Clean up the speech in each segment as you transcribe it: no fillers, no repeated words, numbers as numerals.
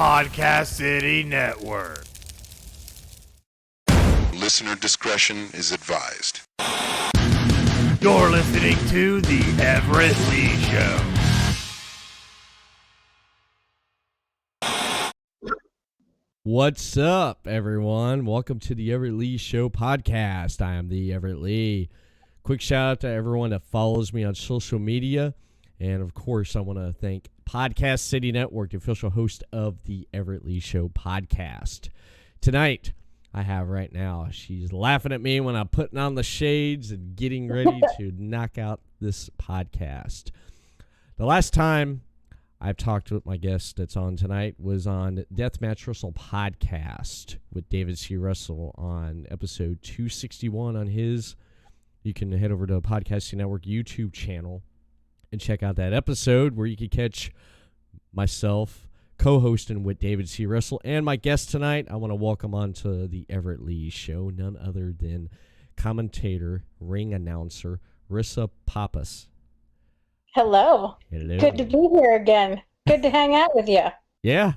Podcast City Network. Listener discretion is advised. You're listening to The Everett Lee Show. What's up, everyone? Welcome to the Everett Lee Show podcast. I am the Everett Lee. Quick shout out to everyone that follows me on social media. And, of course, I want to thank Podcast City Network, the official host of the Everett Lee Show podcast. Tonight, I have right now, she's laughing at me when I'm putting on the shades and getting ready to knock out this podcast. The last time I've talked with my guest that's on tonight was on Deathmatch Wrestle podcast with David C. Russell on episode 261 on his. You can head over to the Podcast City Network YouTube channel and check out that episode where you can catch myself co-hosting with David C. Russell and my guest tonight. I want to welcome on to the Everett Lee Show, none other than commentator, ring announcer, Risa Pappas. Hello. Hello. Good to be here again. Good to hang out with you. Yeah.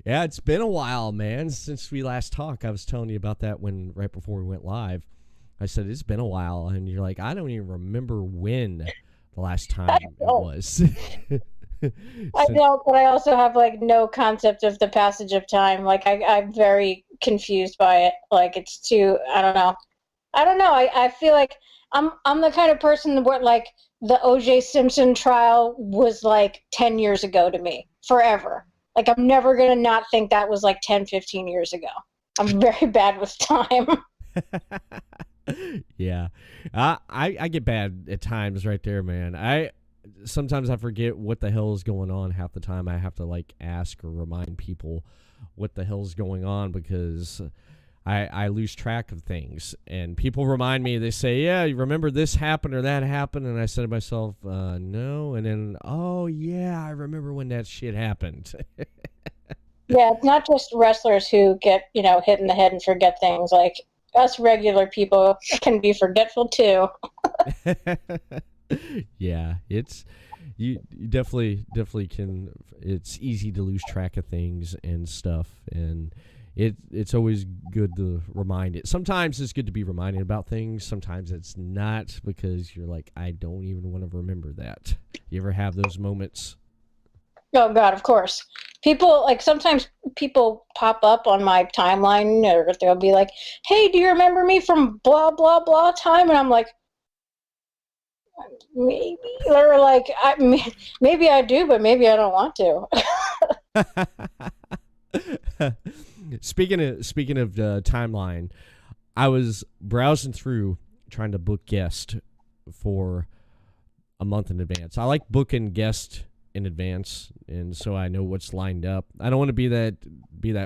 Yeah, it's been a while, man, since we last talked. I was telling you about that right before we went live. I said, it's been a while, and you're like, I don't even remember when the last time it was. I don't, but I also have no concept of the passage of time. I'm very confused by it. It's too, I don't know. I feel like I'm the kind of person where the O.J. Simpson trial was 10 years ago to me, forever. I'm never going to not think that was 10, 15 years ago. I'm very bad with time. Yeah. I get bad at times right there, man. Sometimes I forget what the hell is going on half the time. I have to ask or remind people what the hell's going on because I lose track of things. And people remind me, they say, yeah, you remember this happened or that happened? And I said to myself, no. And then, oh, yeah, I remember when that shit happened. Yeah, it's not just wrestlers who get, hit in the head and forget things. Us regular people can be forgetful too. Yeah, you definitely can. It's easy to lose track of things and stuff, and it's always good to remind it. Sometimes it's good to be reminded about things. Sometimes it's not because you're like, I don't even want to remember that. You ever have those moments? Oh God, of course. People sometimes people pop up on my timeline, or they'll be like, "Hey, do you remember me from blah blah blah time?" And I'm like, maybe, or maybe I do, but maybe I don't want to. Speaking of timeline, I was browsing through trying to book guests for a month in advance. I like booking guests in advance, and so I know what's lined up. I don't want to be that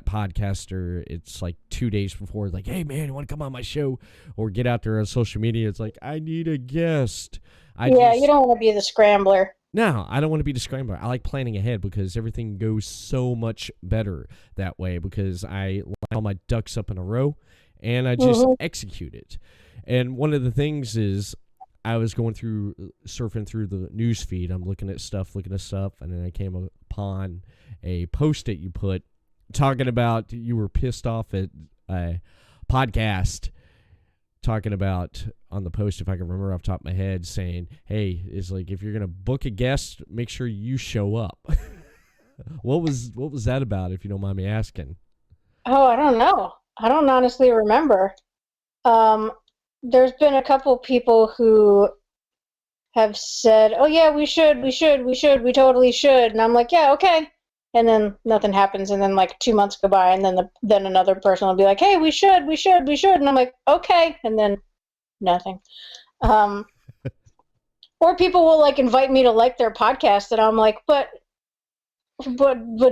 podcaster. It's 2 days before, hey man, you want to come on my show? Or get out there on social media. It's I need a guest. You don't want to be the scrambler. No, I don't want to be the scrambler. I like planning ahead because everything goes so much better that way because I line all my ducks up in a row and I just execute it. And one of the things is I was surfing through the news feed. I'm looking at stuff, and then I came upon a post that you put talking about you were pissed off at a podcast, talking about on the post, if I can remember off the top of my head, saying, hey, it's if you're going to book a guest, make sure you show up. What was that about, if you don't mind me asking? Oh, I don't know. I don't honestly remember. There's been a couple people who have said, oh yeah, we totally should. And I'm like, yeah, okay. And then nothing happens. And then 2 months go by. And then another person will be like, hey, we should. And I'm like, okay. And then nothing. Or people will invite me to their podcast. And I'm like, but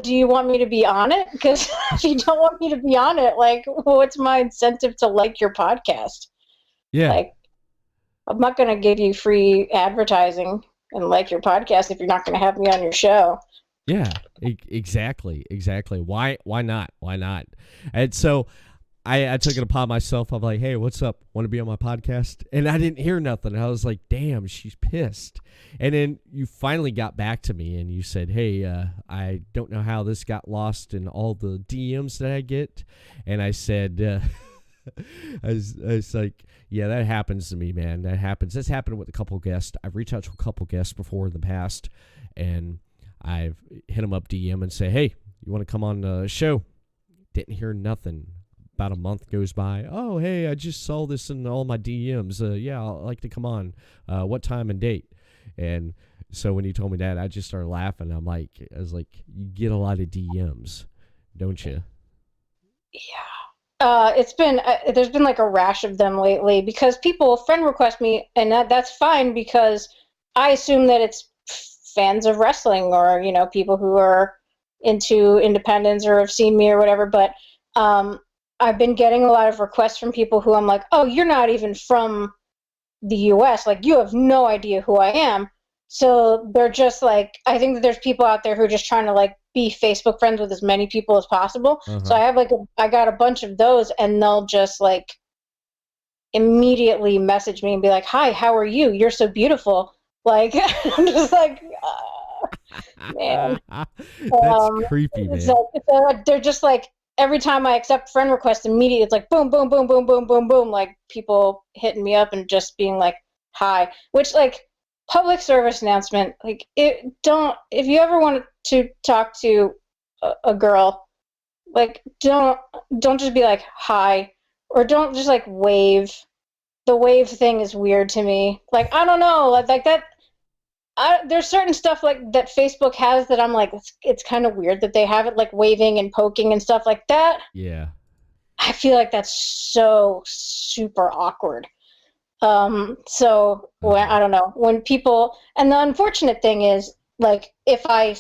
do you want me to be on it? Because if you don't want me to be on it, what's my incentive to like your podcast? Yeah. I'm not going to give you free advertising and like your podcast if you're not going to have me on your show. Yeah, exactly. Why not? And so I took it upon myself. I'm like, hey, what's up? Want to be on my podcast? And I didn't hear nothing. I was like, damn, she's pissed. And then you finally got back to me and you said, hey, I don't know how this got lost in all the DMs that I get. And I said, I was like, yeah, that happens to me, man. That happens. This happened with a couple guests. I've reached out to a couple guests before in the past, and I've hit them up DM and say, hey, you want to come on the show? Didn't hear nothing. About a month goes by. Oh, hey, I just saw this in all my DMs. Yeah, I'd like to come on. What time and date? And so when you told me that, I just started laughing. I was like, you get a lot of DMs, don't you? Yeah. It's been there's been like a rash of them lately because people friend request me, and that's fine because I assume that it's fans of wrestling or people who are into independence or have seen me or whatever. But I've been getting a lot of requests from people who I'm like, oh, you're not even from the U.S. Like, you have no idea who I am. So they're just like, I think that there's people out there who are just trying to like be Facebook friends with as many people as possible. So I have I got a bunch of those, and they'll just like immediately message me and be like, hi, how are you? You're so beautiful. Like, I'm just like, man. That's creepy, man. So they're just like, every time I accept friend requests, immediately it's like boom, boom, boom, boom, boom, boom, boom, like people hitting me up and just being like, hi. Which, like, public service announcement, like, if you ever want to talk to a girl, like, don't just be like, hi, or don't just like wave. The wave thing is weird to me. Like, I don't know, like that. There's certain stuff like that Facebook has that I'm like, it's kind of weird that they have it, like waving and poking and stuff like that. Yeah. I feel like that's so super awkward. So I don't know, when people, and the unfortunate thing is, like, if I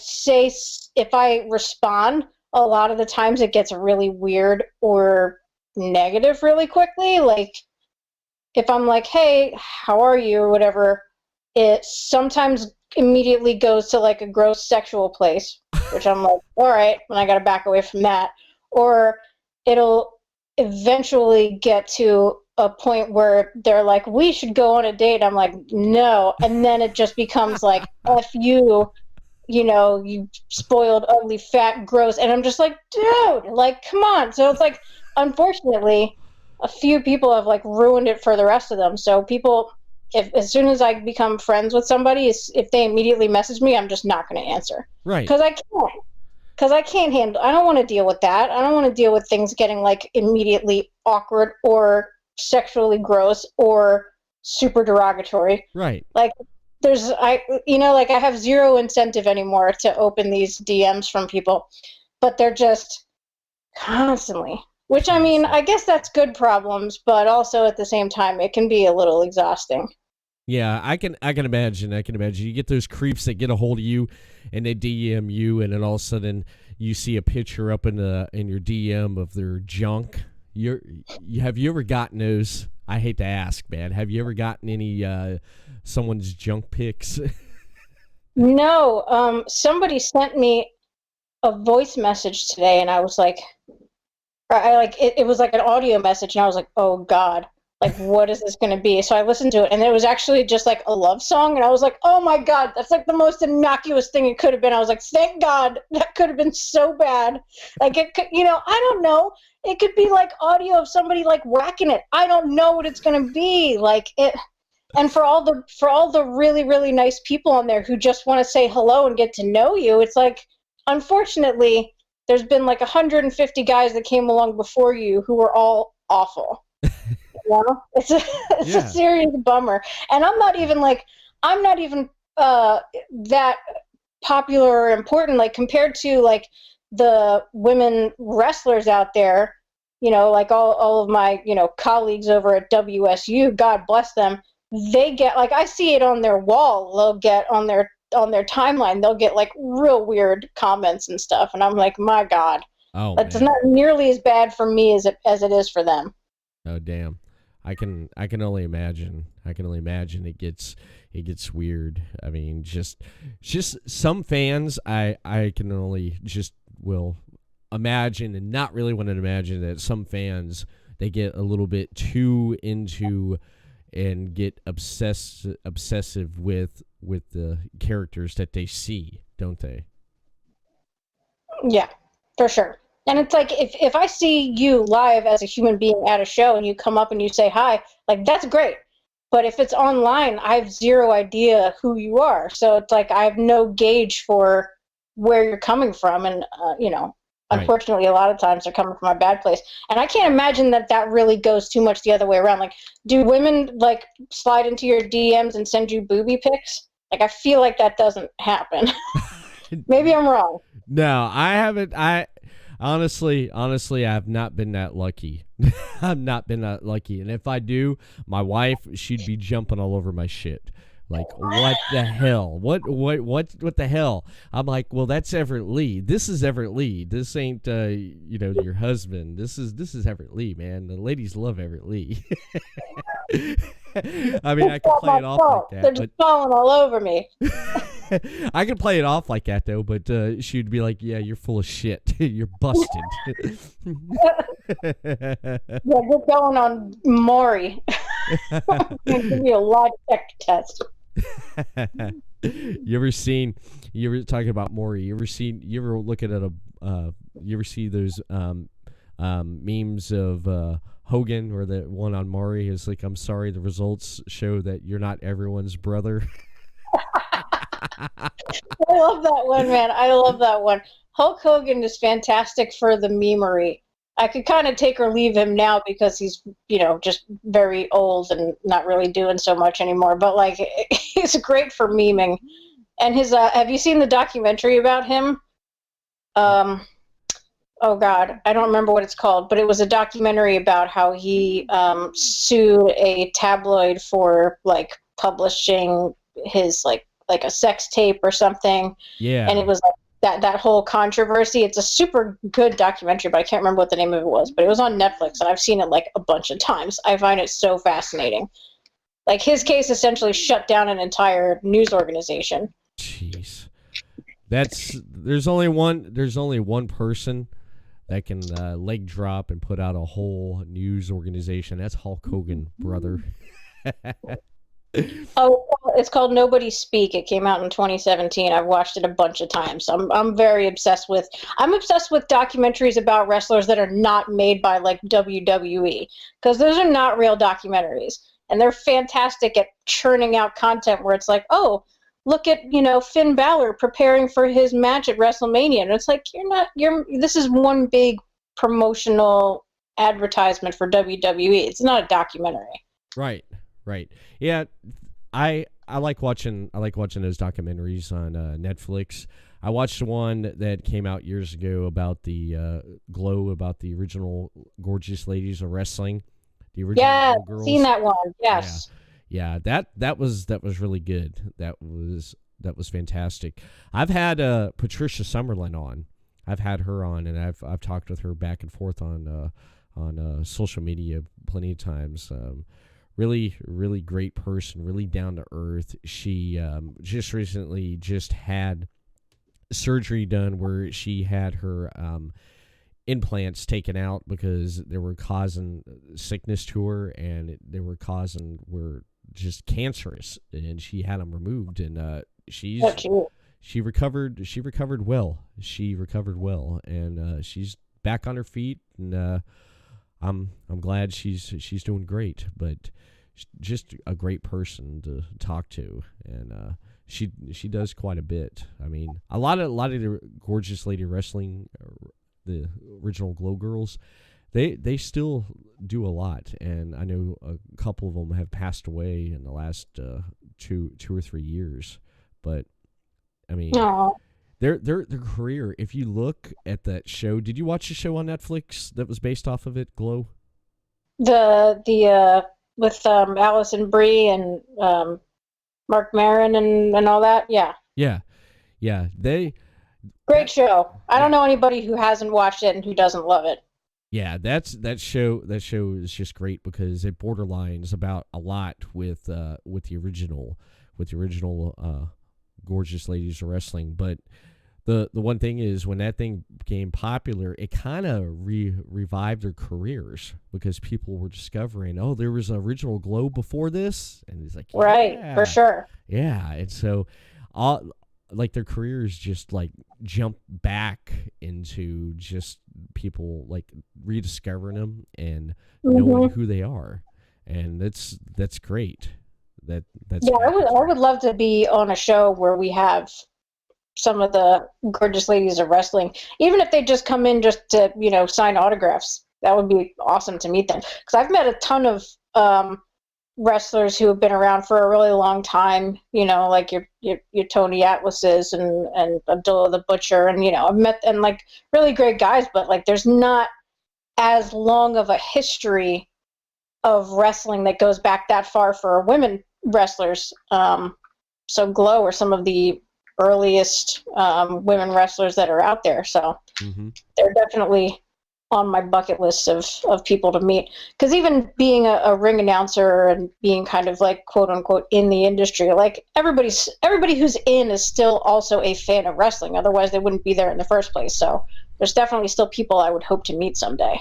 respond, a lot of the times it gets really weird or negative really quickly. Like, if I'm like, hey, how are you, or whatever, it sometimes immediately goes to like a gross sexual place, which I'm like, all right, and I got to back away from that. Or it'll eventually get to a point where they're like, we should go on a date. I'm like, no. And then it just becomes like, F you, you spoiled, ugly, fat, gross. And I'm just like, dude, like, come on. So it's like, unfortunately, a few people have like ruined it for the rest of them. So people, as soon as I become friends with somebody, if they immediately message me, I'm just not going to answer. Right. Because I can't handle. I don't want to deal with that. I don't want to deal with things getting like immediately awkward or sexually gross or super derogatory. Right. Like, I have zero incentive anymore to open these DMs from people, but they're just constantly. Which, I mean, I guess that's good problems, but also at the same time, it can be a little exhausting. Yeah, I can imagine. You get those creeps that get a hold of you, and they DM you, and then all of a sudden you see a picture up in your DM of their junk. Have you ever gotten those? I hate to ask, man. Have you ever gotten any someone's junk pics? No. Somebody sent me a voice message today, and I was like, it was like an audio message, and I was like, oh God. Like, what is this going to be? So I listened to it, and it was actually just like a love song, and I was like, oh my God, that's like the most innocuous thing it could have been. I was like, thank God, that could have been so bad. Like, it could, I don't know. It could be like audio of somebody like whacking it. I don't know what it's going to be. Like it, and for all the really, really nice people on there who just want to say hello and get to know you, it's like, unfortunately, there's been like 150 guys that came along before you who were all awful. It's a serious bummer. And I'm not even that popular or important, like, compared to like the women wrestlers out there, like all of my, colleagues over at WSU, God bless them. They get, like, I see it on their wall. They'll get on their timeline, they'll get like real weird comments and stuff. And I'm like, my God, that's not nearly as bad for me as it is for them. Oh, damn. I can only imagine. It gets weird. I mean, just some fans I can only just will imagine and not really want to imagine that some fans, they get a little bit too into and get obsessive with the characters that they see, don't they? Yeah, for sure. And it's like if I see you live as a human being at a show and you come up and you say hi, like that's great. But if it's online, I have zero idea who you are. So it's like I have no gauge for where you're coming from. And, unfortunately, a lot of times they're coming from a bad place. And I can't imagine that really goes too much the other way around. Like, do women, like, slide into your DMs and send you booby pics? Like, I feel like that doesn't happen. Maybe I'm wrong. No, I haven't. I honestly, I have not been that lucky. I've not been that lucky. And if I do, my wife, she'd be jumping all over my shit. Like, what the hell? What the hell? I'm like, well, that's Everett Lee. This is Everett Lee. This ain't, your husband. This is Everett Lee, man. The ladies love Everett Lee. I mean, I can play it off like that. They're just falling all over me. I can play it off like that, though, but she'd be like, yeah, you're full of shit. You're busted. Yeah, we're going on Maury. Give me a lie detector test. You ever talking about Maury? You ever looking at you ever see those memes of Hogan, or the one on Maury is like, I'm sorry, the results show that you're not everyone's brother. I love that one, man. I love that one. Hulk Hogan is fantastic for the memery. I could kind of take or leave him now because he's, just very old and not really doing so much anymore. But, like, he's great for memeing. And his, have you seen the documentary about him? Oh, God, I don't remember what it's called, but it was a documentary about how he sued a tabloid for, like, publishing his, like a sex tape or something. Yeah. And it was like that whole controversy. It's a super good documentary, but I can't remember what the name of it was. But it was on Netflix, and I've seen it like a bunch of times. I find it so fascinating. Like, his case essentially shut down an entire news organization. Jeez. There's only one person that can leg drop and put out a whole news organization. That's Hulk Hogan, brother. Oh, it's called Nobody Speak. It came out in 2017. I've watched it a bunch of times. I'm very obsessed with. I'm obsessed with documentaries about wrestlers that are not made by, like, WWE, because those are not real documentaries, and they're fantastic at churning out content where it's like, oh, look at Finn Balor preparing for his match at WrestleMania, and it's like this is one big promotional advertisement for WWE. It's not a documentary. Right. Yeah, I like watching those documentaries on Netflix. I watched one that came out years ago about the Glow, about the original Gorgeous Ladies of Wrestling. The original girls. Seen that one. Yes. Yeah, that was really good. That was fantastic. I've had Patricia Summerlin on. I've had her on, and I've talked with her back and forth on social media plenty of times. Really, really great person, really down to earth. She just recently had surgery done where she had her implants taken out because they were causing sickness to her, and were just cancerous, and she had them removed, and she recovered well. She recovered well, and she's back on her feet, and I'm glad she's doing great, but just a great person to talk to, and she does quite a bit. I mean, a lot of the Gorgeous Lady Wrestling, the original Glow Girls, they still do a lot, and I know a couple of them have passed away in the last 2 or 3 years, but I mean. Aww. Their career, if you look at that show, did you watch the show on Netflix that was based off of it, Glow? The with Allison Brie and Mark Maron and all that, yeah. Yeah. Great show. I don't know anybody who hasn't watched it and who doesn't love it. Yeah, that show is just great because it borderlines about a lot with the original Gorgeous Ladies of Wrestling, but the one thing is when that thing became popular, it kind of revived their careers because people were discovering, oh, there was an original Globe before this, and it's like, right, yeah, for sure. yeah, and so all like their careers just like jump back into just people like rediscovering them and knowing who they are, and that's great. That's Yeah, I would love to be on a show where we have some of the gorgeous ladies of wrestling, even if they just come in just to, sign autographs. That would be awesome to meet them. Because I've met a ton of wrestlers who have been around for a really long time, like your Tony Atlases and Abdullah the Butcher, and I've met and like really great guys, but like there's not as long of a history of wrestling that goes back that far for women wrestlers. So Glow are some of the earliest women wrestlers that are out there, so they're definitely on my bucket list of people to meet, because even being a ring announcer and being kind of like quote unquote in the industry, like everybody who's in is still also a fan of wrestling, otherwise they wouldn't be there in the first place. So there's definitely still people I would hope to meet someday.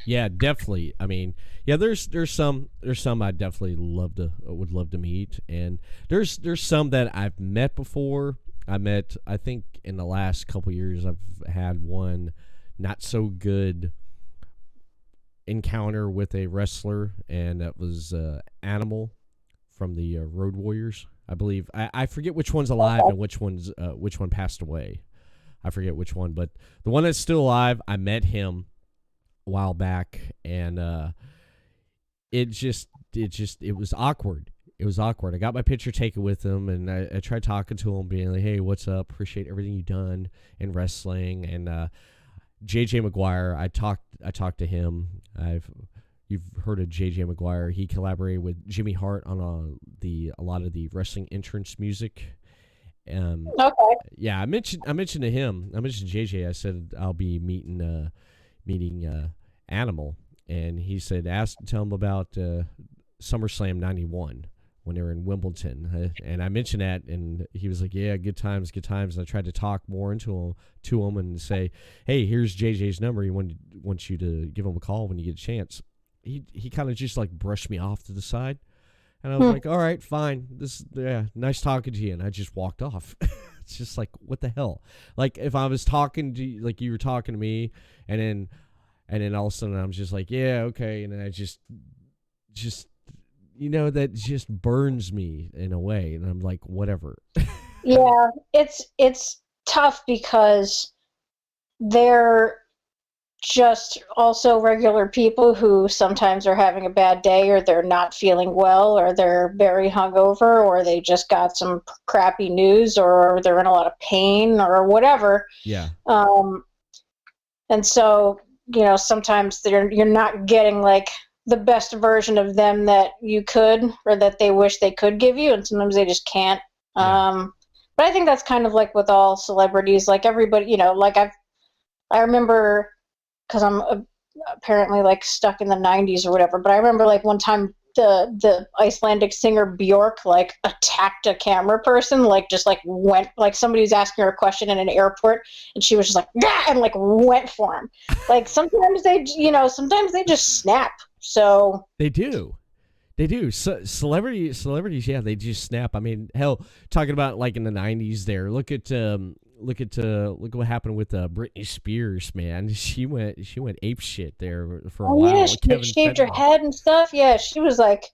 Yeah, definitely. I mean, yeah, there's some I definitely would love to meet, and there's some that I've met before. I think in the last couple years I've had one not so good encounter with a wrestler, and that was Animal from the Road Warriors. I believe I forget which one's alive and which one passed away. I forget which one, but the one that's still alive, I met him a while back, and it was awkward. It was awkward. I got my picture taken with him, and I tried talking to him, being like, "Hey, what's up? Appreciate everything you've done in wrestling." And JJ McGuire, I talked to him. You've heard of JJ McGuire? He collaborated with Jimmy Hart on a lot of the wrestling entrance music. Okay. Yeah, I mentioned to him. I mentioned JJ. I said I'll be meeting Animal, and he said tell him about SummerSlam '91 when they were in Wimbledon, and I mentioned that, and he was like, "Yeah, good times." And I tried to talk more to him and say, "Hey, here's JJ's number. He wants you to give him a call when you get a chance." He kind of just like brushed me off to the side, and I was like, "All right, fine. Nice talking to you," and I just walked off. It's just like, what the hell? Like if I was talking to you, like you were talking to me, and then all of a sudden I'm just like, yeah, okay, and then I just that just burns me in a way, and I'm like, whatever. Yeah, it's tough because they're just also regular people who sometimes are having a bad day, or they're not feeling well, or they're very hungover, or they just got some crappy news, or they're in a lot of pain or whatever. Yeah. And so, sometimes you're not getting like the best version of them that you could, or that they wish they could give you, and sometimes they just can't. Yeah. But I think that's kind of like with all celebrities, like everybody, like I remember, because I'm apparently like stuck in the 90s or whatever, but I remember like one time the Icelandic singer Bjork like attacked a camera person, like just like went, like somebody was asking her a question in an airport, and she was just like, "Gah!" and like went for him. Like sometimes they just snap. So They do. So, celebrities, yeah, they just snap. I mean, hell, talking about like in the '90s, there. Look at what happened with Britney Spears, man. She went ape shit there for a while. Yeah, she shaved her head and stuff. Yeah, she was like,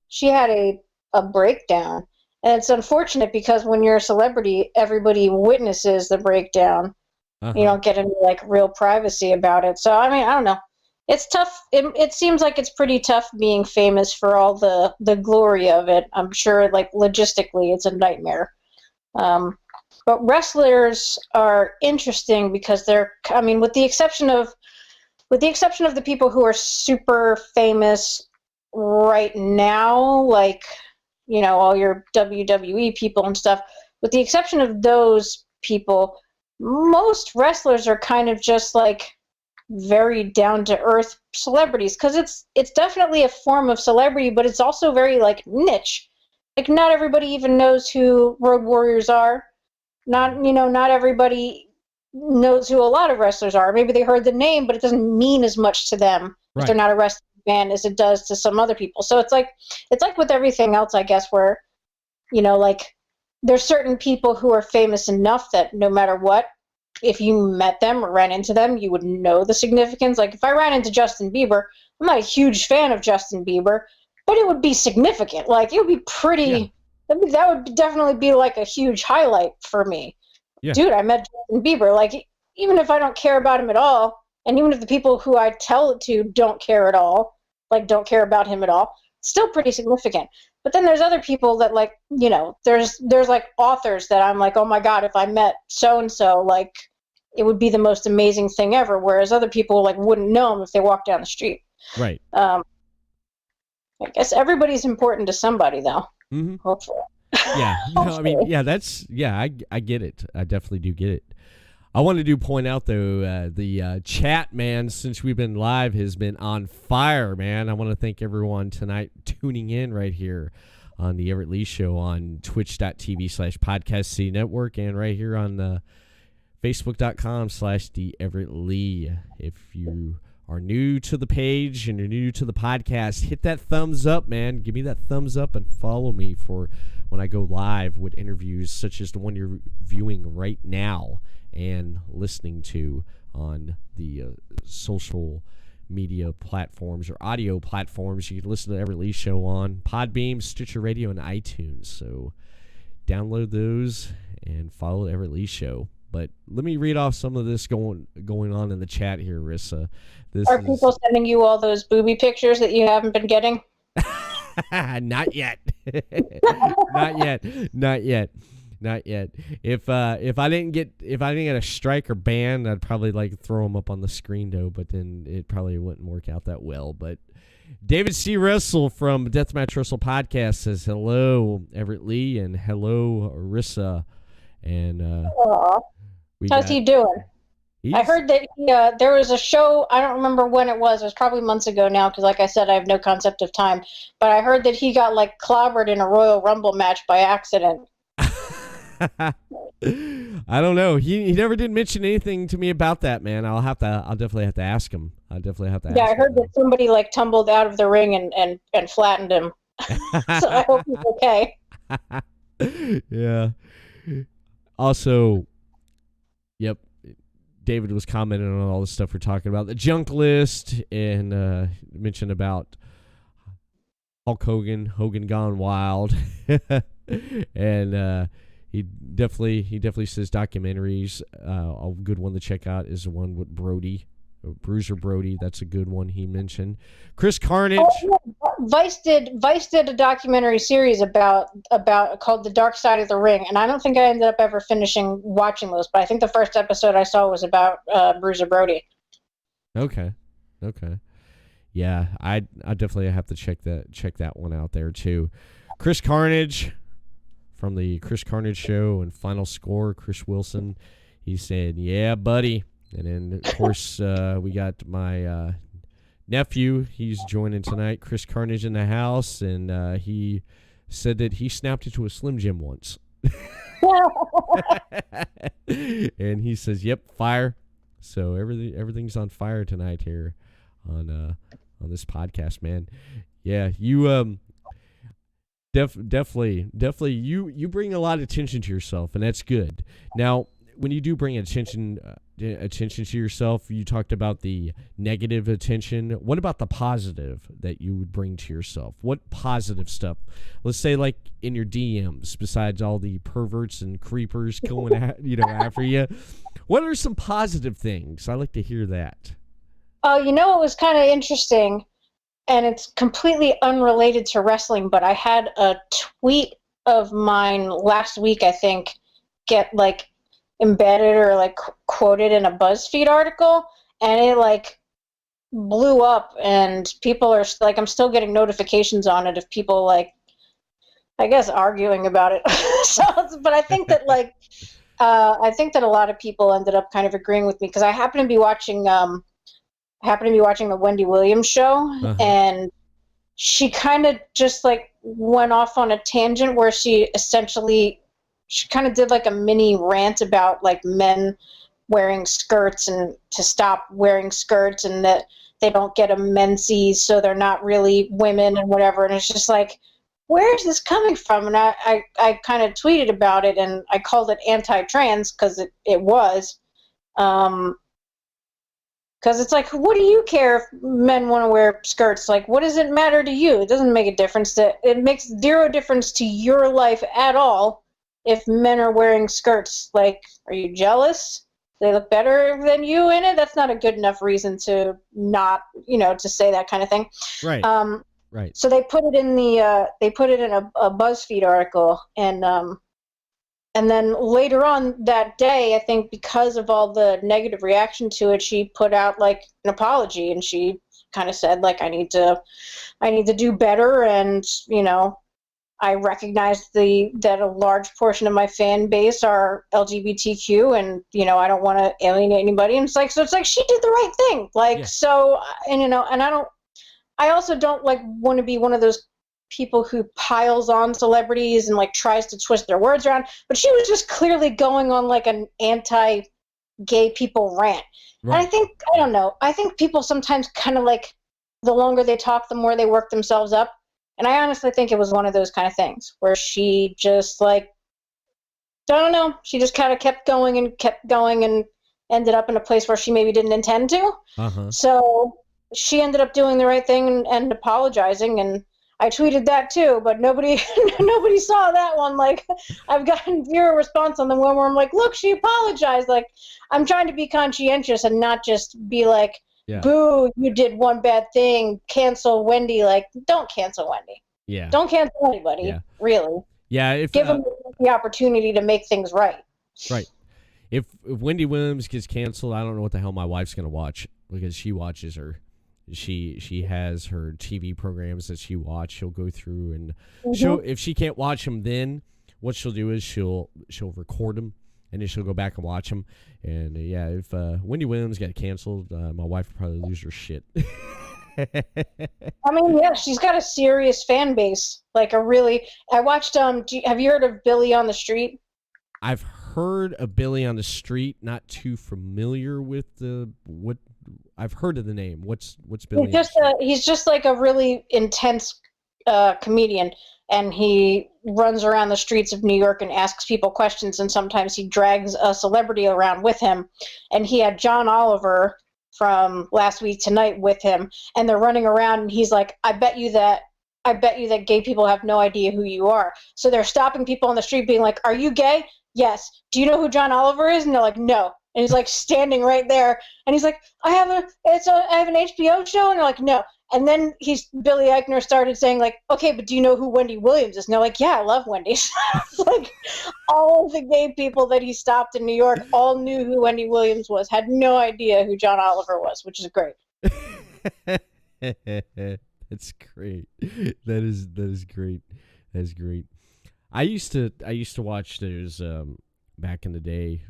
she had a breakdown, and it's unfortunate because when you're a celebrity, everybody witnesses the breakdown. You don't get any like real privacy about it. So I mean, I don't know. It's tough. It seems like it's pretty tough being famous for all the glory of it. I'm sure, like logistically, it's a nightmare. But wrestlers are interesting because with the exception of the people who are super famous right now, like all your WWE people and stuff. With the exception of those people, most wrestlers are kind of just like very down to earth celebrities, because it's definitely a form of celebrity, but it's also very like niche. Like not everybody even knows who Road Warriors are. Not everybody knows who a lot of wrestlers are. Maybe they heard the name, but it doesn't mean as much to them if they're not a wrestling fan as it does to some other people. So it's like with everything else, I guess, where, like there's certain people who are famous enough that no matter what, if you met them or ran into them, you would know the significance. Like if I ran into Justin Bieber, I'm not a huge fan of Justin Bieber, but it would be significant. Like it would be pretty. Yeah. That would definitely be like a huge highlight for me. Yeah. Dude, I met Justin Bieber. Like even if I don't care about him at all, and even if the people who I tell it to don't care at all, like don't care about him at all, it's still pretty significant. But then there's other people that like, there's like authors that I'm like, oh my God, if I met so-and-so, like it would be the most amazing thing ever. Whereas other people like wouldn't know him if they walked down the street. Right. I guess everybody's important to somebody though. Mm-hmm. Hopefully. Yeah. No, I mean, yeah, I get it. I definitely do get it. I wanted to point out, though, the chat, man, since we've been live, has been on fire, man. I want to thank everyone tonight tuning in right here on the Everett Lee Show on twitch.tv/podcast network and right here on the facebook.com/the Everett Lee. If you are new to the page and you're new to the podcast, hit that thumbs up, man. Give me that thumbs up and follow me for when I go live with interviews such as the one you're viewing right now and listening to on the social media platforms or audio platforms. You can listen to Everett Lee Show on Podbeam, Stitcher Radio, and iTunes. So download those and follow Everett Lee Show. But let me read off some of this going on in the chat here, Risa. Are people sending you all those booby pictures that you haven't been getting? Not yet. Not yet. If I didn't get a strike or ban, I'd probably like throw them up on the screen though. But then it probably wouldn't work out that well. But David C. Russell from Deathmatch Wrestle Podcast says hello, Everett Lee, and hello, Risa. And how's he doing? I heard that there was a show, I don't remember when it was probably months ago now, because like I said, I have no concept of time, but I heard that he got like clobbered in a Royal Rumble match by accident. I don't know. He never did mention anything to me about that, man. I'll definitely have to ask him. I heard that somebody like tumbled out of the ring and flattened him. So I hope he's okay. Yeah. Also, yep, David was commenting on all the stuff we're talking about, the junk list, and mentioned about Hulk Hogan Gone Wild, and he definitely says documentaries. A good one to check out is the one with Brody, Bruiser Brody. That's a good one he mentioned. Chris Carnage. Oh, Vice did a documentary series about called The Dark Side of the Ring, and I don't think I ended up ever finishing watching those, but I think the first episode I saw was about Bruiser Brody. Okay. Yeah, I definitely have to check that one out there too. Chris Carnage from the Chris Carnage Show and Final Score, Chris Wilson. He said, "Yeah, buddy." And then, of course, we got my nephew. He's joining tonight, Chris Carnage, in the house, and he said that he snapped it to a Slim Jim once. And he says, "Yep, fire." So everything's on fire tonight here on this podcast, man. Yeah, you definitely you bring a lot of attention to yourself, and that's good. Now, when you do bring attention to yourself, you talked about the negative attention. What about the positive that you would bring to yourself? What positive stuff? Let's say, like in your DMs, besides all the perverts and creepers going after you. What are some positive things? I like to hear that. Oh, it was kind of interesting, and it's completely unrelated to wrestling, but I had a tweet of mine last week, I think, get like embedded or like quoted in a BuzzFeed article, and it like blew up, and people are like, I'm still getting notifications on it of people like, I guess, arguing about it. But I think that like I think that a lot of people ended up kind of agreeing with me, because I happen to be watching the Wendy Williams show, and she kind of just like went off on a tangent where she essentially she kind of did like a mini rant about like men wearing skirts and to stop wearing skirts and that they don't get a menses, so they're not really women and whatever. And it's just like, where is this coming from? And I kind of tweeted about it, and I called it anti-trans because it was. Because it's like, what do you care if men want to wear skirts? Like, what does it matter to you? It doesn't make a difference. It makes zero difference to your life at all if men are wearing skirts. Like, are you jealous? They look better than you in it? That's not a good enough reason to not, to say that kind of thing. Right. Right. So they put it in a BuzzFeed article, and then later on that day, I think because of all the negative reaction to it, she put out like an apology, and she kind of said like, I need to do better, and I recognize that a large portion of my fan base are LGBTQ, and I don't want to alienate anybody. And it's like she did the right thing, like yeah. So, and I also don't like want to be one of those people who piles on celebrities and like tries to twist their words around, but she was just clearly going on like an anti-gay people rant. Right. And I think people sometimes kind of like, the longer they talk, the more they work themselves up. And I honestly think it was one of those kind of things where she just like, I don't know, she just kind of kept going and ended up in a place where she maybe didn't intend to. Uh-huh. So she ended up doing the right thing and apologizing, and I tweeted that too, but nobody saw that one. Like, I've gotten zero response on the one where I'm like, look, she apologized. Like, I'm trying to be conscientious and not just be like, yeah. Boo, you did one bad thing, cancel Wendy. Like, don't cancel Wendy. Yeah. Don't cancel anybody, yeah. Really. Yeah. Give them the opportunity to make things right. Right. If Wendy Williams gets canceled, I don't know what the hell my wife's going to watch, because she watches her. She has her TV programs that she watch. She'll go through and if she can't watch them, then what she'll do is she'll record them, and then she'll go back and watch them. And yeah, if Wendy Williams got canceled, my wife would probably lose her shit. I mean, yeah, she's got a serious fan base. Like I watched. Have you heard of Billy on the Street? I've heard of Billy on the Street. Not too familiar with what. I've heard of the name. What's Billy? He's just like a really intense comedian, and he runs around the streets of New York and asks people questions, and sometimes he drags a celebrity around with him. And he had John Oliver from Last Week Tonight with him, and they're running around, and he's like, I bet you that gay people have no idea who you are. So they're stopping people on the street being like, are you gay? Yes. Do you know who John Oliver is? And they're like, no. And he's like standing right there, and he's like, I have an HBO show, and they're like, no. And then Billy Eichner started saying like, okay, but do you know who Wendy Williams is? And they're like, yeah, I love Wendy. Like, all of the gay people that he stopped in New York all knew who Wendy Williams was, had no idea who John Oliver was, which is great. That's great. That is great. That's great. I used to watch those back in the day.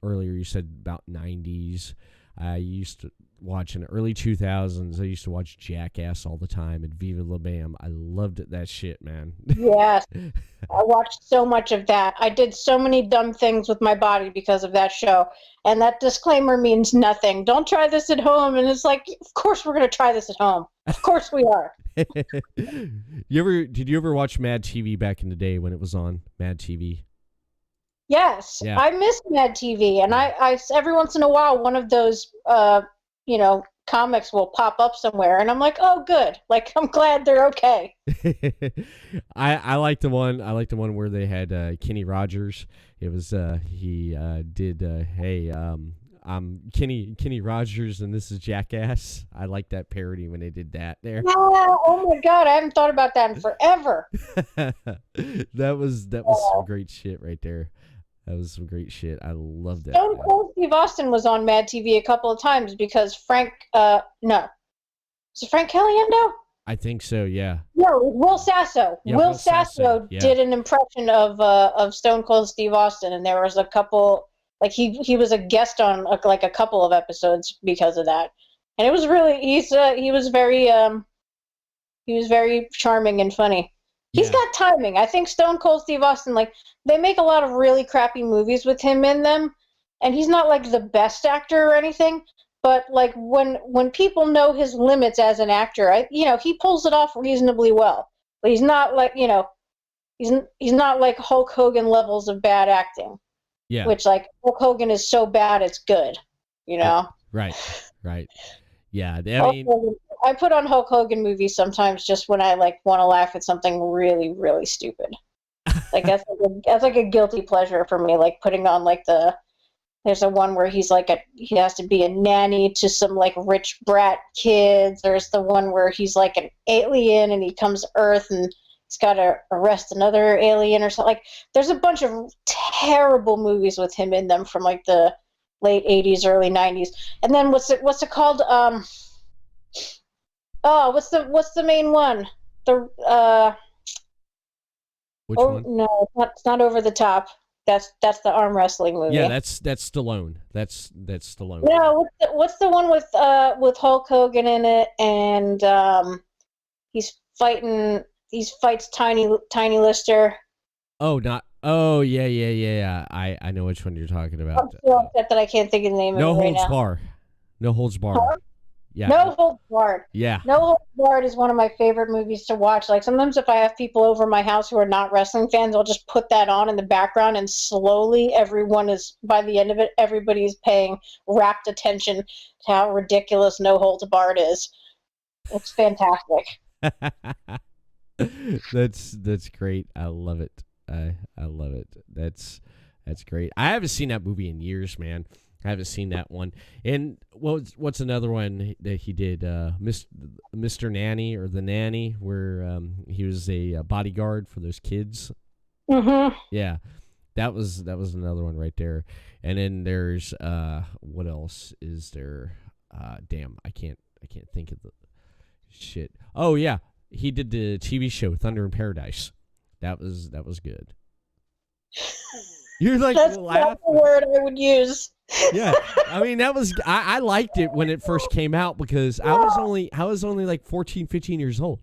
Earlier you said about 90s. I used to watch in the early 2000s. I used to watch Jackass all the time and Viva La Bam. I loved that shit, man. Yes. I watched so much of that. I did so many dumb things with my body because of that show. And that disclaimer means nothing. Don't try this at home. And it's like, of course we're going to try this at home. Of course we are. Did you ever watch Mad TV back in the day when it was on Mad TV? Yes, yeah. I miss Mad TV, and I every once in a while one of those comics will pop up somewhere, and I'm like, oh, good. Like, I'm glad they're okay. I like the one. I like the one where they had Kenny Rogers. It was he did hey I'm Kenny Rogers and this is Jackass. I like that parody when they did that there. Yeah, oh my God, I haven't thought about that in forever. that was some great shit right there. That was some great shit. I loved that. Stone Cold Steve Austin was on Mad TV a couple of times because is it Frank Caliendo? I think so, yeah. No, Will Sasso. Yeah, Will Sasso did an impression of Stone Cold Steve Austin, and there was a couple, like he was a guest on like a couple of episodes because of that. And it was really he was very charming and funny. He's got timing. I think Stone Cold Steve Austin, like, they make a lot of really crappy movies with him in them, and he's not like the best actor or anything. But like when people know his limits as an actor, he pulls it off reasonably well. But he's not like he's not like Hulk Hogan levels of bad acting. Yeah. Which, like, Hulk Hogan is so bad it's good. Right. Yeah. I put on Hulk Hogan movies sometimes just when I like want to laugh at something really, really stupid. Like that's like a guilty pleasure for me. Like putting on like there's a one where he has to be a nanny to some like rich brat kids. There's the one where he's like an alien and he comes to Earth and he's got to arrest another alien or something. Like there's a bunch of terrible movies with him in them from like the late 80s, early 90s. And then what's it called? What's the main one? Which one? No, it's not Over the Top. That's the arm wrestling movie. Yeah, that's Stallone. That's Stallone. No, what's the one with Hulk Hogan in it, and he fights Tiny Lister. Oh yeah. I know which one you're talking about. I'm so upset that I can't think of the name of it right now. No Holds Barred. Huh? Yeah. No Holds Barred. Yeah. No Holds Barred is one of my favorite movies to watch. Like sometimes if I have people over my house who are not wrestling fans, I'll just put that on in the background, and slowly by the end of it, everybody's paying rapt attention to how ridiculous No Holds Barred is. It's fantastic. That's great. I love it. I love it. That's great. I haven't seen that movie in years, man. I haven't seen that one. And what's another one that he did? Mr. Nanny or The Nanny, where he was a bodyguard for those kids. Mm-hmm. Yeah, that was another one right there. And then there's what else is there? Damn, I can't think of the shit. Oh yeah, he did the TV show Thunder in Paradise. That was good. You're like, that's not the word I would use. Yeah, I mean that was I liked it when it first came out because I was only like 14, 15 years old.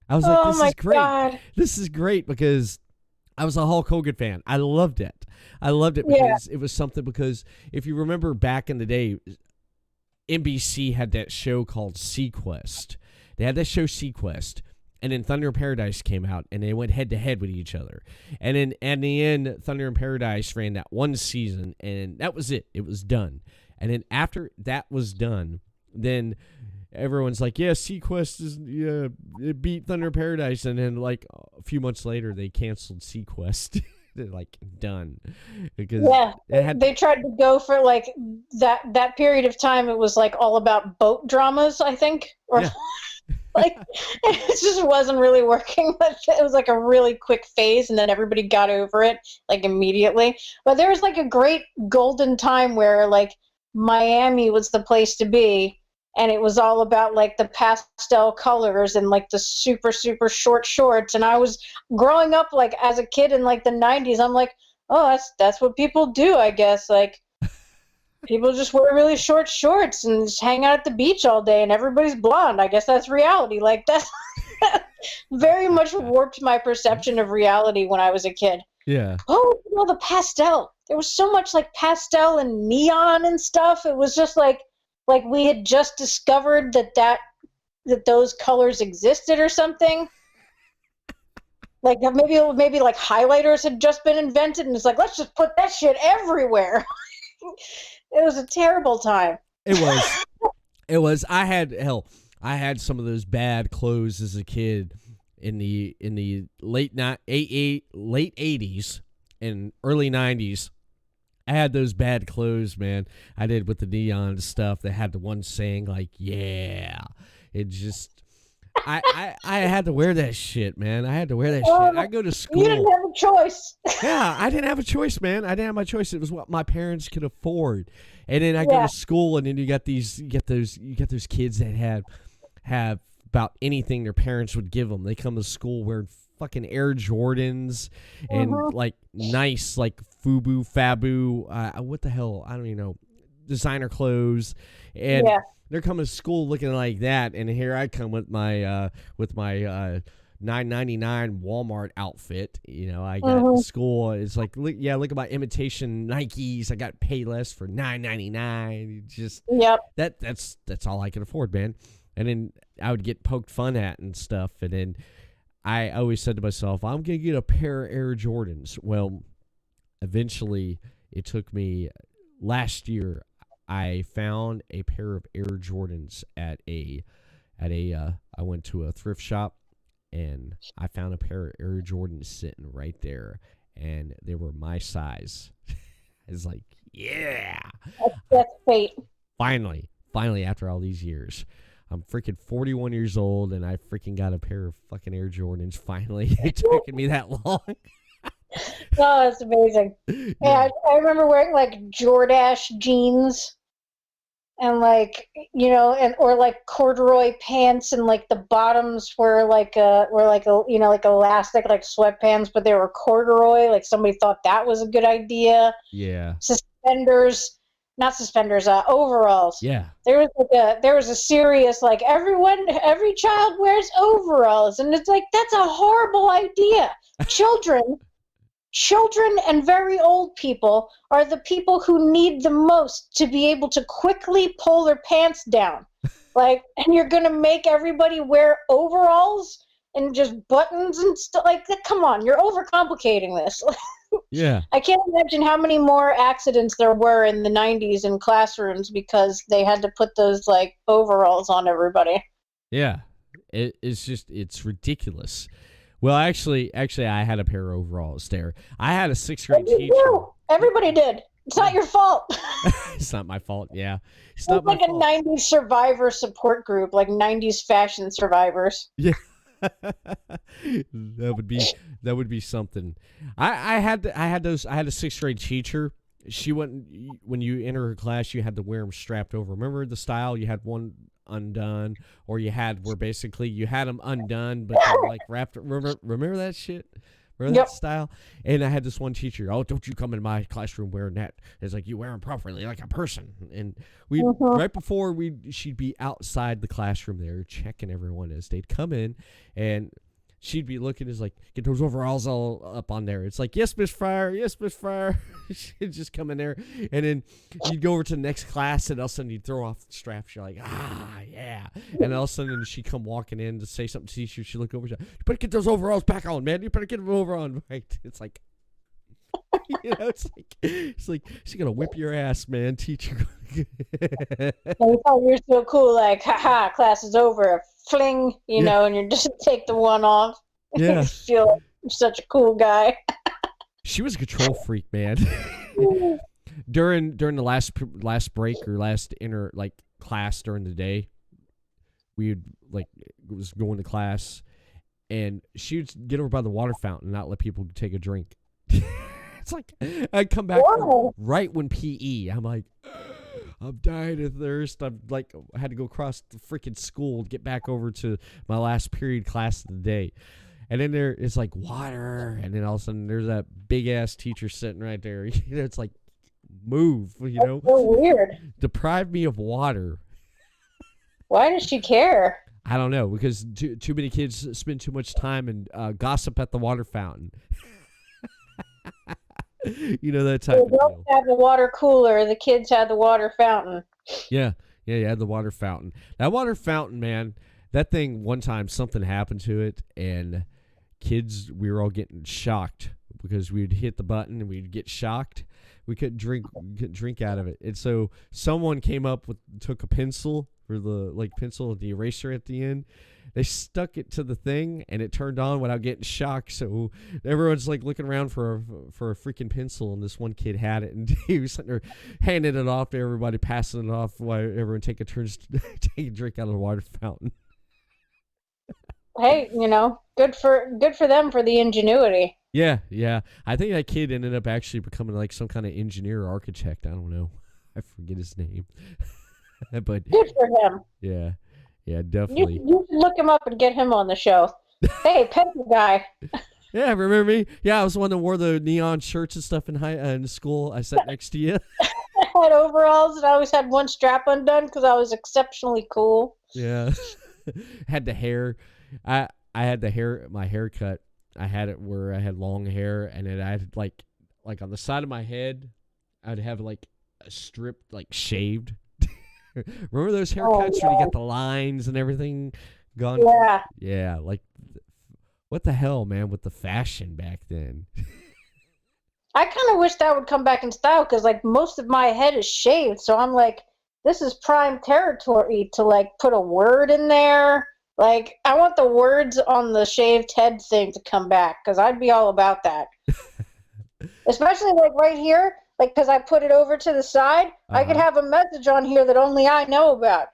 I was like, this is great. God. This is great because I was a Hulk Hogan fan. I loved it. Because it was something, because if you remember back in the day, NBC had that show called Sequest. They had that show Sequest. And then Thunder in Paradise came out, and they went head-to-head with each other. And then at the end, Thunder in Paradise ran that one season, and that was it. It was done. And then after that was done, then everyone's like, yeah, Sequest it beat Thunder in Paradise. And then like a few months later, they canceled Sequest. They're like, done. Because they tried to go for like that period of time. It was like all about boat dramas, I think. Or like it just wasn't really working. It was like a really quick phase, and then everybody got over it like immediately. But there was like a great golden time where like Miami was the place to be, and it was all about like the pastel colors and like the super, super short shorts. And I was growing up like as a kid in like the 90s. I'm like, oh, that's what people do, I guess. Like people just wear really short shorts and just hang out at the beach all day, and everybody's blonde. I guess that's reality. Like that's very much warped my perception of reality when I was a kid. Yeah. Oh, the pastel. There was so much like pastel and neon and stuff. It was just like we had just discovered that those colors existed or something. Like maybe like highlighters had just been invented, and it's like, let's just put that shit everywhere. It was a terrible time. It was. I had some of those bad clothes as a kid in the late 80s and early 90s. I had those bad clothes, man. I did with the neon stuff. They had the one saying like, yeah. It just I had to wear that shit, man. I had to wear that shit. I go to school. You didn't have a choice. Yeah, I didn't have a choice, man. I didn't have my choice. It was what my parents could afford. And then I go to school, and then you get those kids that have about anything their parents would give them. They come to school wearing fucking Air Jordans and like nice like Fabu, what the hell? I don't even know, designer clothes, and they're coming to school looking like that. And here I come with my $9.99 Walmart outfit. You know, I got to school. It's like, look at my imitation Nikes. I got Payless for $9.99. Just that's all I can afford, man. And then I would get poked fun at and stuff. And then I always said to myself, I'm gonna get a pair of Air Jordans. Well, eventually, it took me last year. I found a pair of Air Jordans I went to a thrift shop, and I found a pair of Air Jordans sitting right there, and they were my size. It's like, yeah. That's fate. Finally, after all these years. I'm freaking 41 years old, and I freaking got a pair of fucking Air Jordans. Finally, it took me that long. Oh, that's amazing. Yeah, I remember wearing like Jordache jeans, and like or like corduroy pants, and like the bottoms were like like elastic, like sweatpants, but they were corduroy. Like somebody thought that was a good idea. Yeah. Overalls. Yeah. There was a serious like every child wears overalls, and it's like that's a horrible idea. Children and very old people are the people who need the most to be able to quickly pull their pants down. Like, and you're gonna make everybody wear overalls and just buttons and stuff like that. Come on, you're overcomplicating this. Yeah. I can't imagine how many more accidents there were in the 90s in classrooms because they had to put those like overalls on everybody. Yeah. It's ridiculous. Well, actually, I had a pair of overalls there. I had a 6th grade teacher. Everybody did. It's not your fault. It's not my fault. Yeah. It's like a 90s survivor support group, like 90s fashion survivors. Yeah. that would be something. I had a 6th grade teacher. She when you enter her class, you had to wear them strapped over. Remember the style? You had one undone, or you had where basically you had them undone, but they're like wrapped. Remember that shit? Remember that style? And I had this one teacher. Oh, don't you come in my classroom wearing that? It's like you wear them properly, like a person. And we right before she'd be outside the classroom there checking everyone as they'd come in, and she'd be looking as like, get those overalls all up on there. It's like, yes, Miss Fryer. Yes, Miss Fryer. She'd just come in there, and then you'd go over to the next class, and all of a sudden you'd throw off the straps. You're like, yeah. And all of a sudden she'd come walking in to say something to you. She'd look over. She'd, you better get those overalls back on, man. You better get them over on. Right? It's like, it's like she's gonna whip your ass, man, teacher. Oh, you're so cool. Like, haha, class is over. Fling, you know, and you just take the one off. Yeah. You feel like you're such a cool guy. She was a control freak, man. during the last break or last class during the day, we'd was going to class, and she would get over by the water fountain and not let people take a drink. It's like I'd come back right when PE. I'm like, I'm dying of thirst. I'm like, I had to go across the freaking school to get back over to my last period class of the day. And then there is like water, and then all of a sudden there's that big ass teacher sitting right there. It's like, move, That's so weird. Deprive me of water. Why does she care? I don't know, because too many kids spend too much time and gossip at the water fountain. That type of deal. The adults had the water cooler. The kids had the water fountain. Yeah, you had the water fountain. That water fountain, man, that thing, one time something happened to it, and kids, we were all getting shocked because we'd hit the button and we'd get shocked. We couldn't drink out of it. And so someone came up took a pencil, or the pencil with the eraser at the end. They stuck it to the thing, and it turned on without getting shocked. So everyone's like looking around for a freaking pencil, and this one kid had it, and he was sitting there handing it off to everybody, passing it off while everyone take a drink out of the water fountain. Hey, good for them for the ingenuity. Yeah. I think that kid ended up actually becoming like some kind of engineer or architect. I don't know. I forget his name. But good for him. Yeah, definitely. You look him up and get him on the show. Hey, pencil guy. Yeah, remember me? Yeah, I was the one that wore the neon shirts and stuff in school. I sat next to you. I had overalls, and I always had one strap undone because I was exceptionally cool. Yeah. Had the hair. I I had my haircut. I had it where I had long hair, and then I had like on the side of my head, I'd have like a strip like shaved. Remember those haircuts where you got the lines and everything gone? Yeah. Yeah, like what the hell, man, with the fashion back then. I kind of wish that would come back in style because, like, most of my head is shaved. So I'm like, this is prime territory to, like, put a word in there. Like, I want the words on the shaved head thing to come back because I'd be all about that. Especially, like, right here, like, because I put it over to the side, I could have a message on here that only I know about.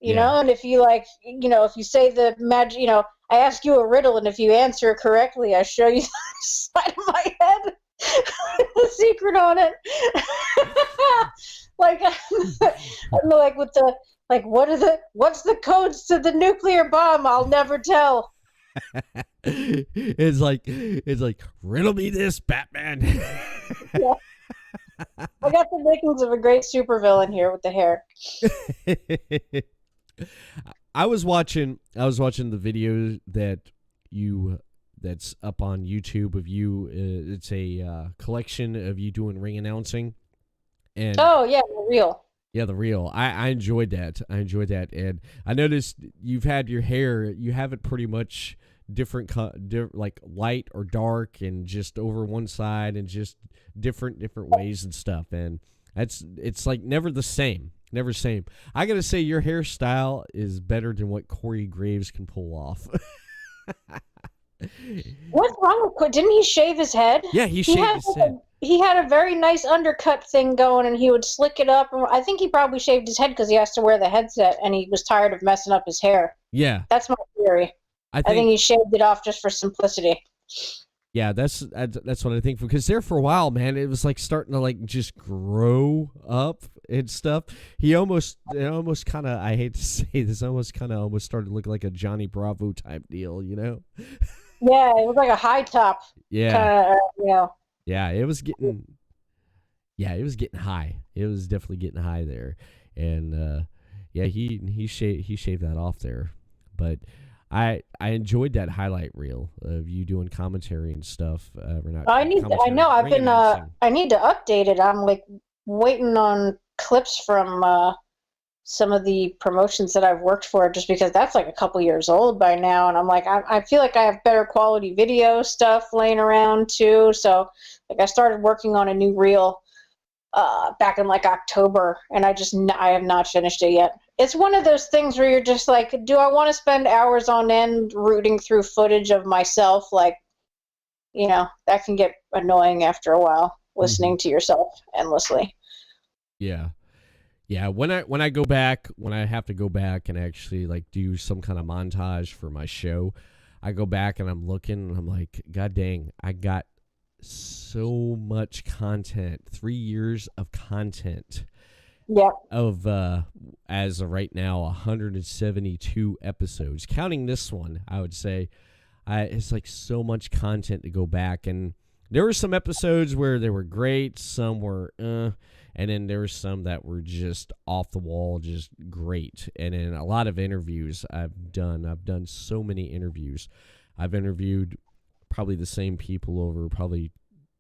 You know, and if you, like, if you say the magic, I ask you a riddle, and if you answer it correctly, I show you the side of my head. The secret on it. Like, I'm like with the, like, what's the codes to the nuclear bomb? I'll never tell. It's like riddle me this, Batman. Yeah. I got the makings of a great supervillain here with the hair. I was watching the video that's up on YouTube of you. It's a collection of you doing ring announcing. And oh yeah, the reel. Yeah, the reel. I enjoyed that. And I noticed you've had your hair. You have it pretty much different, like light or dark, and just over one side, and just different ways and stuff. And it's like never the same. Never same. I gotta say, your hairstyle is better than what Corey Graves can pull off. What's wrong with Corey? Didn't he shave his head? Yeah, he shaved his head. He had a very nice undercut thing going, and he would slick it up. And I think he probably shaved his head because he has to wear the headset, and he was tired of messing up his hair. Yeah, that's my theory. I think he shaved it off just for simplicity. Yeah, that's what I think, because there for a while, man, it was like starting to like just grow up and stuff. It almost kind of, I hate to say this, almost started to look like a Johnny Bravo type deal, Yeah, it was like a high top. Yeah. Yeah, it was getting high. It was definitely getting high there, and he shaved that off there, but. I enjoyed that highlight reel of you doing commentary and stuff. I need to update it. I'm like waiting on clips from some of the promotions that I've worked for, just because that's like a couple years old by now, and I'm like, I feel like I have better quality video stuff laying around too. So like I started working on a new reel back in like October, and I have not finished it yet. It's one of those things where you're just like, do I want to spend hours on end rooting through footage of myself? Like, that can get annoying after a while, listening to yourself endlessly. Yeah. Yeah, when I go back, when I have to go back and actually like do some kind of montage for my show, I go back and I'm looking and I'm like, God dang, I got so much content, 3 years of content. Yeah. Of as of right now, 172 episodes, counting this one. I would say, it's like so much content to go back, and there were some episodes where they were great, some were, and then there were some that were just off the wall, just great. And then a lot of interviews I've done so many interviews. I've interviewed probably the same people over probably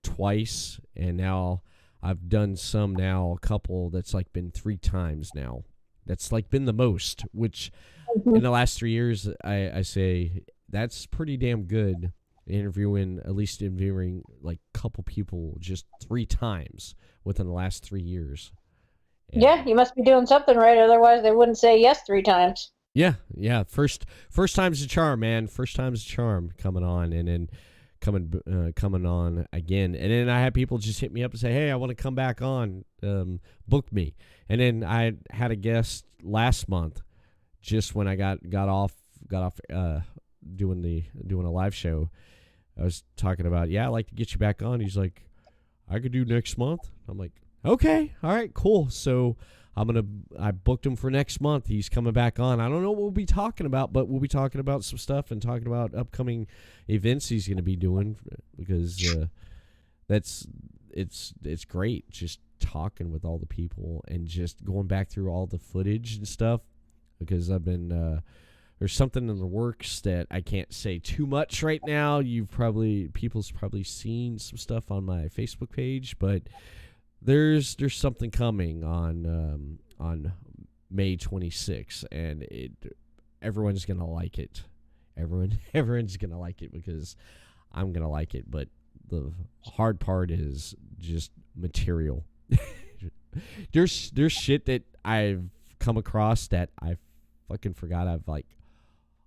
twice, and now I've done a couple that's like been 3 times now. That's like been the most, which in the last 3 years, I say that's pretty damn good. Interviewing like a couple people just 3 times within the last 3 years. And yeah, you must be doing something right. Otherwise they wouldn't say yes 3 times. Yeah. First time's a charm, man. First time's a charm coming on, and then coming on again. And then I had people just hit me up and say, hey, I want to come back on, book me. And then I had a guest last month, just when I got off doing a live show. I was talking about, I'd like to get you back on. He's like, I could do next month. I'm like, okay, all right, cool. So I booked him for next month. He's coming back on. I don't know what we'll be talking about, but we'll be talking about some stuff and talking about upcoming events he's going to be doing, because it's great just talking with all the people and just going back through all the footage and stuff, because I've been there's something in the works that I can't say too much right now. People's probably seen some stuff on my Facebook page, but there's something coming on May 26th, and everyone's gonna like it. Everyone's gonna like it because I'm gonna like it. But the hard part is just material. There's shit that I've come across that I fucking forgot.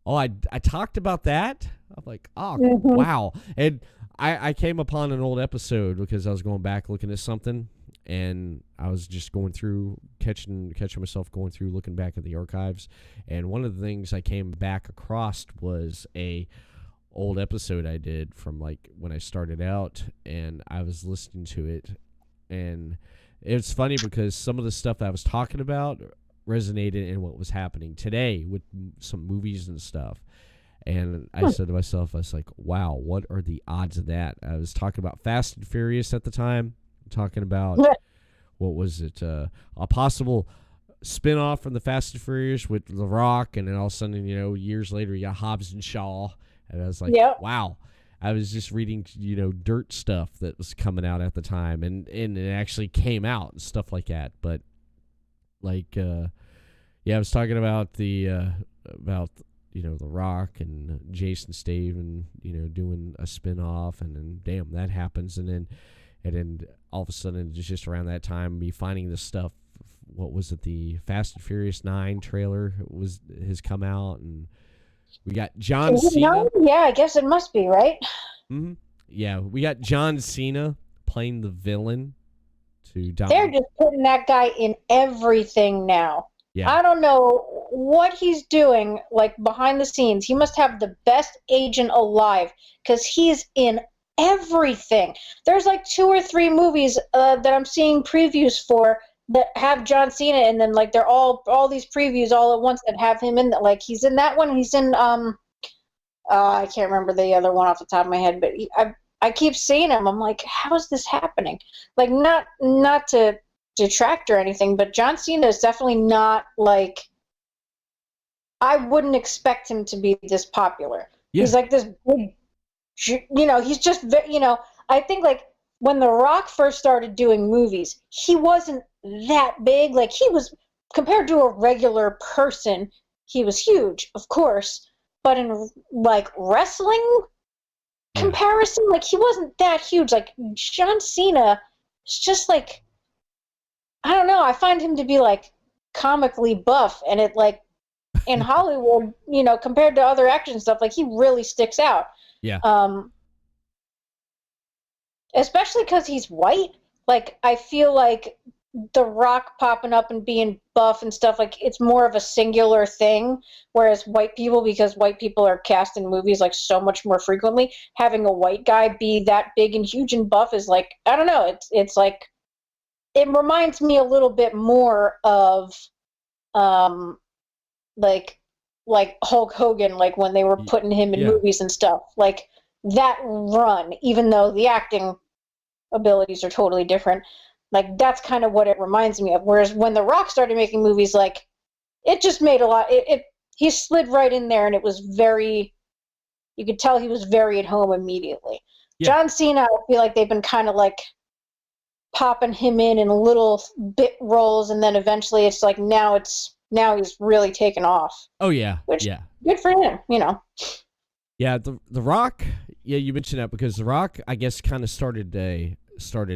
I talked about that. I'm like, oh, wow. And I came upon an old episode because I was going back looking at something, and I was just going through, catching myself going through, looking back at the archives. And one of the things I came back across was a old episode I did from like when I started out, and I was listening to it, and it's funny because some of the stuff I was talking about resonated in what was happening today with some movies and stuff. And I said to myself, I was like, wow, what are the odds of that? I was talking about Fast and Furious at the time, talking about, what was it, a possible spin-off from the Fast and Furious with The Rock, and then all of a sudden, years later, you got Hobbs and Shaw. And I was like, wow. I was just reading, dirt stuff that was coming out at the time, and it actually came out and stuff like that. But I was talking about The Rock and Jason Statham, doing a spin-off, and then damn, that happens, and then all of a sudden, just around that time, me finding this stuff. What was it? The Fast and Furious 9 trailer has come out, and we got John Cena. Yeah, I guess it must be, right? Mm-hmm. Yeah, we got John Cena playing the villain to dominate. They're just putting that guy in everything now. Yeah. I don't know what he's doing, like, behind the scenes. He must have the best agent alive, because he's in everything. There's like 2 or 3 movies that I'm seeing previews for that have John Cena, and then like they're all these previews all at once that have him in. Like he's in that one. He's in I can't remember the other one off the top of my head, but I keep seeing him. I'm like, how is this happening? Like not to detract or anything, but John Cena is definitely not like, I wouldn't expect him to be this popular. Yeah. He's like this big, he's just, I think like when The Rock first started doing movies, he wasn't that big. Like he was, compared to a regular person, he was huge, of course. But in like wrestling comparison, like he wasn't that huge. Like John Cena is just like, I don't know. I find him to be like comically buff, and it like in Hollywood, compared to other action stuff, like he really sticks out. Yeah. Especially because he's white. Like I feel like The Rock popping up and being buff and stuff, like it's more of a singular thing, whereas white people, because white people are cast in movies like so much more frequently, having a white guy be that big and huge and buff is like, I don't know, it's like, it reminds me a little bit more of like Hulk Hogan, like when they were putting him in movies and stuff, like that run, even though the acting abilities are totally different. Like, that's kind of what it reminds me of. Whereas when The Rock started making movies, like, it just made a lot... He slid right in there, and it was very... You could tell he was very at home immediately. Yeah. John Cena, I feel like they've been kind of, like, popping him in little bit roles, and then eventually it's like, now he's really taken off. Oh, yeah. Which, good for him, Yeah, The Rock... Yeah, you mentioned that because The Rock, I guess, kind of started a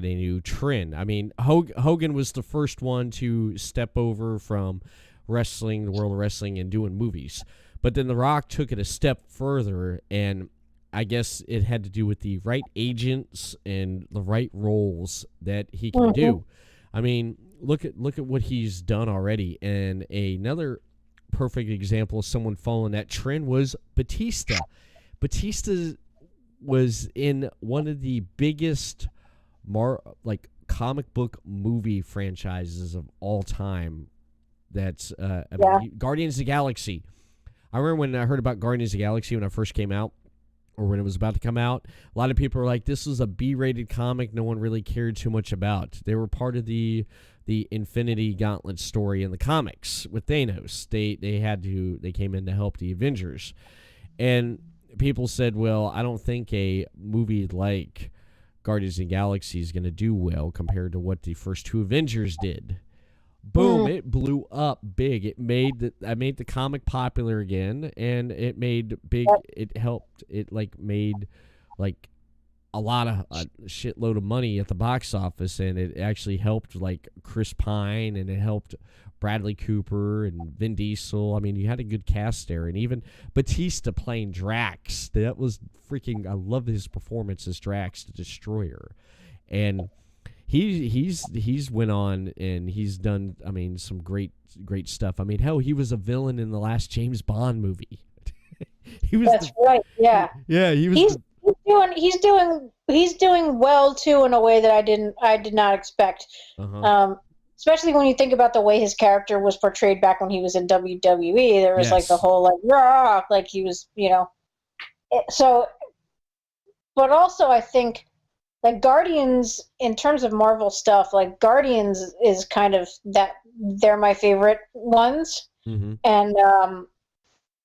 new trend. I mean, Hogan was the first one to step over from wrestling, the world of wrestling, and doing movies. But then The Rock took it a step further, and I guess it had to do with the right agents and the right roles that he can do. I mean, look at what he's done already. And another perfect example of someone following that trend was Batista. Batista was in one of the biggest comic book movie franchises of all time. That's Guardians of the Galaxy. I remember when I heard about Guardians of the Galaxy when I first came out. or when it was about to come out, a lot of people were like, this was a B-rated comic no one really cared too much about. They were part of the Infinity Gauntlet story in the comics with Thanos. They came in to help the Avengers. And people said, well, I don't think a movie like Guardians of the Galaxy is going to do well compared to what the first two Avengers did. Boom, it blew up big. It made the comic popular again, and it made big. It helped. It made a lot of a shitload of money at the box office, and it actually helped Chris Pine, and it helped Bradley Cooper and Vin Diesel. I mean, you had a good cast there, and even Batista playing Drax. That was freaking. I love his performance as Drax, the Destroyer, and he's went on and he's done. I mean, some great stuff. I mean, hell, he was a villain in the last James Bond movie. That's right. Yeah. Yeah, he was. He's doing well too in a way that I did not expect. Especially when you think about the way his character was portrayed back when he was in WWE. There was the whole rah, he was, so. But also, I think Guardians, in terms of Marvel stuff, Guardians is kind of that they're my favorite ones, and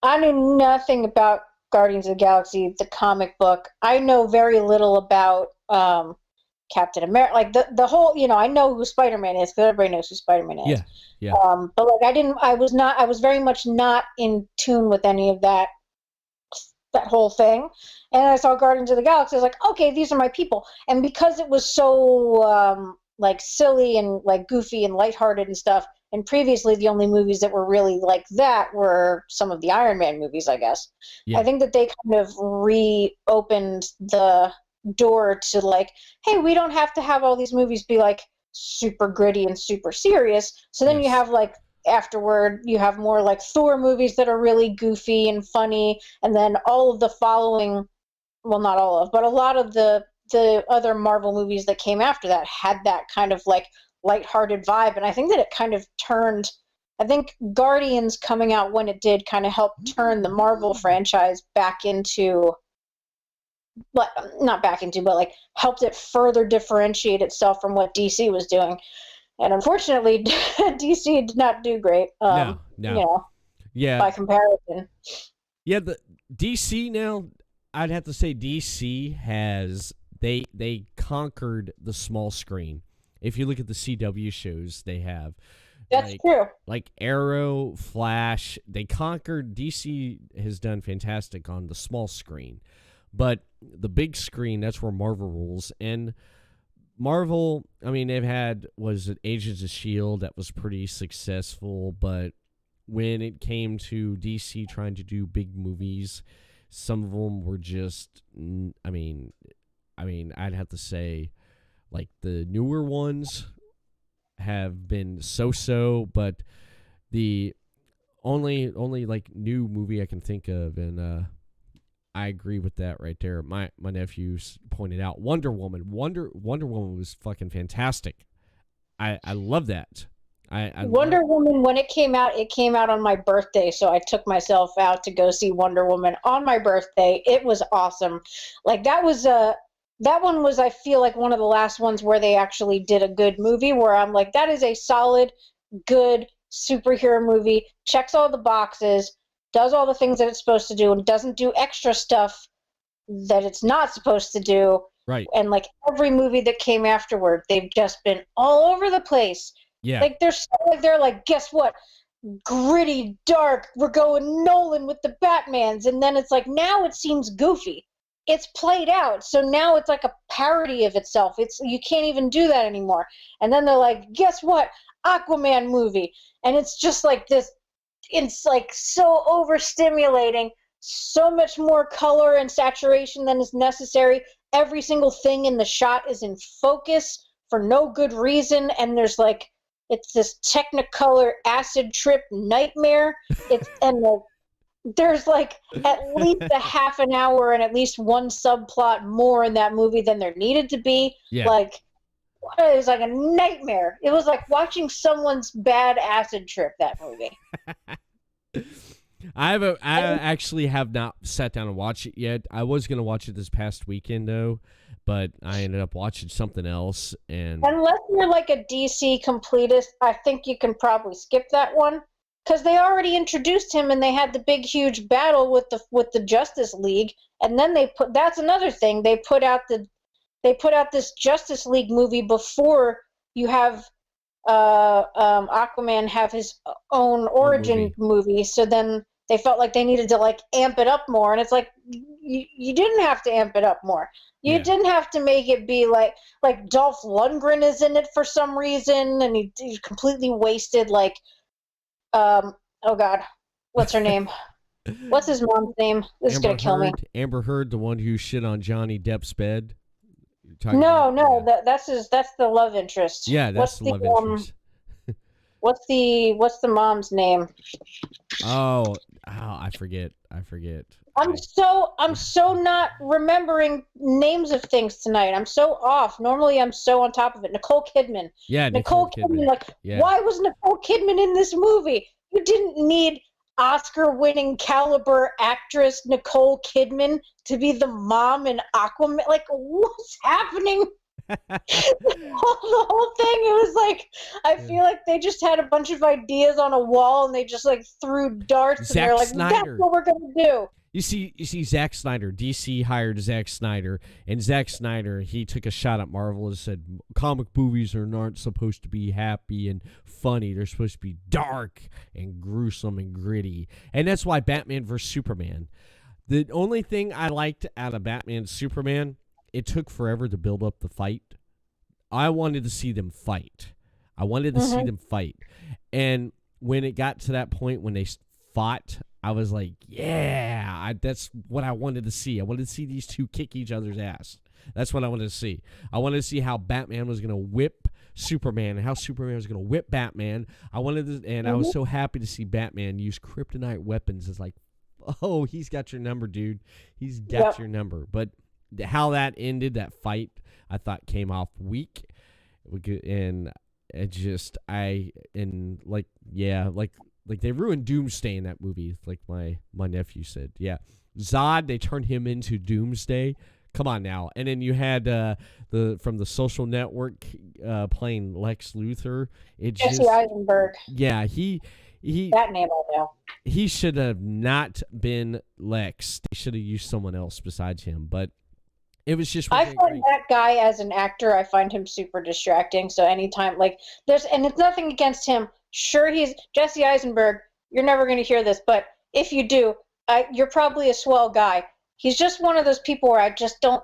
I knew nothing about Guardians of the Galaxy, the comic book. I know very little about Captain America. The whole, I know who Spider-Man is because everybody knows who Spider-Man is. Yeah. But I was very much not in tune with any of that whole thing. And I saw Guardians of the Galaxy. I was like, okay, these are my people. And because it was so silly and goofy and lighthearted and stuff, and previously the only movies that were really like that were some of the Iron Man movies, I guess. Yeah. I think that they kind of reopened the door to hey, we don't have to have all these movies be super gritty and super serious. So then you have afterward you have more Thor movies that are really goofy and funny, and then all of the following, well, not all of, but a lot of the other Marvel movies that came after that had that kind of lighthearted vibe. And I think that it kind of turned, I think Guardians coming out when it did kind of helped turn the Marvel franchise back into, not back into, but helped it further differentiate itself from what DC was doing. And unfortunately, DC did not do great. No. Yeah. By comparison. Yeah, the DC now, I'd have to say DC has, they conquered the small screen. If you look at the CW shows they have. That's true. Arrow, Flash, they conquered. DC has done fantastic on the small screen. But the big screen, that's where Marvel rules. And Marvel, I mean, they've had, was it Agents of S.H.I.E.L.D. that was pretty successful. But when it came to DC trying to do big movies, some of them were just, I mean, I'd have to say, the newer ones have been so-so, but the only new movie I can think of, and I agree with that right there. My nephew pointed out Wonder Woman. Wonder Woman was fucking fantastic. I love that. Wonder Woman, when it came out on my birthday, so I took myself out to go see Wonder Woman on my birthday. It was awesome. That one was, I feel one of the last ones where they actually did a good movie, where I'm that is a solid, good superhero movie, checks all the boxes, does all the things that it's supposed to do, and doesn't do extra stuff that it's not supposed to do. Right. And every movie that came afterward, they've just been all over the place. Yeah. They're guess what? Gritty, dark, we're going Nolan with the Batmans, and then it's now it seems goofy. It's played out, so now it's a parody of itself. You can't even do that anymore. And then they're guess what? Aquaman movie. And it's just this, it's so overstimulating, so much more color and saturation than is necessary. Every single thing in the shot is in focus for no good reason, and there's it's this Technicolor acid trip nightmare. There's at least a half an hour and at least one subplot more in that movie than there needed to be. Yeah. It was a nightmare. It was watching someone's bad acid trip, that movie. I actually have not sat down and watched it yet. I was gonna watch it this past weekend though, but I ended up watching something else. And unless you're like a DC completist, I think you can probably skip that one because they already introduced him and they had the big huge battle with the Justice League, and then that's another thing, they put out this Justice League movie before you have Aquaman have his own origin movie. So then they felt like they needed to like amp it up more, and it's like you didn't have to amp it up more. You didn't have to make it be like Dolph Lundgren is in it for some reason, and he completely wasted like oh god, what's her name? What's his mom's name? This is gonna kill me. Amber Heard, the one who shit on Johnny Depp's bed. No, that's the love interest. Yeah, that's the love interest. What's the mom's name? Oh, I forget. I'm so not remembering names of things tonight. I'm so off. Normally I'm so on top of it. Nicole Kidman. Yeah, Nicole Kidman. Like, why was Nicole Kidman in this movie? You didn't need Oscar-winning caliber actress Nicole Kidman to be the mom in Aquaman. Like, what's happening? The whole thing, it was like, I feel like they just had a bunch of ideas on a wall and they just like threw darts and they're like, that's what we're gonna do. You see, Zack Snyder, DC hired Zack Snyder, and Zack Snyder, he took a shot at Marvel and said, comic movies aren't supposed to be happy and funny. They're supposed to be dark and gruesome and gritty. And that's why Batman vs. Superman. The only thing I liked out of Batman Superman, it took forever to build up the fight. I wanted to see them fight. And when it got to that point when they fought, I was like, that's what I wanted to see. I wanted to see these two kick each other's ass. That's what I wanted to see. I wanted to see how Batman was going to whip Superman and how Superman was going to whip Batman. I was so happy to see Batman use kryptonite weapons. It's like, oh, he's got your number, dude. He's got your number. But how that ended, that fight, I thought came off weak. And like they ruined Doomsday in that movie, like my nephew said. Yeah, Zod, they turned him into Doomsday. Come on now. And then you had from the Social Network playing Lex Luthor. Jesse Eisenberg. Yeah, he that name I know. He should have not been Lex. They should have used someone else besides him. But it was just. I find that guy as an actor, I find him super distracting. So anytime and it's nothing against him. Sure, he's Jesse Eisenberg. You're never going to hear this, but if you do, you're probably a swell guy. He's just one of those people where I just don't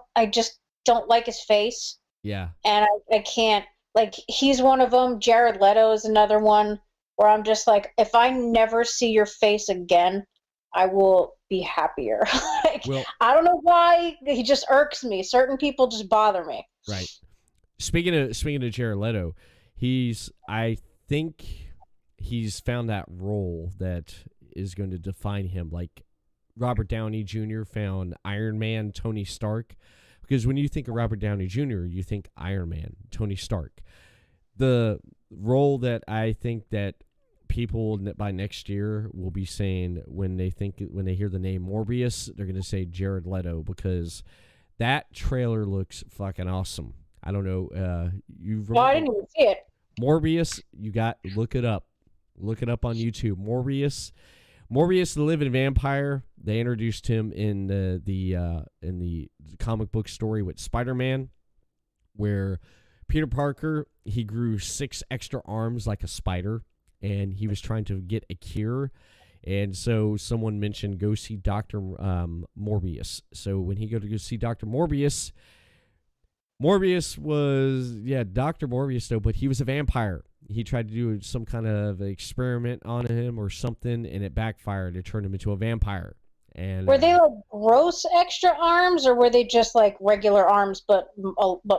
like his face. Yeah. And I can't, he's one of them. Jared Leto is another one where I'm just like, if I never see your face again, I will be happier. I don't know why, he just irks me. Certain people just bother me. Right. Speaking of Jared Leto, I think he's found that role that is going to define him, like Robert Downey Jr. found Iron Man, Tony Stark. Because when you think of Robert Downey Jr., you think Iron Man, Tony Stark. The role that I think that people by next year will be saying when they hear the name Morbius, they're going to say Jared Leto, because that trailer looks fucking awesome. I don't know. I didn't even see it. Morbius, look it up. Look it up on YouTube. Morbius, the living vampire. They introduced him in the comic book story with Spider-Man, where Peter Parker, he grew 6 extra arms like a spider, and he was trying to get a cure. And so someone mentioned go see Dr. Morbius. So when he go see Dr. Morbius was, Dr. Morbius though, but he was a vampire. He tried to do some kind of experiment on him or something, and it backfired. It turned him into a vampire. And were they like gross extra arms, or were they just like regular arms, but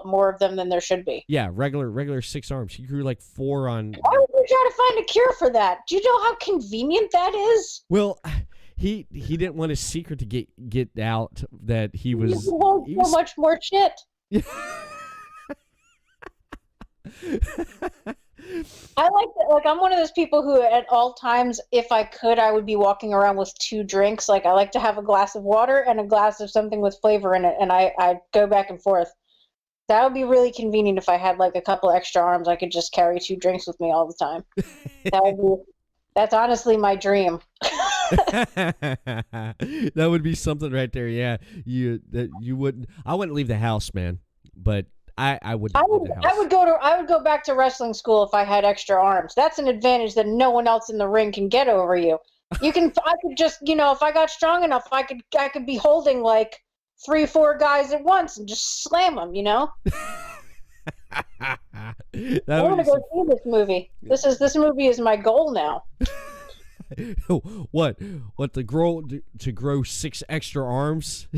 more of them than there should be? Yeah, regular 6 arms. He grew like 4 on. Why would you try to find a cure for that? Do you know how convenient that is? Well, he didn't want his secret to get out that he was. So much more shit. I like that. Like, I'm one of those people who, at all times, if I could, I would be walking around with 2 drinks. Like, I like to have a glass of water and a glass of something with flavor in it, and I go back and forth. That would be really convenient if I had like a couple extra arms. I could just carry 2 drinks with me all the time. That's honestly my dream. That would be something right there. Yeah, you wouldn't. I wouldn't leave the house, man. But I would leave the house. I would go back to wrestling school if I had extra arms. That's an advantage that no one else in the ring can get over you. I could just, if I got strong enough, I could be holding like 3-4 guys at once and just slam them. I want to go see this movie. This movie is my goal now. What to grow 6 extra arms?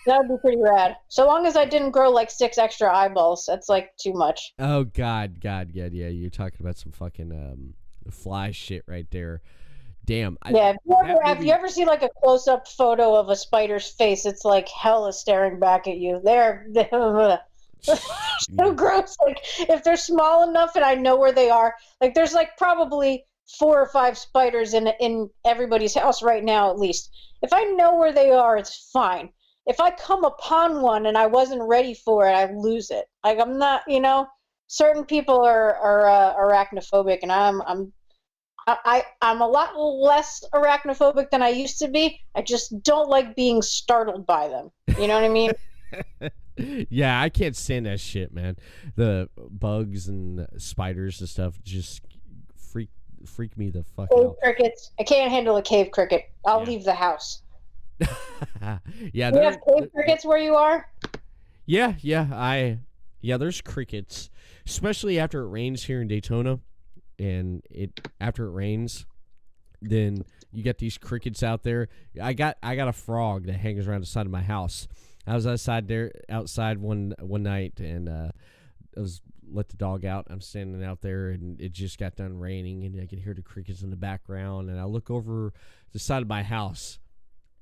That would be pretty rad. So long as I didn't grow like 6 extra eyeballs. That's like too much. Oh God, yeah. You're talking about some fucking fly shit right there. Damn. Yeah. If you ever see like a close-up photo of a spider's face, it's like hell is staring back at you. They're so gross. Like, if they're small enough and I know where they are, like there's like probably 4 or 5 spiders in everybody's house right now at least. If I know where they are, it's fine. If I come upon one and I wasn't ready for it, I lose it. Like, I'm not, certain people are arachnophobic, and I'm a lot less arachnophobic than I used to be. I just don't like being startled by them. You know what I mean? Yeah, I can't stand that shit, man. The bugs and spiders and stuff just freak me the fuck Cave out. crickets. I can't handle a cave cricket. I'll leave the house. Yeah, you have cave crickets where you are? Yeah, there's crickets, especially after it rains here in Daytona, and after it rains, then you get these crickets out there. I got a frog that hangs around the side of my house. I was outside one night, and I was let the dog out. I'm standing out there, and it just got done raining, and I could hear the crickets in the background, and I look over the side of my house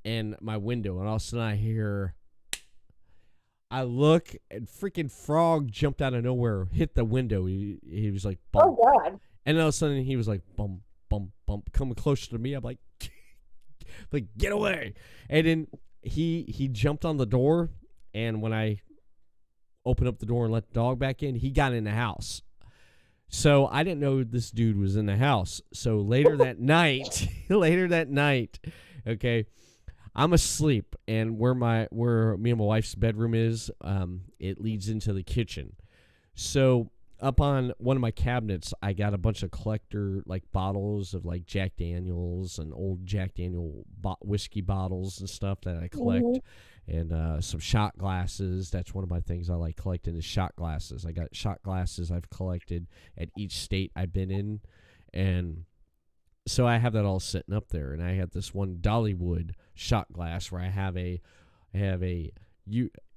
and my window, and all of a sudden I look, and freaking frog jumped out of nowhere, hit the window. He was like, bump. Oh God! And all of a sudden he was like, bump, bump, bump, coming closer to me. I'm like, get away! And then he jumped on the door, and when I opened up the door and let the dog back in, he got in the house. So I didn't know this dude was in the house. So later that night, okay, I'm asleep, and where me and my wife's bedroom is, it leads into the kitchen. So up on one of my cabinets, I got a bunch of collector like bottles of like Jack Daniels and old Jack Daniel whiskey bottles and stuff that I collect, and some shot glasses. That's one of my things I like collecting is shot glasses. I got shot glasses I've collected at each state I've been in, and so I have that all sitting up there, and I have this one Dollywood shot glass where I have a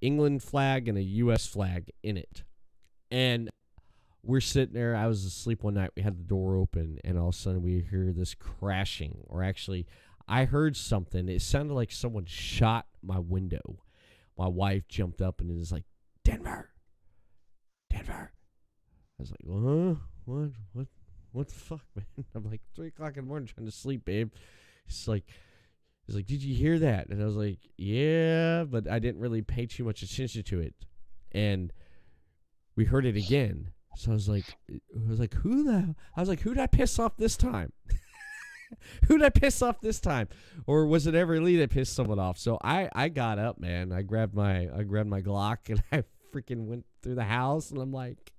England flag and a U.S. flag in it. And we're sitting there. I was asleep one night. We had the door open, and all of a sudden we hear this crashing. Or actually, I heard something. It sounded like someone shot my window. My wife jumped up and is like, Denver. I was like, what the fuck, man? I'm like 3 o'clock in the morning trying to sleep, babe. He's like, did you hear that? And I was like, yeah, but I didn't really pay too much attention to it. And we heard it again. So I was like, who did I piss off this time? Who did I piss off this time? Or was it Everett Lee that pissed someone off? So I got up, man. I grabbed my Glock, and I freaking went through the house, and I'm like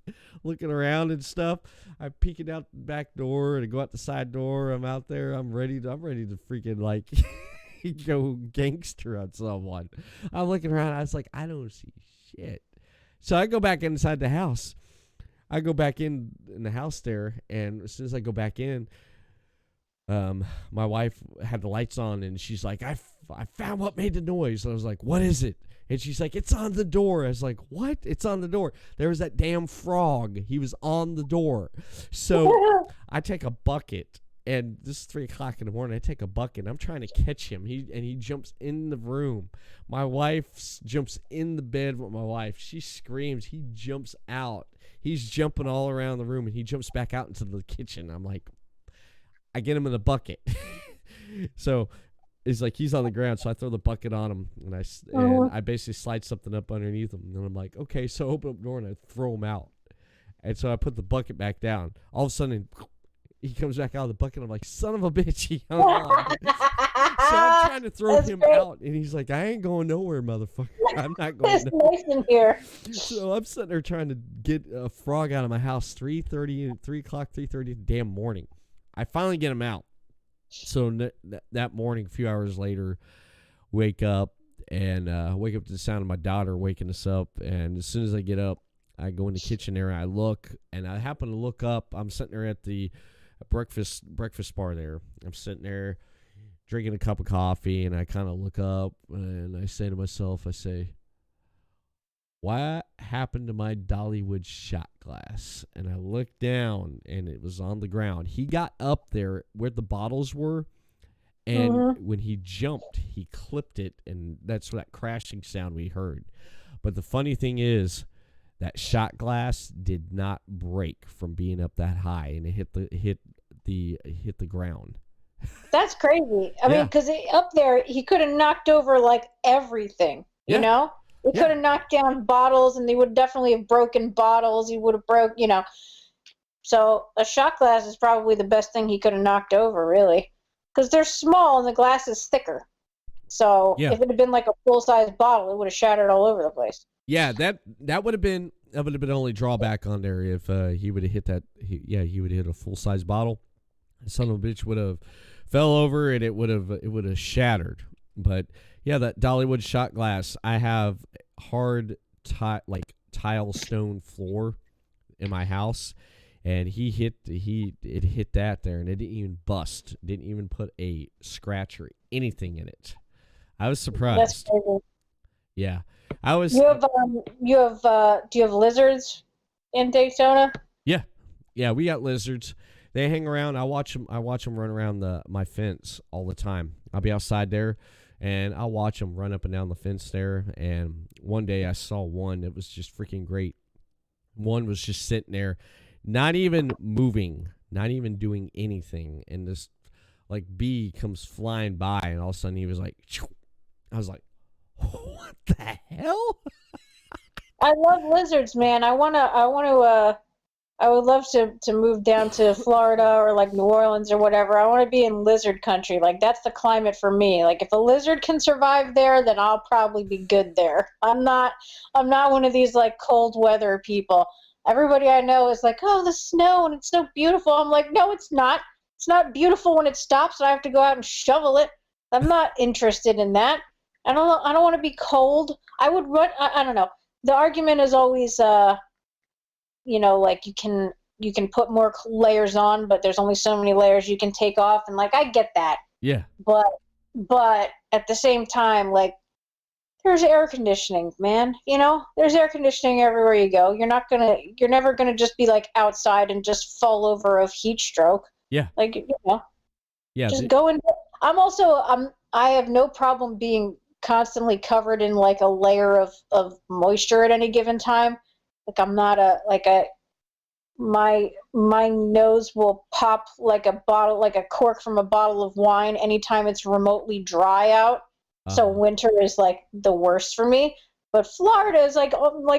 looking around and stuff. I'm peeking out the back door, and I go out the side door. I'm out there. I'm ready to freaking like go gangster on someone. I'm looking around. I was like, I don't see shit. So I go back inside the house. I go back in the house there, and as soon as I go back in, my wife had the lights on, and she's like, I found what made the noise. And I was like, what is it? And she's like, it's on the door. I was like, what? It's on the door. There was that damn frog. He was on the door. So I take a bucket, and this is 3 o'clock in the morning. I take a bucket, and I'm trying to catch him. He jumps in the room. My wife jumps in the bed with my wife. She screams. He jumps out. He's jumping all around the room, and he jumps back out into the kitchen. I'm like, I get him in the bucket. So it's like he's on the ground, so I throw the bucket on him, and I basically slide something up underneath him. And I'm like, okay, so open up the door, and I throw him out. And so I put the bucket back down. All of a sudden, he comes back out of the bucket. I'm like, son of a bitch, he hung on. So I'm trying to throw him out, and he's like, I ain't going nowhere, motherfucker. I'm not going nowhere. It's nice in here. So I'm sitting there trying to get a frog out of my house 3:30 damn morning. I finally get him out. So that morning, a few hours later, wake up to the sound of my daughter waking us up. And as soon as I get up, I go in the kitchen there, and I look, and I happen to look up. I'm sitting there at the breakfast bar there. I'm sitting there drinking a cup of coffee, and I kind of look up, and I say to myself, what happened to my Dollywood shot glass? And I looked down, and it was on the ground. He got up there where the bottles were, and when he jumped, he clipped it, and that's that crashing sound we heard. But the funny thing is, that shot glass did not break from being up that high, and it hit the ground. That's crazy. I mean, because up there, he could have knocked over like everything. You know, he could have knocked down bottles, and they would definitely have broken bottles. He would have broke, you know. So a shot glass is probably the best thing he could have knocked over, really, because they're small and the glass is thicker. So if it had been like a full size bottle, it would have shattered all over the place. Yeah, that would have been the only drawback on there if he would have hit that. He would have hit a full size bottle. The son of a bitch would have fell over, and it would have shattered. But yeah, that Dollywood shot glass. I have hard tile stone floor in my house, and it hit that there, and it didn't even bust. Didn't even put a scratch or anything in it. I was surprised. That's crazy. Yeah. I was. Do you have lizards in Daytona? Yeah, we got lizards. They hang around. I watch them run around my fence all the time. I'll be outside there, and I'll watch them run up and down the fence there. And one day I saw one that was just freaking great. One was just sitting there, not even moving, not even doing anything. And this like bee comes flying by, and all of a sudden he was like, Choo. I was like, what the hell? I love lizards, man. I would love to move down to Florida or like New Orleans or whatever. I want to be in lizard country. Like that's the climate for me. Like if a lizard can survive there, then I'll probably be good there. I'm not one of these like cold weather people. Everybody I know is like, oh, the snow and it's so beautiful. I'm like, no, it's not. It's not beautiful when it stops and I have to go out and shovel it. I'm not interested in that. I don't want to be cold. I would run. I don't know. The argument is always, you know, like you can put more layers on, but there's only so many layers you can take off, and like I get that. Yeah. But at the same time, like there's air conditioning, man. You know, there's air conditioning everywhere you go. You're never gonna just be like outside and just fall over of heat stroke. Yeah. Like you know. Yeah. Just go in. I have no problem being constantly covered in like a layer of moisture at any given time. Like I'm not my nose will pop like a cork from a bottle of wine anytime it's remotely dry out. So winter is like the worst for me, but Florida is like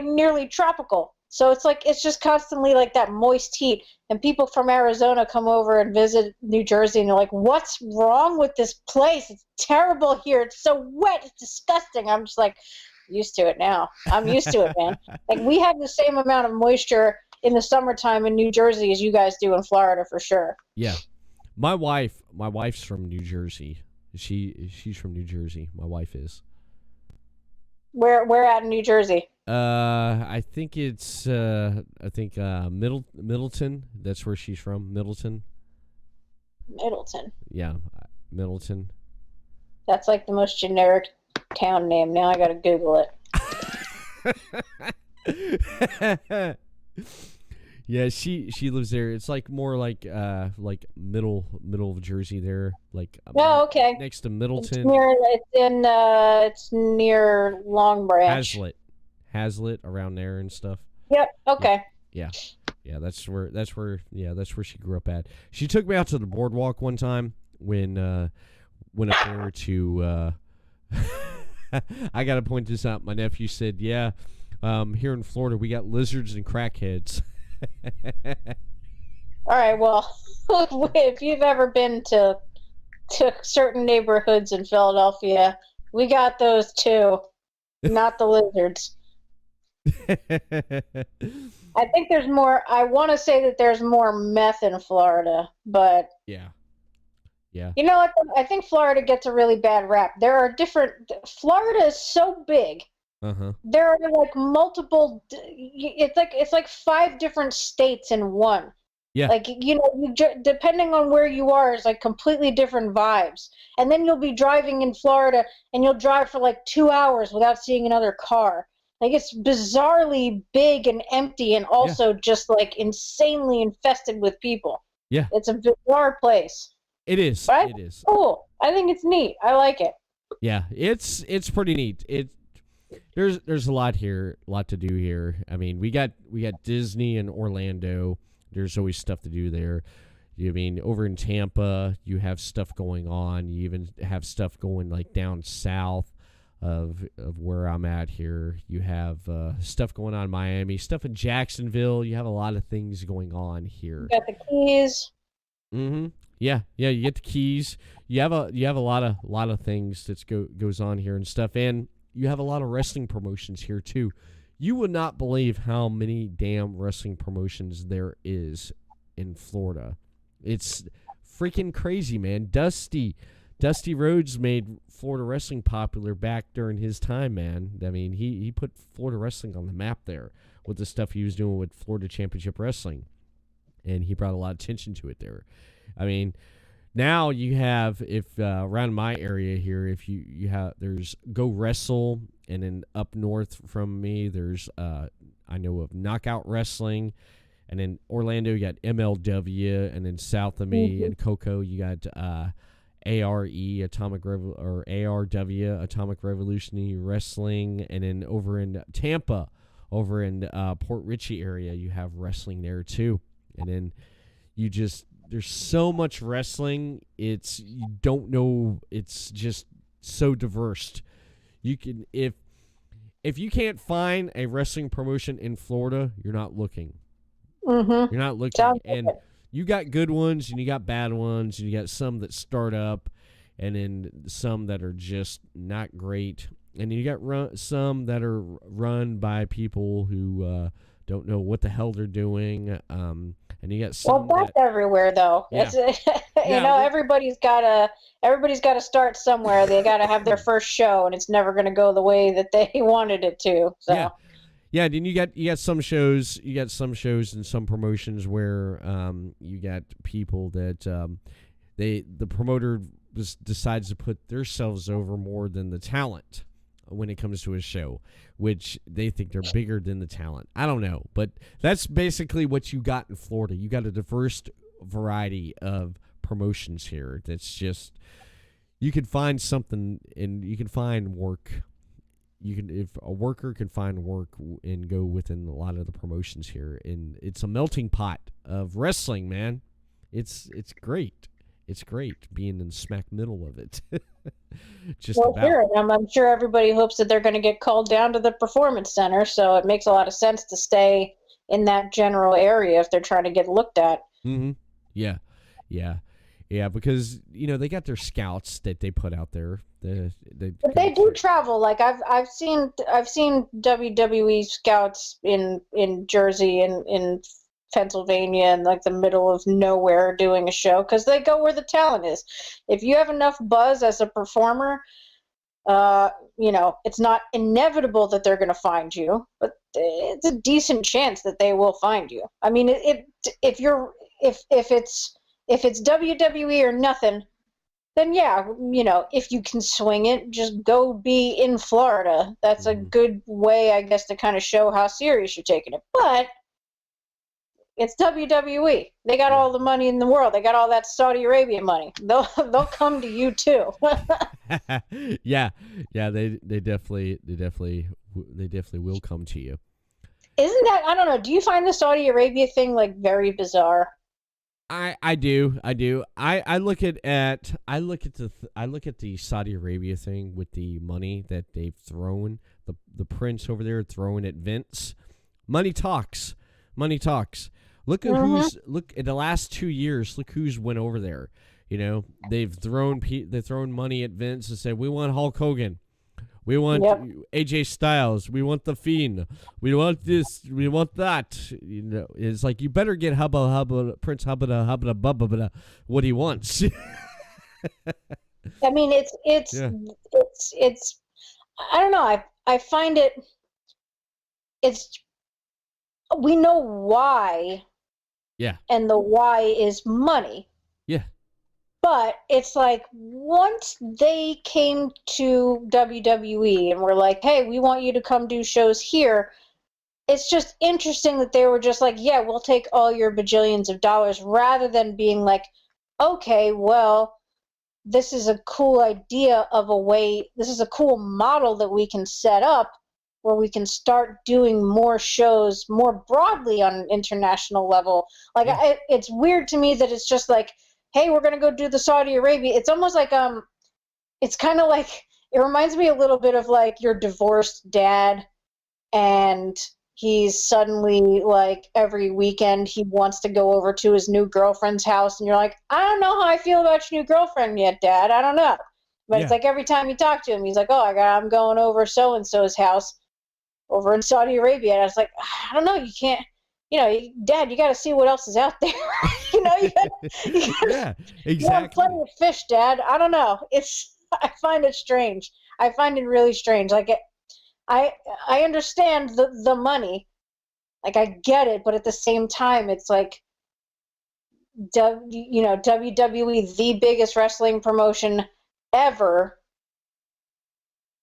nearly tropical. So it's just constantly like that moist heat, and people from Arizona come over and visit New Jersey, and they're like, what's wrong with this place? It's terrible here. It's so wet. It's disgusting. I'm just like, used to it now. I'm used to it, man. Like we have the same amount of moisture in the summertime in New Jersey as you guys do in Florida for sure. Yeah. My wife's from New Jersey. She's from New Jersey. My wife is. Where at in New Jersey? I think it's Middleton. That's where she's from. Middleton. Yeah, Middleton. That's like the most generic town name. Now I gotta Google it. Yeah, she lives there. It's like more like middle of Jersey there, like okay, next to Middleton. It's near Long Branch. Hazlitt around there and stuff. Yep. Okay. Yeah. That's where she grew up at. She took me out to the boardwalk one time when went up there to I gotta point this out. My nephew said, "Yeah, here in Florida we got lizards and crackheads." All right, well, if you've ever been to certain neighborhoods in Philadelphia, we got those too, not the lizards. I think there's more. I want to say that there's more meth in Florida, but Yeah. you know what? I think Florida gets a really bad rap. There are different. Florida is so big. Uh-huh. There are like multiple. It's like 5 different states in one. Yeah. Like, depending on where you are, is like completely different vibes. And then you'll be driving in Florida, and you'll drive for like 2 hours without seeing another car. Like, it's bizarrely big and empty, and also just like insanely infested with people. Yeah. It's a bizarre place. It is. But It is. Cool. I think it's neat. I like it. Yeah, it's pretty neat. There's a lot to do here. I mean, we got Disney and Orlando. There's always stuff to do there. I mean, over in Tampa, you have stuff going on. You even have stuff going like down south of where I'm at here. You have stuff going on in Miami, stuff in Jacksonville. You have a lot of things going on here. You got the Keys. Mm-hmm. Yeah. You get the Keys. You have a lot of things that goes on here and stuff, and you have a lot of wrestling promotions here too. You would not believe how many damn wrestling promotions there is in Florida. It's freaking crazy, man. Dusty Rhodes made Florida wrestling popular back during his time, man. I mean, he put Florida wrestling on the map there with the stuff he was doing with Florida Championship Wrestling, and he brought a lot of attention to it there. I mean, now you have, if around my area here, if you have, there's Go Wrestle, and then up north from me, there's I know of Knockout Wrestling, and in Orlando you got MLW, and then south of me in Cocoa you got ARW Atomic Revolutionary Wrestling, and then over in Tampa, over in Port Richey area, you have wrestling there too, and then there's so much wrestling, you don't know, it's just so diverse. You can, if you can't find a wrestling promotion in Florida, you're not looking. Mm-hmm. You're not looking. Sounds and good. You got good ones, and you got bad ones, and you got some that start up, and then some that are just not great, and you got some that are run by people who don't know what the hell they're doing. And you got some. Well, that's everywhere, though. Yeah. Everybody's got to start somewhere. They got to have their first show, and it's never going to go the way that they wanted it to. So. Yeah. Then you got some shows. You got some shows and some promotions where you got people that the promoter just decides to put themselves over more than the talent when it comes to a show, which they think they're bigger than the talent. I don't know, but that's basically what you got in Florida. You got a diverse variety of promotions here. That's just, you can find something, and you can find work. If a worker can find work and go within a lot of the promotions here, and it's a melting pot of wrestling, man. It's great. It's great being in the smack middle of it. Sure. I'm sure everybody hopes that they're going to get called down to the performance center, so it makes a lot of sense to stay in that general area if they're trying to get looked at. Mm-hmm. Yeah, because they got their scouts that they put out there. But they do travel. Like I've seen WWE scouts in Jersey and in Pennsylvania and like the middle of nowhere doing a show, because they go where the talent is. If you have enough buzz as a performer, it's not inevitable that they're going to find you, but it's a decent chance that they will find you. I mean, if it's WWE or nothing, then yeah, if you can swing it, just go be in Florida. That's a good way, I guess, to kind of show how serious you're taking it. But it's WWE. They got all the money in the world. They got all that Saudi Arabia money. They'll come to you too. Yeah. They definitely will come to you. Isn't that, I don't know, do you find the Saudi Arabia thing like very bizarre? I do. I look at the Saudi Arabia thing with the money that they've thrown, the prince over there throwing at Vince. Money talks. Look at look in the last 2 years. Look who's went over there. You know, they've thrown money at Vince and said, "We want Hulk Hogan. We want AJ Styles. We want The Fiend. We want this. We want that." You know, it's like, you better get Prince Hubba what he wants. I mean, it's I don't know. I find it's we know why. Yeah. And the why is money. Yeah. But it's like, once they came to WWE and were like, "Hey, we want you to come do shows here," it's just interesting that they were just like, "Yeah, we'll take all your bajillions of dollars," rather than being like, "Okay, well, this is a cool idea of a way, this is a cool model that we can set up where we can start doing more shows more broadly on an international level." Like, it's weird to me that it's just like, "Hey, we're going to go do the Saudi Arabia." It's almost like, it's kind of like, it reminds me a little bit of like your divorced dad, and he's suddenly like, every weekend he wants to go over to his new girlfriend's house, and you're like, "I don't know how I feel about your new girlfriend yet, Dad. I don't know." But it's like, every time you talk to him, he's like, "Oh, I'm going over so-and-so's house over in Saudi Arabia." And I was like, "I don't know, you can't, Dad, you got to see what else is out there." You gotta Yeah, exactly. You have plenty of fish, Dad. I don't know. I find it strange. I find it really strange. Like, I understand the money. Like, I get it, but at the same time, it's like, WWE, the biggest wrestling promotion ever,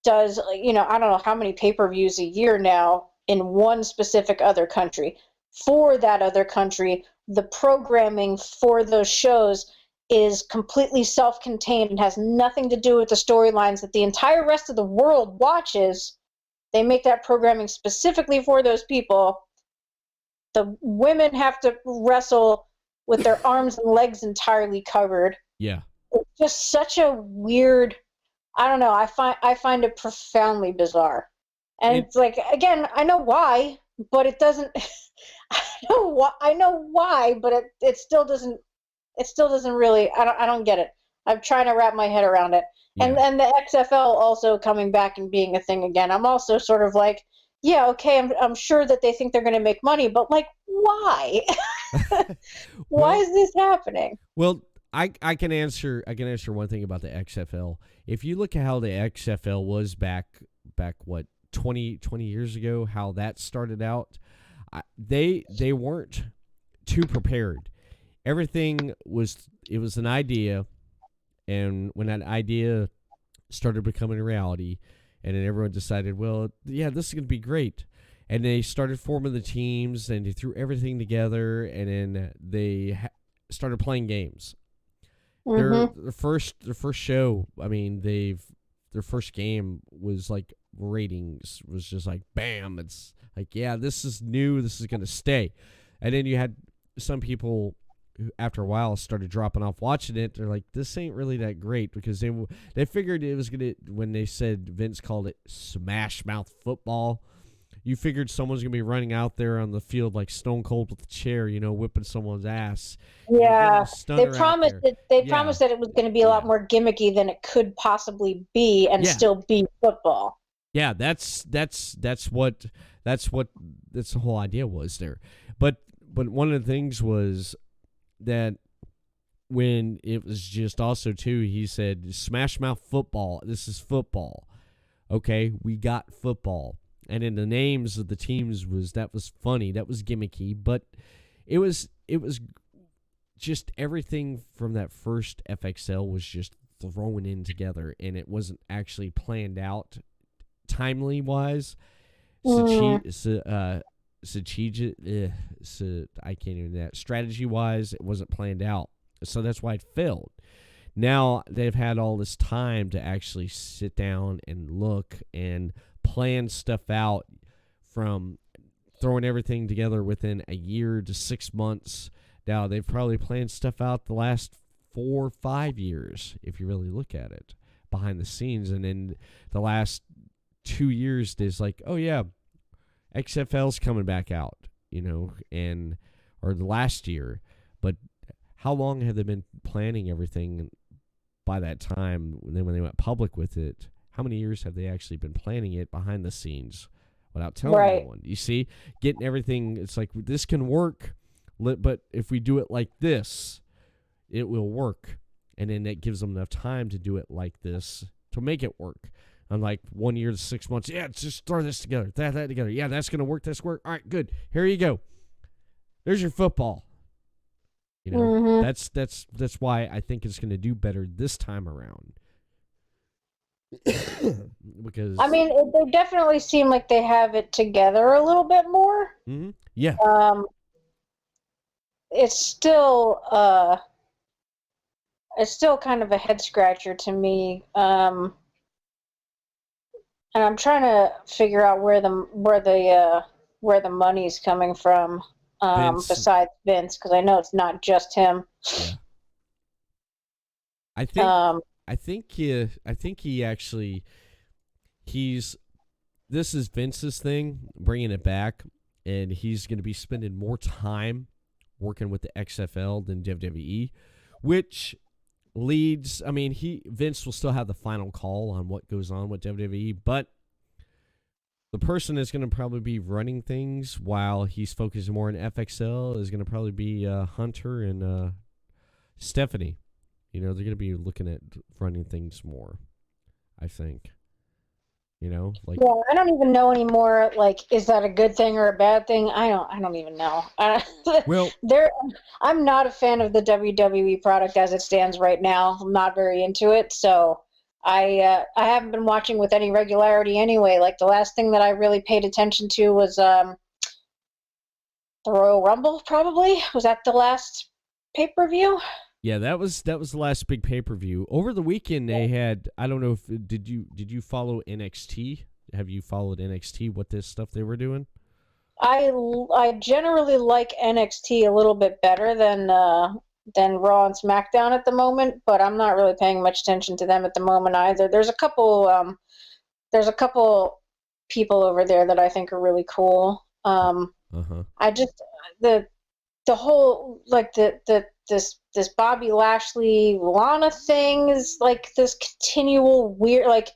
does, I don't know how many pay-per-views a year now in one specific other country. For that other country, the programming for those shows is completely self-contained and has nothing to do with the storylines that the entire rest of the world watches. They make that programming specifically for those people. The women have to wrestle with their arms and legs entirely covered. Yeah. It's just such a weird, I don't know, I find it profoundly bizarre. And it's like, again, I know why, but it doesn't I know why, but it still doesn't really, I don't get it. I'm trying to wrap my head around it. Yeah. And the XFL also coming back and being a thing again. I'm also sort of like, yeah, okay, I'm sure that they think they're going to make money, but like, why? Why is this happening? Well, I can answer one thing about the XFL. If you look at how the XFL was back what, 20 years ago, how that started out, they weren't too prepared. Everything was an idea, and when that idea started becoming a reality, and then everyone decided, well, yeah, this is going to be great, and they started forming the teams, and they threw everything together, and then they started playing games. Their first show, I mean, their first game was like, ratings was just like, bam, it's like, yeah, this is new, this is going to stay. And then you had some people who, after a while, started dropping off watching it. They're like, this ain't really that great, because they figured it was going to, when they said Vince called it smash mouth football, you figured someone's going to be running out there on the field like Stone Cold with a chair, whipping someone's ass. Yeah, they promised promised that it was going to be a lot more gimmicky than it could possibly be, and still be football. Yeah, that's what the whole idea was there. But one of the things was that when it was just also too, he said, smash mouth football. This is football. Okay, we got football. And in the names of the teams was funny. That was gimmicky, but it was just everything from that first FXL was just thrown in together, and it wasn't actually planned out timely wise. Strategy wise, it wasn't planned out, so that's why it failed. Now they've had all this time to actually sit down and look and plan stuff out from throwing everything together within a year to 6 months. Now, they've probably planned stuff out the last 4 or 5 years, if you really look at it, behind the scenes. And in the last 2 years, there's like, oh, yeah, XFL's coming back out, or the last year. But how long have they been planning everything by that time? When they went public with it, how many years have they actually been planning it behind the scenes without telling anyone? You see, getting everything, it's like, this can work, but if we do it like this, it will work. And then that gives them enough time to do it like this to make it work. Unlike 1 year to 6 months, yeah, just throw this together, that together. Yeah, that's going to work, this work. All right, good. Here you go. There's your football. That's why I think it's going to do better this time around. Because they definitely seem like they have it together a little bit more. Mm-hmm. Yeah. It's still kind of a head scratcher to me. And I'm trying to figure out where the money's coming from. Besides Vince, because I know it's not just him. Yeah. I think he actually, this is Vince's thing, bringing it back, and he's going to be spending more time working with the XFL than WWE, which leads, Vince will still have the final call on what goes on with WWE, but the person that's going to probably be running things while he's focusing more on FXL is going to probably be Hunter and Stephanie. They're going to be looking at running things more, I think. Yeah, I don't even know anymore. Like, is that a good thing or a bad thing? I don't even know. Well, I'm not a fan of the WWE product as it stands right now. I'm not very into it, so I haven't been watching with any regularity anyway. Like, the last thing that I really paid attention to was the Royal Rumble. Probably was that the last pay-per-view. Yeah, that was the last big pay-per-view. Over the weekend they had, I don't know if did you follow NXT? Have you followed NXT, what this stuff they were doing? I generally like NXT a little bit better than Raw and SmackDown at the moment, but I'm not really paying much attention to them at the moment either. There's a couple people over there that I think are really cool. I just the whole, like, this Bobby Lashley Lana thing is like this continual weird, like,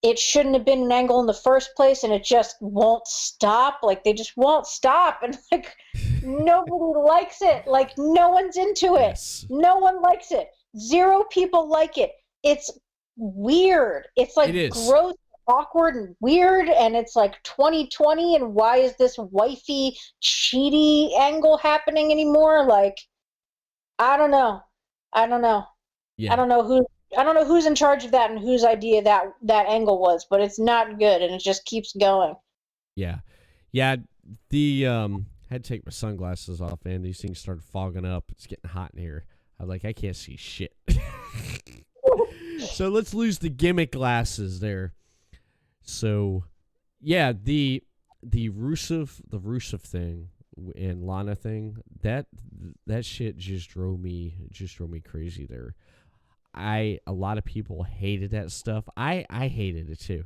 it shouldn't have been an angle in the first place, and it just won't stop. Like, they just won't stop, and like nobody likes it. Like, no one's into it. Yes. No one likes it. 0 people like it. It's weird. It's like gross, awkward, and weird, and it's like 2020, and why is this wifey cheaty angle happening anymore? Like, I don't know. Yeah. I don't know who's in charge of that and whose idea that angle was, but it's not good, and it just keeps going. Yeah. The had to take my sunglasses off, and these things started fogging up. It's getting hot in here. I'm like, I can't see shit. So let's lose the gimmick glasses there. So, yeah, the Rusev thing and Lana thing, that shit just drove me crazy there. A lot of people hated that stuff. I hated it too.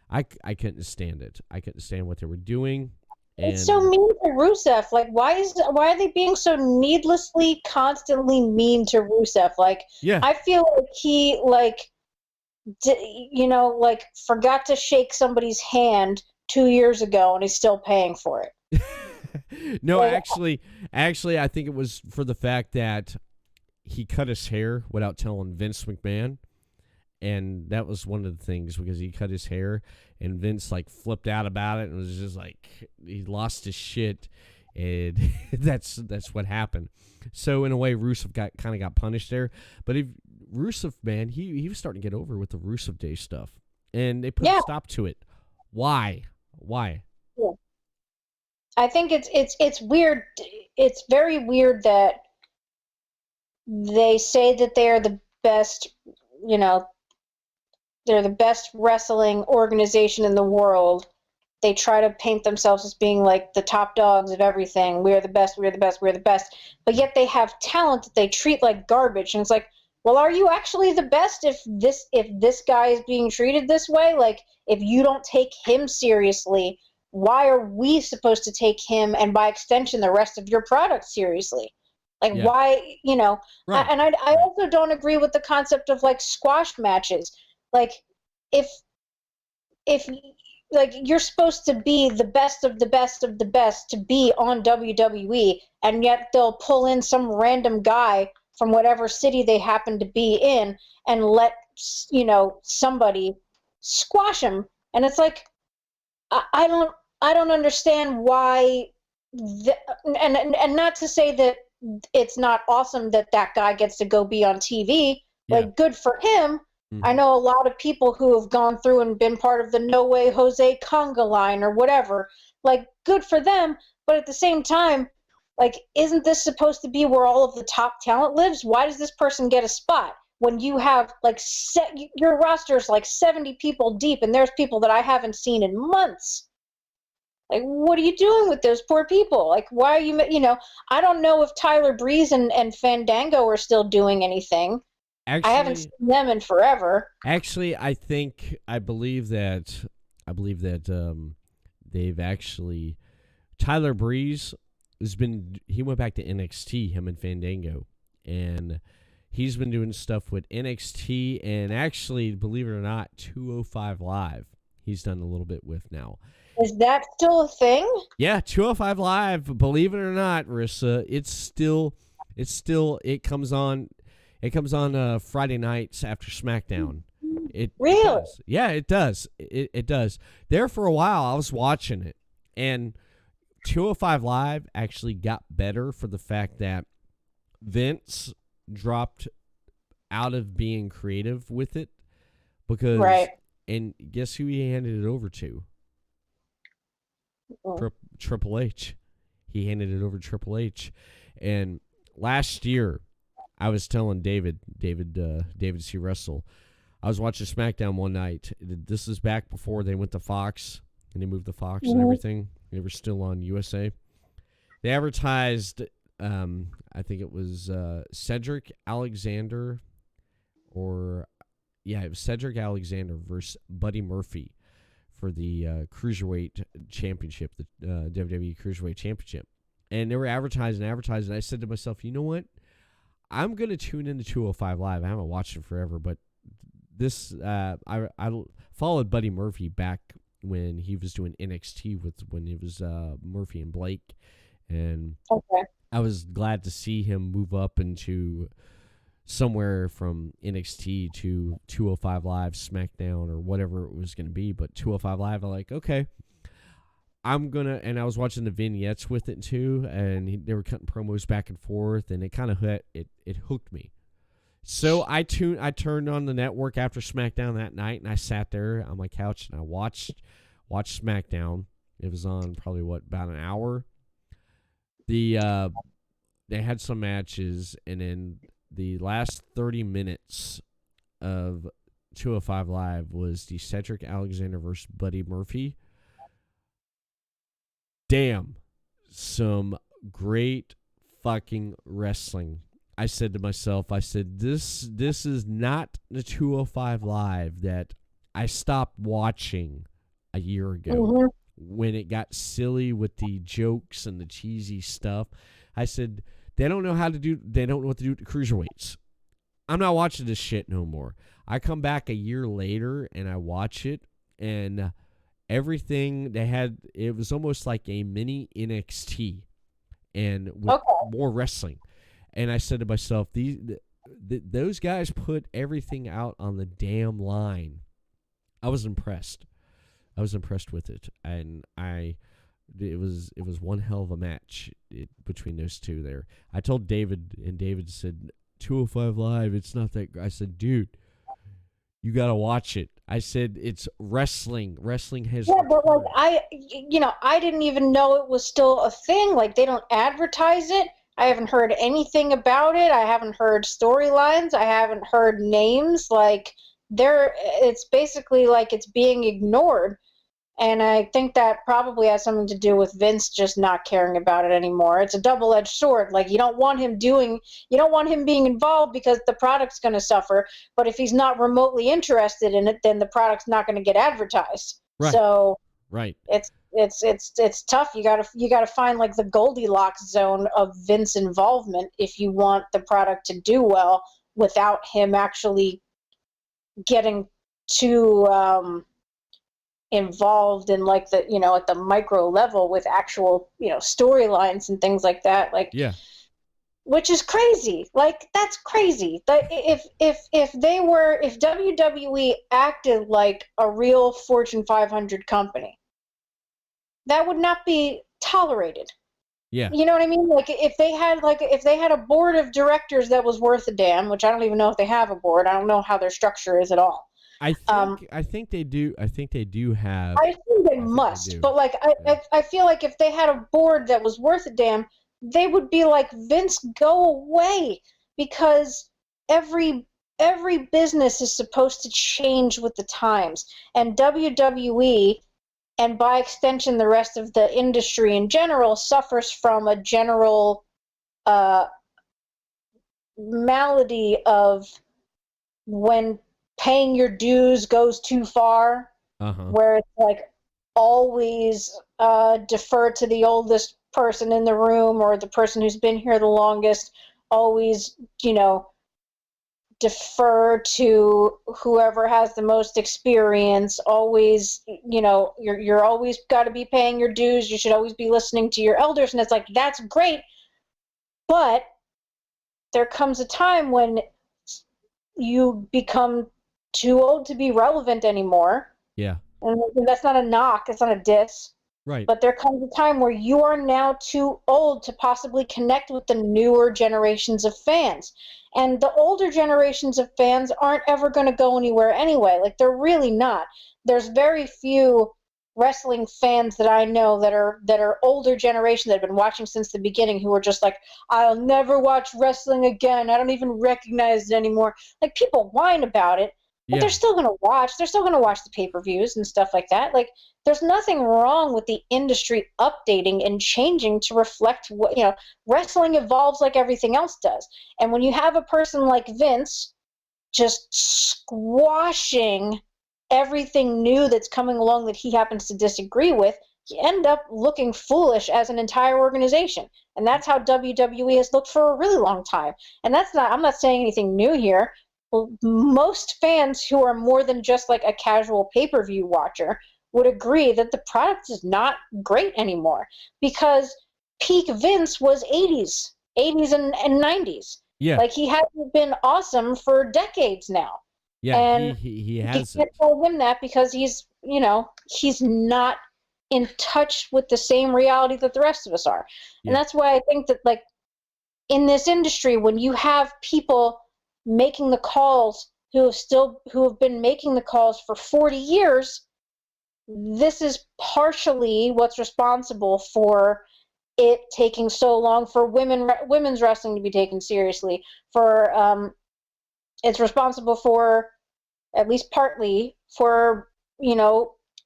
I couldn't stand it. I couldn't stand what they were doing. It's so mean to Rusev. Like, why are they being so needlessly, constantly mean to Rusev? Like, yeah. I feel like he, forgot to shake somebody's hand 2 years ago, and he's still paying for it. No, actually, I think it was for the fact that he cut his hair without telling Vince McMahon. And that was one of the things, because he cut his hair, and Vince flipped out about it, and was just he lost his shit, and that's what happened. So in a way, Rusev got punished there. But if Rusev, man, he was starting to get over with the Rusev Day stuff, and they put a stop to it. Why? Yeah. I think it's weird. It's very weird that they say that they're the best, they're the best wrestling organization in the world, they try to paint themselves as being like the top dogs of everything. We're the best, we're the best, we're the best. But yet they have talent that they treat like garbage. And it's like, well, are you actually the best if this guy is being treated this way? Like, if you don't take him seriously, why are we supposed to take him and by extension the rest of your product seriously? Like, why, Right. And I also don't agree with the concept of like squash matches. Like, if like you're supposed to be the best of the best of the best to be on WWE, and yet they'll pull in some random guy from whatever city they happen to be in and let somebody squash him. And it's like, I don't understand why. And not to say that it's not awesome that guy gets to go be on TV. Like, good for him. I know a lot of people who have gone through and been part of the No Way Jose conga line or whatever. Like, good for them. But at the same time, like, isn't this supposed to be where all of the top talent lives? Why does this person get a spot when you have like your roster's like 70 people deep, and there's people that I haven't seen in months? Like, what are you doing with those poor people? Like, why are you? I don't know if Tyler Breeze and Fandango are still doing anything. Actually, I haven't seen them in forever. Actually, I believe that they've actually, Tyler Breeze he went back to NXT, him and Fandango, and he's been doing stuff with NXT and actually, believe it or not, 205 Live. He's done a little bit with now. Is that still a thing? Yeah, 205 Live, believe it or not, Rissa, it comes on. It comes on Friday nights after SmackDown. Really? It does. Yeah, it does. It does. There for a while, I was watching it, and 205 Live actually got better for the fact that Vince dropped out of being creative with it because, and guess who he handed it over to? Triple H. He handed it over to Triple H, and last year, I was telling David C. Russell, I was watching SmackDown one night. This is back before they went to Fox and they moved to Fox and everything. They were still on USA. They advertised, I think it was Cedric Alexander, it was Cedric Alexander versus Buddy Murphy for the Cruiserweight Championship, the WWE Cruiserweight Championship. And they were advertising. I said to myself, you know what? I'm going to tune into 205 Live. I haven't watched it forever, but this I followed Buddy Murphy back when he was doing NXT when it was Murphy and Blake, and I was glad to see him move up into somewhere from NXT to 205 Live, SmackDown, or whatever it was going to be. But 205 Live, I'm like, okay. And I was watching the vignettes with it too, and they were cutting promos back and forth, and it kind of it hooked me. So I turned on the network after SmackDown that night, and I sat there on my couch and I watched SmackDown. It was on probably about an hour. They had some matches, and then the last 30 minutes of 205 Live was the Cedric Alexander versus Buddy Murphy. Damn, some great fucking wrestling. I said to myself, this is not the 205 Live that I stopped watching a year ago when it got silly with the jokes and the cheesy stuff. I said, they don't know what to do with the cruiserweights. I'm not watching this shit no more. I come back a year later and I watch it, and everything they had, it was almost like a mini NXT and with more wrestling. And I said to myself, those guys put everything out on the damn line. I was impressed. I was impressed with it, and it was one hell of a match between those two there. I told David, and David said, 205 Live, it's not that. I said, dude, you got to watch it. I said, it's wrestling. Wrestling has... Yeah, but like, I didn't even know it was still a thing. Like, they don't advertise it. I haven't heard anything about it. I haven't heard storylines. I haven't heard names. Like, it's basically like it's being ignored. And I think that probably has something to do with Vince just not caring about it anymore. It's a double-edged sword. Like, you don't want him being involved because the product's going to suffer. But if he's not remotely interested in it, then the product's not going to get advertised. Right. So right. It's tough. You gotta find like the Goldilocks zone of Vince involvement if you want the product to do well without him actually getting too involved in like the at the micro level with actual storylines and things like that, like Yeah. which is crazy. Like, that's crazy. That if WWE acted like a real Fortune 500 company, that would not be tolerated. Yeah. You know what I mean? Like, if they had a board of directors that was worth a damn, which I don't even know if they have a board. I don't know how their structure is at all. I think they do. I think they do have. I think they must. But like, I feel like if they had a board that was worth a damn, they would be like, Vince, go away, because every business is supposed to change with the times, and WWE, and by extension the rest of the industry in general, suffers from a general malady of when paying your dues goes too far, where it's like always defer to the oldest person in the room or the person who's been here the longest, always defer to whoever has the most experience, always you're always got to be paying your dues, you should always be listening to your elders. And it's like, that's great, but there comes a time when you become too old to be relevant anymore. Yeah. And that's not a knock, it's not a diss. Right. But there comes a time where you are now too old to possibly connect with the newer generations of fans. And the older generations of fans aren't ever going to go anywhere anyway. Like, they're really not. There's very few wrestling fans that I know that are older generation that have been watching since the beginning, who are just like, I'll never watch wrestling again. I don't even recognize it anymore. Like, people whine about it, but they're still going to watch. They're still going to watch the pay-per-views and stuff like that. Like, there's nothing wrong with the industry updating and changing to reflect what, wrestling evolves like everything else does. And when you have a person like Vince just squashing everything new that's coming along that he happens to disagree with, you end up looking foolish as an entire organization. And that's how WWE has looked for a really long time. And I'm not saying anything new here. Well, most fans who are more than just like a casual pay-per-view watcher would agree that the product is not great anymore, because peak Vince was 80s and 90s. Yeah. Like, he hasn't been awesome for decades now. Yeah, and he you has can't tell him that because he's not in touch with the same reality that the rest of us are. Yeah. And that's why I think that, like, in this industry, when you have people making the calls who have been making the calls for 40 years, this is partially what's responsible for it taking so long for women's wrestling to be taken seriously. It's responsible for, at least partly, for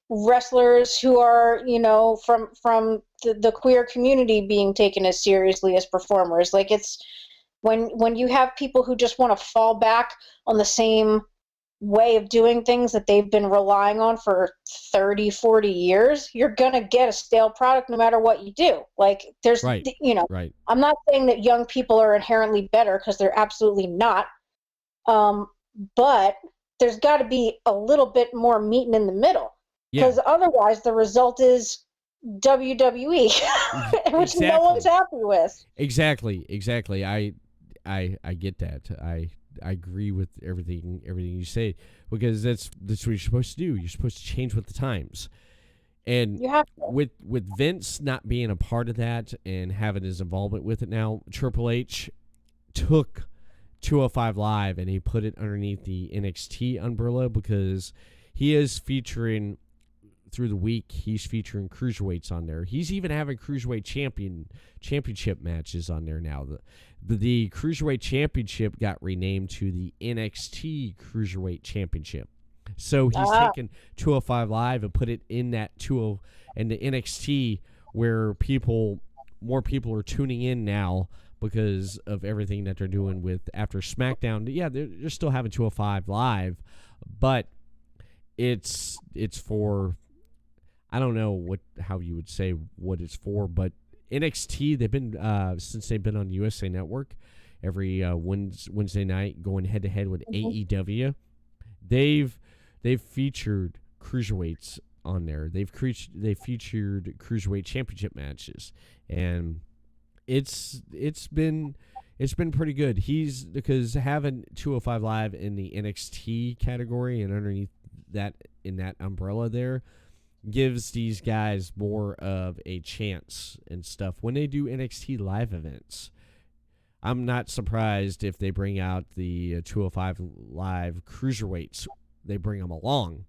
wrestlers who are from the queer community being taken as seriously as performers. Like, it's when you have people who just want to fall back on the same way of doing things that they've been relying on for 30-40 years, you're gonna get a stale product no matter what you do. Like, there's Right. I'm not saying that young people are inherently better, because they're absolutely not, but there's got to be a little bit more meat in the middle, because otherwise the result is WWE, which no one's happy with. Exactly. I get that. I agree with everything you say, because that's what you're supposed to do. You're supposed to change with the times. And you have to. with Vince not being a part of that and having his involvement with it now, Triple H took 205 Live and he put it underneath the NXT umbrella, because he is featuring, through the week, he's featuring cruiserweights on there. He's even having cruiserweight championship matches on there now. The Cruiserweight Championship got renamed to the NXT Cruiserweight Championship. So he's taken 205 Live and put it in that 20 and the NXT where more people are tuning in now because of everything that they're doing with after SmackDown. Yeah, they're still having 205 Live, but it's for, I don't know how you would say what it's for, but NXT, they've been since they've been on USA Network every Wednesday night going head to head with AEW. They've featured cruiserweights on there. They've featured cruiserweight championship matches, and it's been pretty good. Because having 205 Live in the NXT category and underneath that in that umbrella there gives these guys more of a chance and stuff when they do NXT live events. I'm not surprised if they bring out the 205 Live cruiserweights. They bring them along.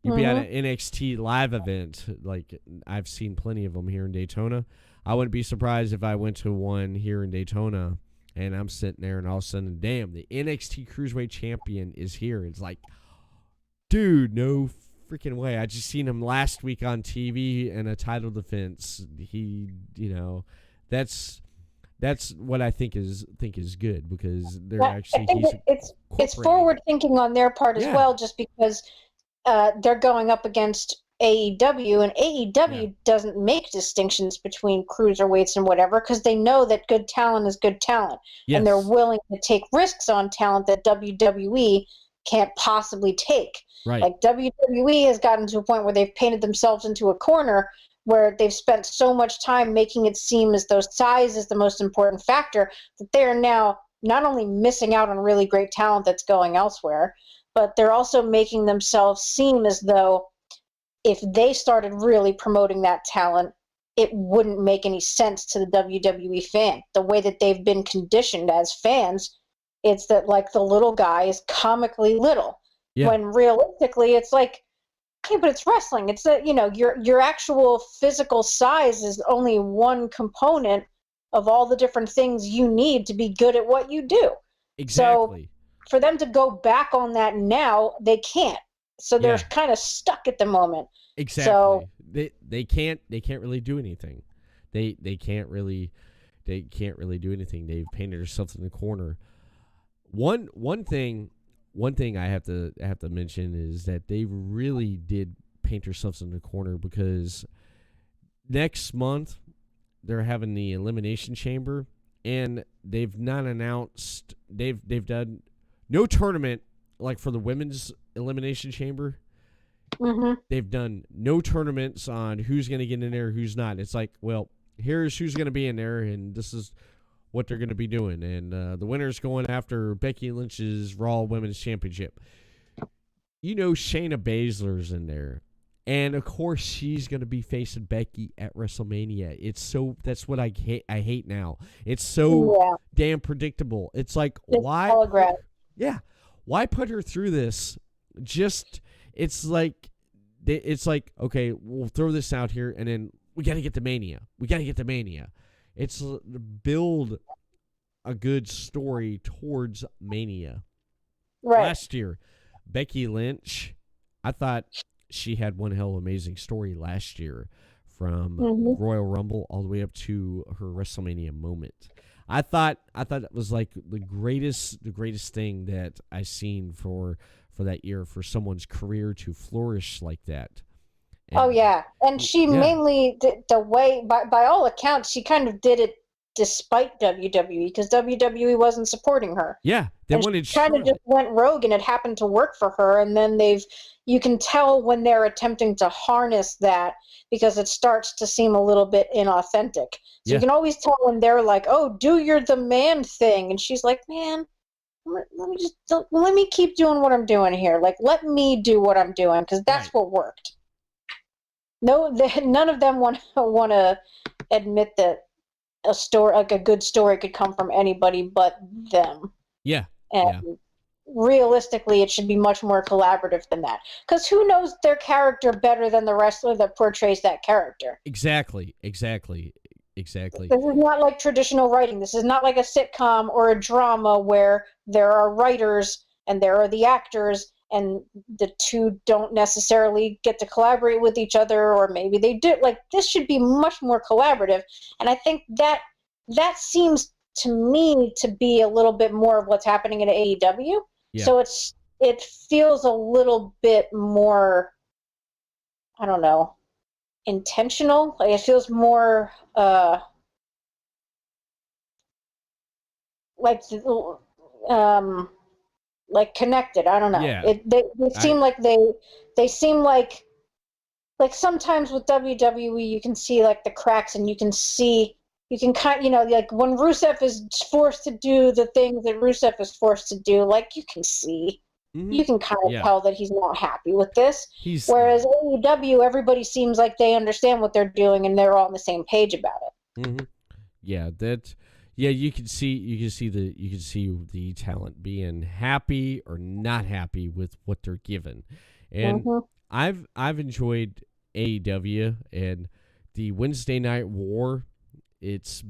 You'd be at an NXT live event, like I've seen plenty of them here in Daytona. I wouldn't be surprised if I went to one here in Daytona and I'm sitting there and all of a sudden, damn, the NXT Cruiserweight Champion is here. It's like, dude, no freaking way. I just seen him last week on TV in a title defense. That's what I think is good because they're actually it's forward thinking on their part as well, just because they're going up against AEW, and AEW doesn't make distinctions between cruiserweights and whatever because they know that good talent is good talent, and they're willing to take risks on talent that WWE can't possibly take. Right. Like WWE has gotten to a point where they've painted themselves into a corner where they've spent so much time making it seem as though size is the most important factor that they are now not only missing out on really great talent that's going elsewhere, but they're also making themselves seem as though if they started really promoting that talent, it wouldn't make any sense to the WWE fan. The way that they've been conditioned as fans, it's that like the little guy is comically little. Yeah. When realistically, it's like, okay, but it's wrestling. It's that, your actual physical size is only one component of all the different things you need to be good at what you do. Exactly. So for them to go back on that now, they can't. So they're kind of stuck at the moment. Exactly. So they can't really do anything. They can't really do anything. They've painted themselves in the corner. One thing I have to mention is that they really did paint themselves in the corner because next month they're having the Elimination Chamber, and they've not announced they've done no tournament like for the women's Elimination Chamber. Mm-hmm. They've done no tournaments on who's going to get in there, who's not. It's like, well, here's who's going to be in there, and this is what they're going to be doing. And the winner's going after Becky Lynch's Raw Women's Championship. Shayna Baszler's in there. And, of course, she's going to be facing Becky at WrestleMania. That's what I hate now. It's so damn predictable. It's like, why? Hologram. Yeah. Why put her through this? It's like, okay, we'll throw this out here, and then we got to get to Mania. It's to build a good story towards Mania. Right. Last year, Becky Lynch, I thought she had one hell of an amazing story last year from Royal Rumble all the way up to her WrestleMania moment. I thought it was like the greatest thing that I seen for that year for someone's career to flourish like that. And she mainly did the way, by all accounts, she kind of did it despite WWE because WWE wasn't supporting her. Yeah, she kind of just went rogue, and it happened to work for her. And then you can tell when they're attempting to harness that because it starts to seem a little bit inauthentic. So you can always tell when they're like, "Oh, do your the man thing," and she's like, "Man, let me keep doing what I'm doing here. Like, let me do what I'm doing because that's what worked." No, none of them want to admit that a story, like a good story, could come from anybody but them. Yeah. And realistically, it should be much more collaborative than that. Because who knows their character better than the wrestler that portrays that character? Exactly. This is not like traditional writing. This is not like a sitcom or a drama where there are writers and there are the actors, and the two don't necessarily get to collaborate with each other, or maybe they do. Like, this should be much more collaborative, and I think that seems to me to be a little bit more of what's happening in AEW. Yeah. So it feels a little bit more, I don't know, intentional. Like, it feels more like connected. I don't know. Yeah. They seem like they seem like sometimes with WWE you can see like the cracks, and you can kind, like when Rusev is forced to do the things that Rusev is forced to do, like you can see. Mm-hmm. You can kind of tell that he's not happy with this. Whereas AEW, everybody seems like they understand what they're doing and they're all on the same page about it. Mm-hmm. Yeah, you can see the talent being happy or not happy with what they're given. And I've enjoyed AEW and the Wednesday Night War. It's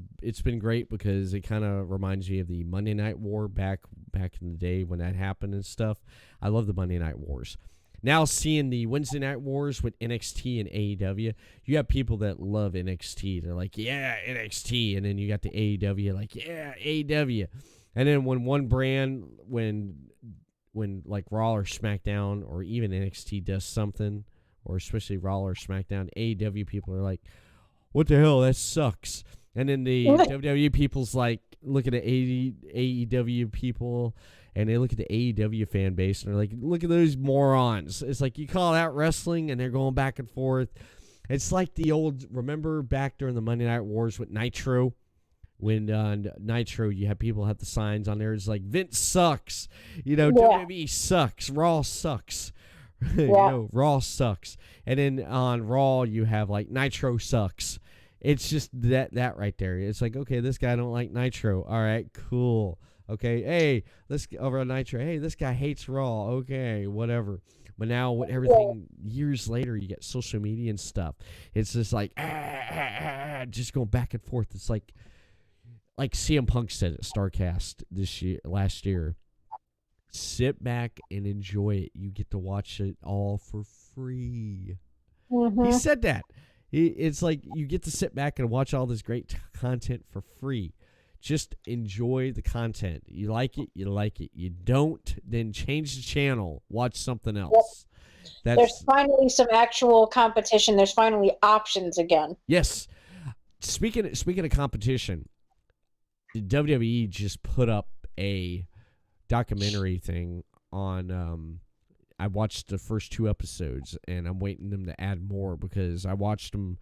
been great because it kind of reminds me of the Monday Night War back in the day when that happened and stuff. I love the Monday Night Wars. Now seeing the Wednesday Night Wars with NXT and AEW, you have people that love NXT. They're like, yeah, NXT. And then you got the AEW, like, yeah, AEW. And then when one brand, when like Raw or SmackDown or even NXT does something, or especially Raw or SmackDown, AEW people are like, what the hell, that sucks. And then the WWE people's like, look at the AEW people, and they look at the AEW fan base, and they're like, look at those morons. It's like, you call that wrestling, and they're going back and forth. It's like the old, remember back during the Monday Night Wars with Nitro? When Nitro, you have people have the signs on there. It's like, Vince sucks. WWE sucks. Raw sucks. Raw sucks. And then on Raw, you have like Nitro sucks. It's just that right there. It's like, okay, this guy don't like Nitro. All right, cool. Okay, hey, let's get over on Nitro. Hey, this guy hates Raw. Okay, whatever. But now, with everything years later, you get social media and stuff. It's just like just going back and forth. It's like CM Punk said at StarCast last year. Sit back and enjoy it. You get to watch it all for free. Mm-hmm. He said that. It's like you get to sit back and watch all this great content for free. Just enjoy the content. You like it, you like it. You don't, then change the channel. Watch something else. There's finally some actual competition. There's finally options again. Yes. Speaking of competition, WWE just put up a documentary thing on I watched the first 2 episodes, and I'm waiting them to add more because I watched them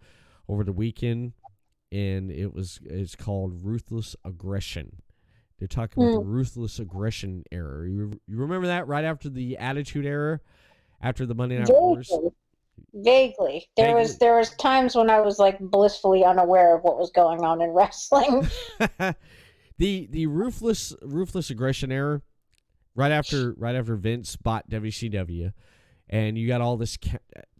over the weekend, and it's called Ruthless Aggression. They're talking about the Ruthless Aggression era. You remember that right after the Attitude Era, after the Monday Night Wars? Vaguely. There was times when I was like blissfully unaware of what was going on in wrestling. The ruthless aggression era, right after Vince bought WCW, and you got all this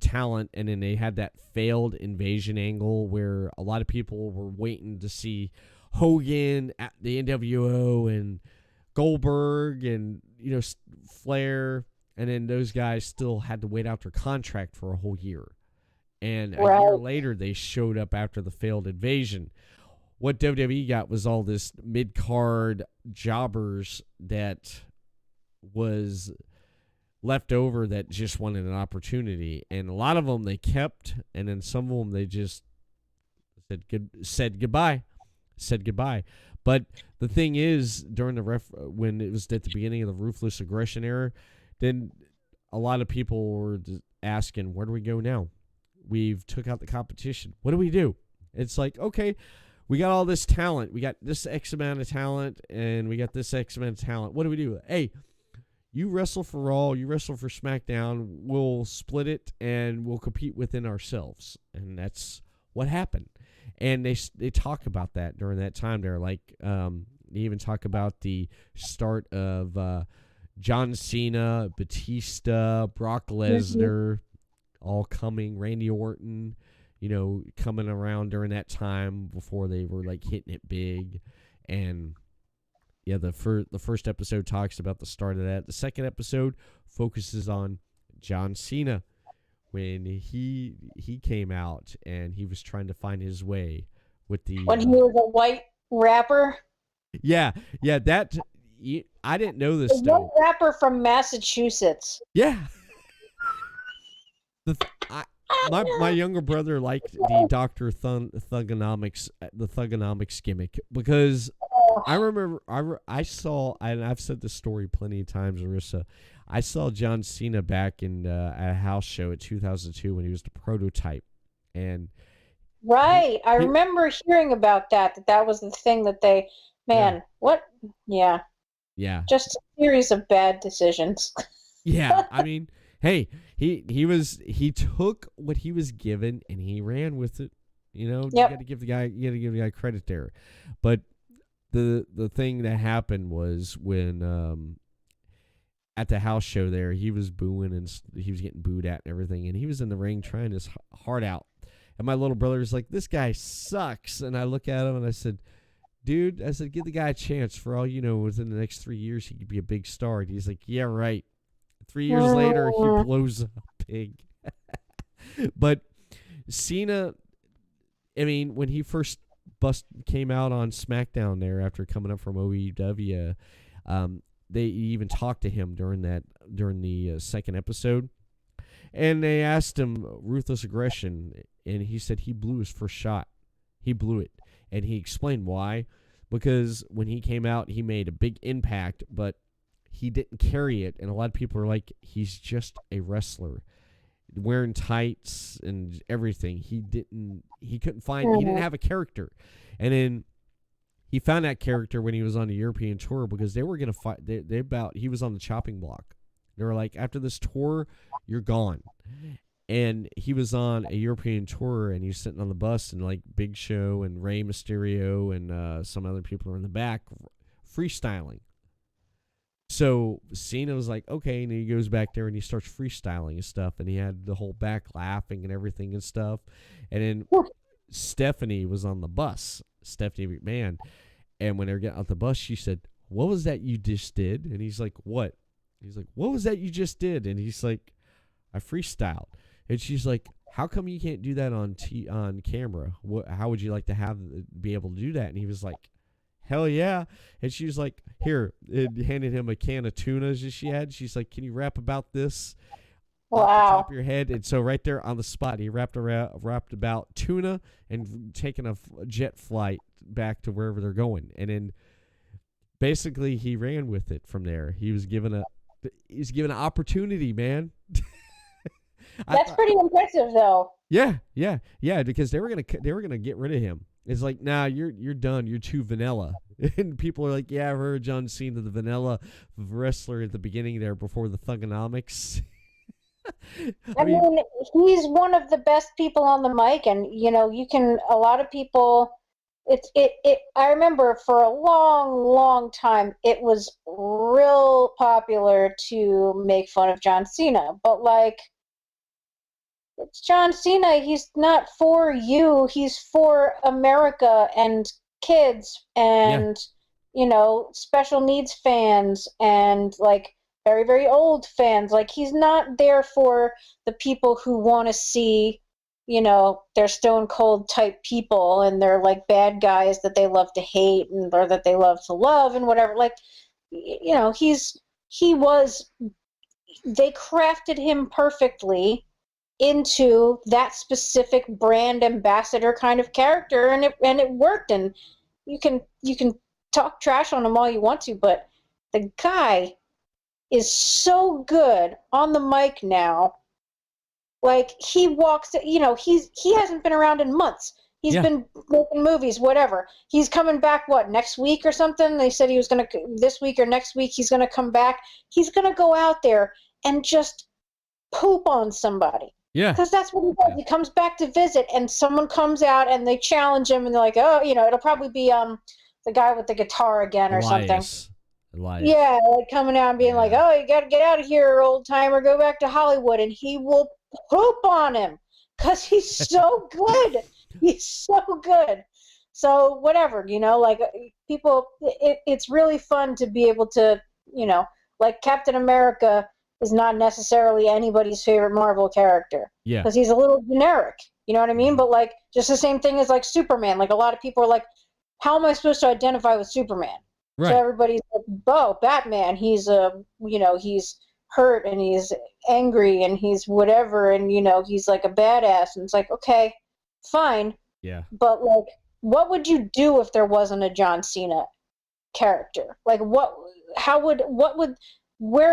talent, and then they had that failed invasion angle where a lot of people were waiting to see Hogan at the NWO and Goldberg and Flair, and then those guys still had to wait out their contract for a whole year. And a year later, they showed up after the failed invasion. What WWE got was all this mid-card jobbers that was left over that just wanted an opportunity. And a lot of them they kept, and then some of them they just said goodbye. But the thing is, during when it was at the beginning of the Ruthless Aggression era, then a lot of people were asking, where do we go now? We've took out the competition. What do we do? It's like, okay, we got all this talent. We got this X amount of talent, and we got this X amount of talent. What do we do? Hey, you wrestle for Raw, you wrestle for SmackDown. We'll split it, and we'll compete within ourselves. And that's what happened. And they talk about that during that time. They're like, they even talk about the start of John Cena, Batista, Brock Lesnar, all coming, Randy Orton, coming around during that time before they were like hitting it big. And yeah, the first episode talks about the start of that. The second episode focuses on John Cena when he came out and he was trying to find his way with the When he was a white rapper. yeah that I didn't know this A white though. rapper from Massachusetts. Yeah. My younger brother liked the Dr. Thugonomics gimmick because I remember I saw, and I've said this story plenty of times, Risa. I saw John Cena back in at a house show at 2002 when he was the Prototype, and right. I remember hearing about that was the thing that they, what? Yeah. Yeah. Just a series of bad decisions. Yeah, I mean, hey, he took what he was given and he ran with it. You know, you got to give the guy credit there. But the thing that happened was when at the house show there, he was booing and he was getting booed at and everything, and he was in the ring trying his heart out. And my little brother was like, "This guy sucks." And I look at him and I said, "Dude," I said, "give the guy a chance. For all you know, within the next 3 years, he could be a big star." And he's like, "Yeah, right." 3 years later, he blows up big. But Cena, I mean, when he first came out on SmackDown there after coming up from OEW, they even talked to him during the second episode, and they asked him ruthless aggression, and he said he blew his first shot. He blew it, and he explained why. Because when he came out, he made a big impact, but he didn't carry it, and a lot of people are like, he's just a wrestler wearing tights and everything. He didn't have a character. And then he found that character when he was on the European tour, because they were going to fight. He was on the chopping block. They were like, after this tour, you're gone. And he was on a European tour, and he was sitting on the bus, and like Big Show and Rey Mysterio and some other people were in the back freestyling. So Cena was like, okay, and he goes back there and he starts freestyling and stuff, and he had the whole back laughing and everything and stuff. And then Stephanie was on the bus, Stephanie McMahon, and when they were getting out the bus, she said, "What was that you just did?" And he's like, "What?" He's like, "What was that you just did?" And he's like, "I freestyled." And she's like, "How come you can't do that on camera? How would you like to be able to do that?" And he was like, "Hell yeah." And she was like, "Here," and handed him a can of tuna that she had. She's like, "Can you rap about this off the top of your head?" And so right there on the spot, he rapped about tuna and taking a jet flight back to wherever they're going. And then basically he ran with it from there. He was given an opportunity, man. That's pretty impressive, though. Yeah, because they were gonna get rid of him. It's like, nah, you're done. You're too vanilla. And people are like, yeah, I've heard John Cena, the vanilla wrestler at the beginning there before the Thugonomics. I mean, he's one of the best people on the mic, and a lot of people. I remember for a long time it was real popular to make fun of John Cena, but like, it's John Cena. He's not for you. He's for America and kids and, special needs fans and like very, very old fans. Like, he's not there for the people who want to see, they're stone cold type people and they're like bad guys that they love to hate or that they love to love and whatever. Like, they crafted him perfectly into that specific brand ambassador kind of character, and it worked. And you can talk trash on him all you want to, but the guy is so good on the mic now. Like, he walks, he hasn't been around in months. He's been making movies, whatever. He's coming back, next week or something? They said he was going to, this week or next week, he's going to come back. He's going to go out there and just poop on somebody. Yeah. Because that's what he does. He comes back to visit, and someone comes out and they challenge him, and they're like, oh, it'll probably be the guy with the guitar again or something. Elias. Yeah, like coming out and being like, oh, you got to get out of here, old timer, go back to Hollywood. And he will poop on him because he's so good. He's so good. So whatever, like people, it's really fun to be able to, like Captain America is not necessarily anybody's favorite Marvel character. Yeah. Because he's a little generic, you know what I mean? But like just the same thing as like Superman. Like a lot of people are like, how am I supposed to identify with Superman? Right. So everybody's like, oh, Batman, he's he's hurt and he's angry and he's whatever and he's like a badass, and it's like, okay, fine. Yeah. But like, what would you do if there wasn't a John Cena character? Like where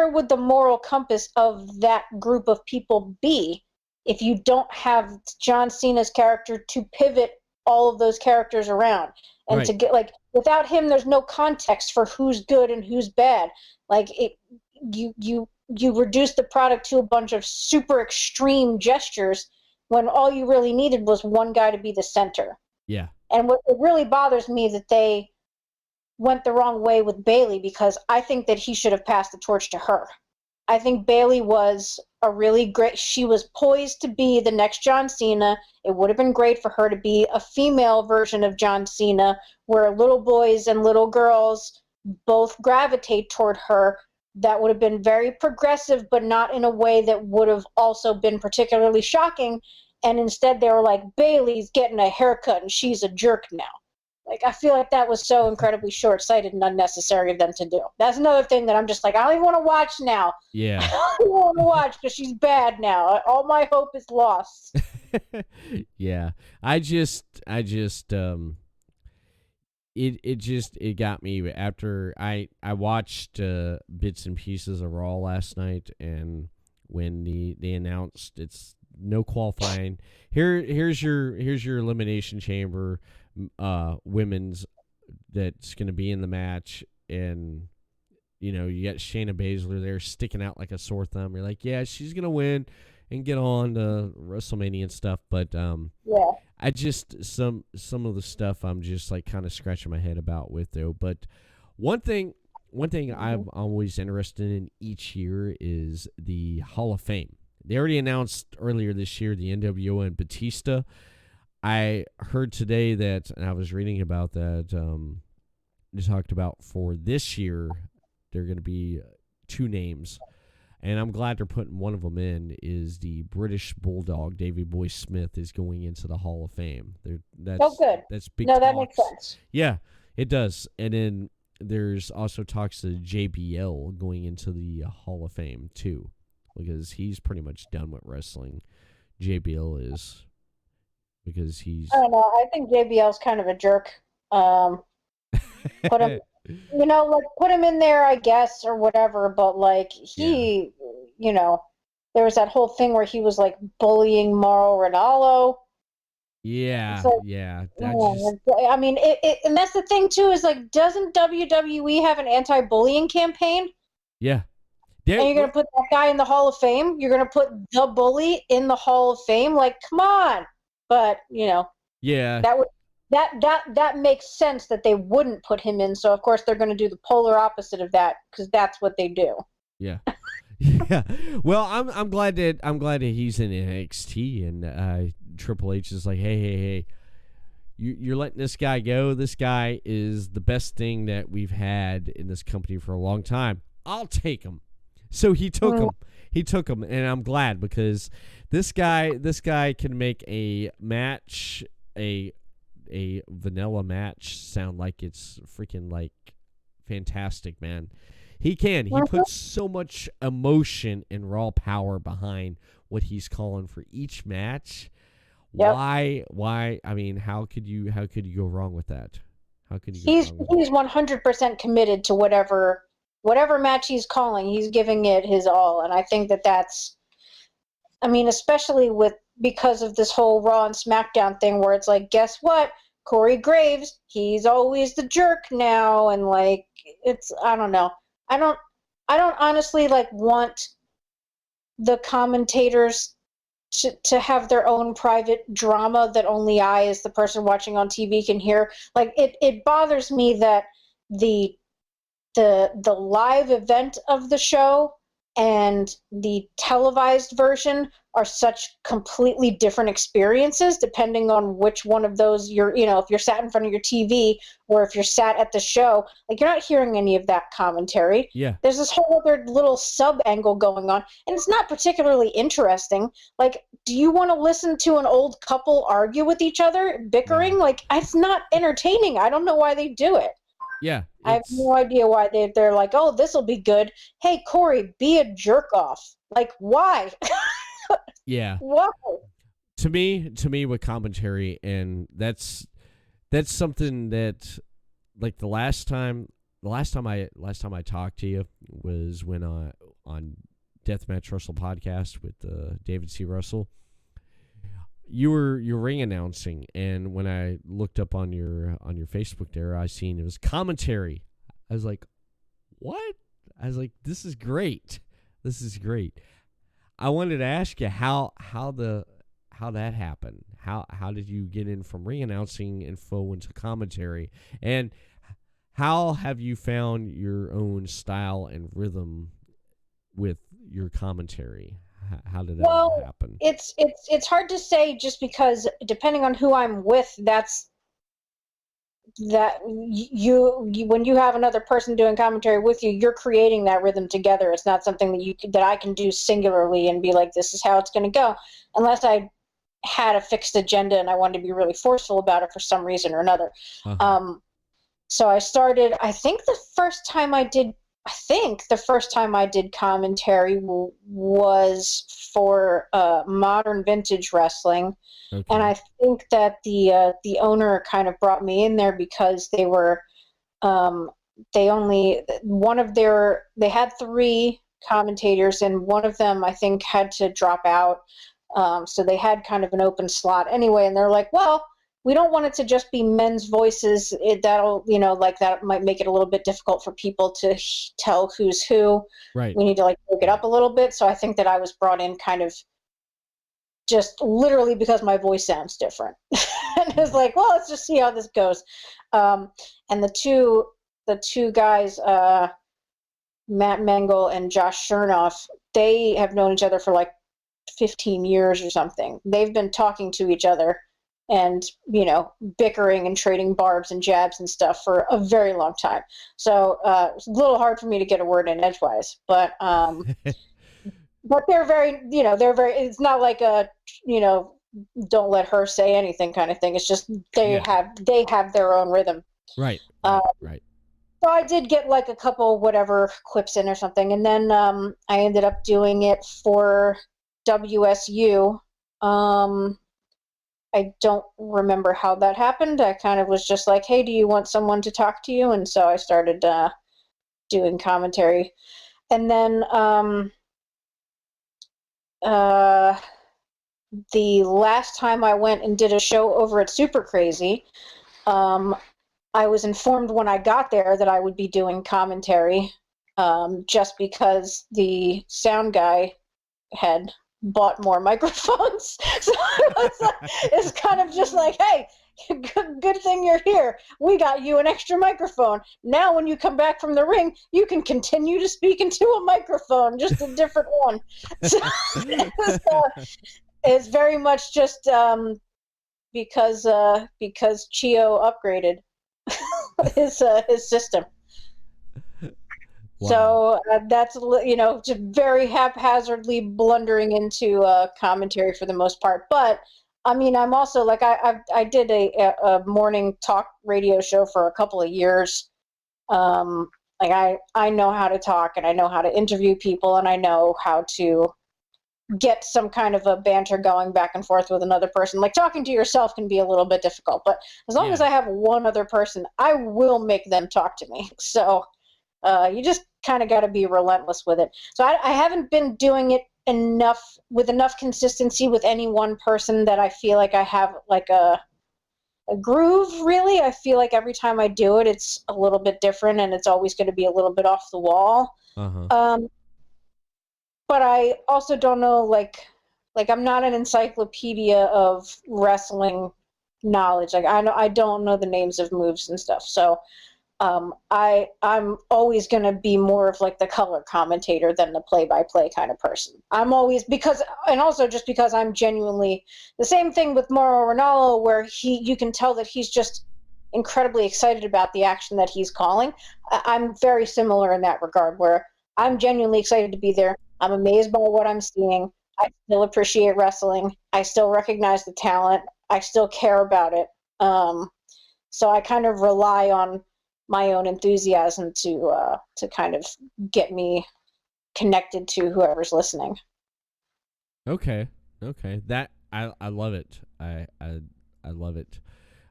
would the moral compass of that group of people be if you don't have John Cena's character to pivot all of those characters around? And to get like, without him, there's no context for who's good and who's bad. Like you reduce the product to a bunch of super extreme gestures when all you really needed was one guy to be the center. Yeah. And what it really bothers me that they went the wrong way with Bayley, because I think that he should have passed the torch to her. I think Bayley was a really great, she was poised to be the next John Cena. It would have been great for her to be a female version of John Cena, where little boys and little girls both gravitate toward her. That would have been very progressive, but not in a way that would have also been particularly shocking. And instead they were like, Bayley's getting a haircut and she's a jerk now. Like, I feel like that was so incredibly short-sighted and unnecessary of them to do. That's another thing that I'm just like, I don't even want to watch now. Yeah. I don't want to watch because she's bad now. All my hope is lost. Yeah. It got me after I watched bits and pieces of Raw last night, and when they announced it's no qualifying. Here's your elimination chamber women's that's going to be in the match, and you got Shayna Baszler there sticking out like a sore thumb. You're like, yeah, she's going to win and get on to WrestleMania and stuff, but yeah. I just some of the stuff I'm just like kind of scratching my head about with though. But one thing I'm always interested in each year is the Hall of Fame. They already announced earlier this year the NWO and Batista. I heard today that, and I was reading about that, they talked about for this year, there are going to be two names. And I'm glad they're putting one of them in, is the British Bulldog. Davey Boy Smith is going into the Hall of Fame. That's good. That's big No, talks. that makes sense. Yeah, it does. And then there's also talks of JBL going into the Hall of Fame, too, because he's pretty much done with wrestling. JBL is, because he's... I don't know. I think JBL's kind of a jerk. Put him, put him in there, I guess, or whatever. But like he, there was that whole thing where he was like bullying Mauro Ranallo. Yeah, So, yeah. I mean, and that's the thing too, is like, doesn't WWE have an anti-bullying campaign? Yeah. And you're going to put that guy in the Hall of Fame? You're going to put the bully in the Hall of Fame? Like, come on. But, yeah. That makes sense that they wouldn't put him in. So, of course, they're going to do the polar opposite of that, because that's what they do. Yeah. Yeah. Well, I'm glad that he's in NXT, and Triple H is like, hey, you're letting this guy go. This guy is the best thing that we've had in this company for a long time. I'll take him. So he took him. He took him, and I'm glad, because this guy can make a match, a vanilla match, sound like it's freaking like fantastic, man. He can. He puts so much emotion and raw power behind what he's calling for each match. Yep. Why? I mean, how could you go wrong with that? How could you? He's 100% committed to whatever match he's calling. He's giving it his all, and I think that's. I mean, especially because of this whole Raw and SmackDown thing, where it's like, guess what? Corey Graves, he's always the jerk now, and like, it's, I don't know. I don't honestly like want the commentators to have their own private drama that only I, as the person watching on TV, can hear. Like, it bothers me that the live event of the show and the televised version are such completely different experiences depending on which one of those if you're sat in front of your TV or if you're sat at the show. Like, you're not hearing any of that commentary. Yeah. There's this whole other little sub angle going on, and it's not particularly interesting. Like, do you want to listen to an old couple argue with each other, bickering? Yeah. Like, it's not entertaining. I don't know why they do it. Yeah. I have no idea why they're like, oh, this will be good. Hey, Corey, be a jerk off. Like, why? Yeah. Why? To me with commentary, and that's something that, like, the last time I talked to you was when on Deathmatch Russell podcast with David C. Russell. You were ring announcing, and when I looked up on your Facebook there, I seen it was commentary. I was like, what? I was like, this is great. This is great. I wanted to ask you how that happened. How did you get in from ring announcing info into commentary, and how have you found your own style and rhythm with your commentary? How did that happen? It's hard to say, just because depending on who I'm with, you when you have another person doing commentary with you, you're creating that rhythm together. It's not something that I can do singularly and be like, this is how it's going to go, unless I had a fixed agenda and I wanted to be really forceful about it for some reason or another. Uh-huh. So I started, I think the first time I did commentary was for Modern Vintage Wrestling. Okay. And I think that the owner kind of brought me in there because they were they had 3 commentators, and one of them I think had to drop out. So they had kind of an open slot anyway, and they're like, well, we don't want it to just be men's voices. That might make it a little bit difficult for people to tell who's who. Right. We need to break it up a little bit. So I think that I was brought in kind of just literally because my voice sounds different. And it's like, well, let's just see how this goes. And the two guys, Matt Mengel and Josh Chernoff, they have known each other for like 15 years or something. They've been talking to each other and, bickering and trading barbs and jabs and stuff for a very long time. So it's a little hard for me to get a word in edgewise, but they're very, it's not like a, don't let her say anything kind of thing. It's just they have their own rhythm. Right. Right. So I did get like a couple whatever clips in or something, and then I ended up doing it for WSU. I don't remember how that happened. I kind of was just like, hey, do you want someone to talk to you? And so I started doing commentary. And then the last time I went and did a show over at Super Crazy, I was informed when I got there that I would be doing commentary, just because the sound guy had bought more microphones. So it's kind of just like, hey, good thing you're here. We got you an extra microphone. Now when you come back from the ring, you can continue to speak into a microphone, just a different one. So it's very much just because Chio upgraded his system. Wow. So that's, just very haphazardly blundering into commentary for the most part. But I mean, I'm also like, I did a morning talk radio show for a couple of years. I know how to talk, and I know how to interview people, and I know how to get some kind of a banter going back and forth with another person. Like, talking to yourself can be a little bit difficult, but as long as I have one other person, I will make them talk to me. So you just kind of got to be relentless with it. So I haven't been doing it with enough consistency with any one person that I feel like I have like a groove, really. I feel like every time I do it, it's a little bit different, and it's always going to be a little bit off the wall. Uh-huh. But I also don't know, like I'm not an encyclopedia of wrestling knowledge. Like, I don't know the names of moves and stuff. So I'm always going to be more of like the color commentator than the play-by-play kind of person. I'm always, because, and also just because I'm genuinely, the same thing with Mauro Ranallo, where you can tell that he's just incredibly excited about the action that he's calling. I'm very similar in that regard, where I'm genuinely excited to be there. I'm amazed by what I'm seeing. I still appreciate wrestling. I still recognize the talent. I still care about it. So I kind of rely on my own enthusiasm to kind of get me connected to whoever's listening. Okay. That I love it. I love it.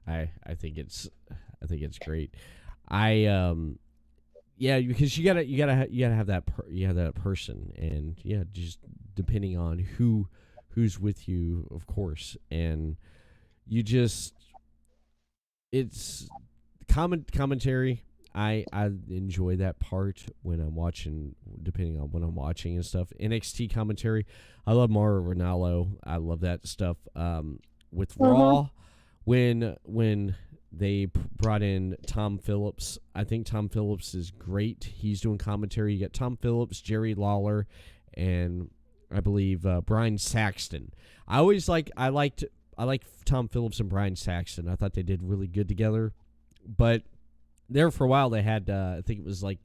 I think it's great. Yeah, because you gotta have that person, and yeah, just depending on who's with you, of course, and you just it's commentary. I enjoy that part when I'm watching, depending on what I'm watching and stuff. NXT commentary, I love Mauro Ranallo. I love that stuff. With Raw, when they brought in Tom Phillips, I think Tom Phillips is great. He's doing commentary. You got Tom Phillips, Jerry Lawler, and I believe Brian Saxton. I liked Tom Phillips and Brian Saxton. I thought they did really good together. But there for a while they had I think it was like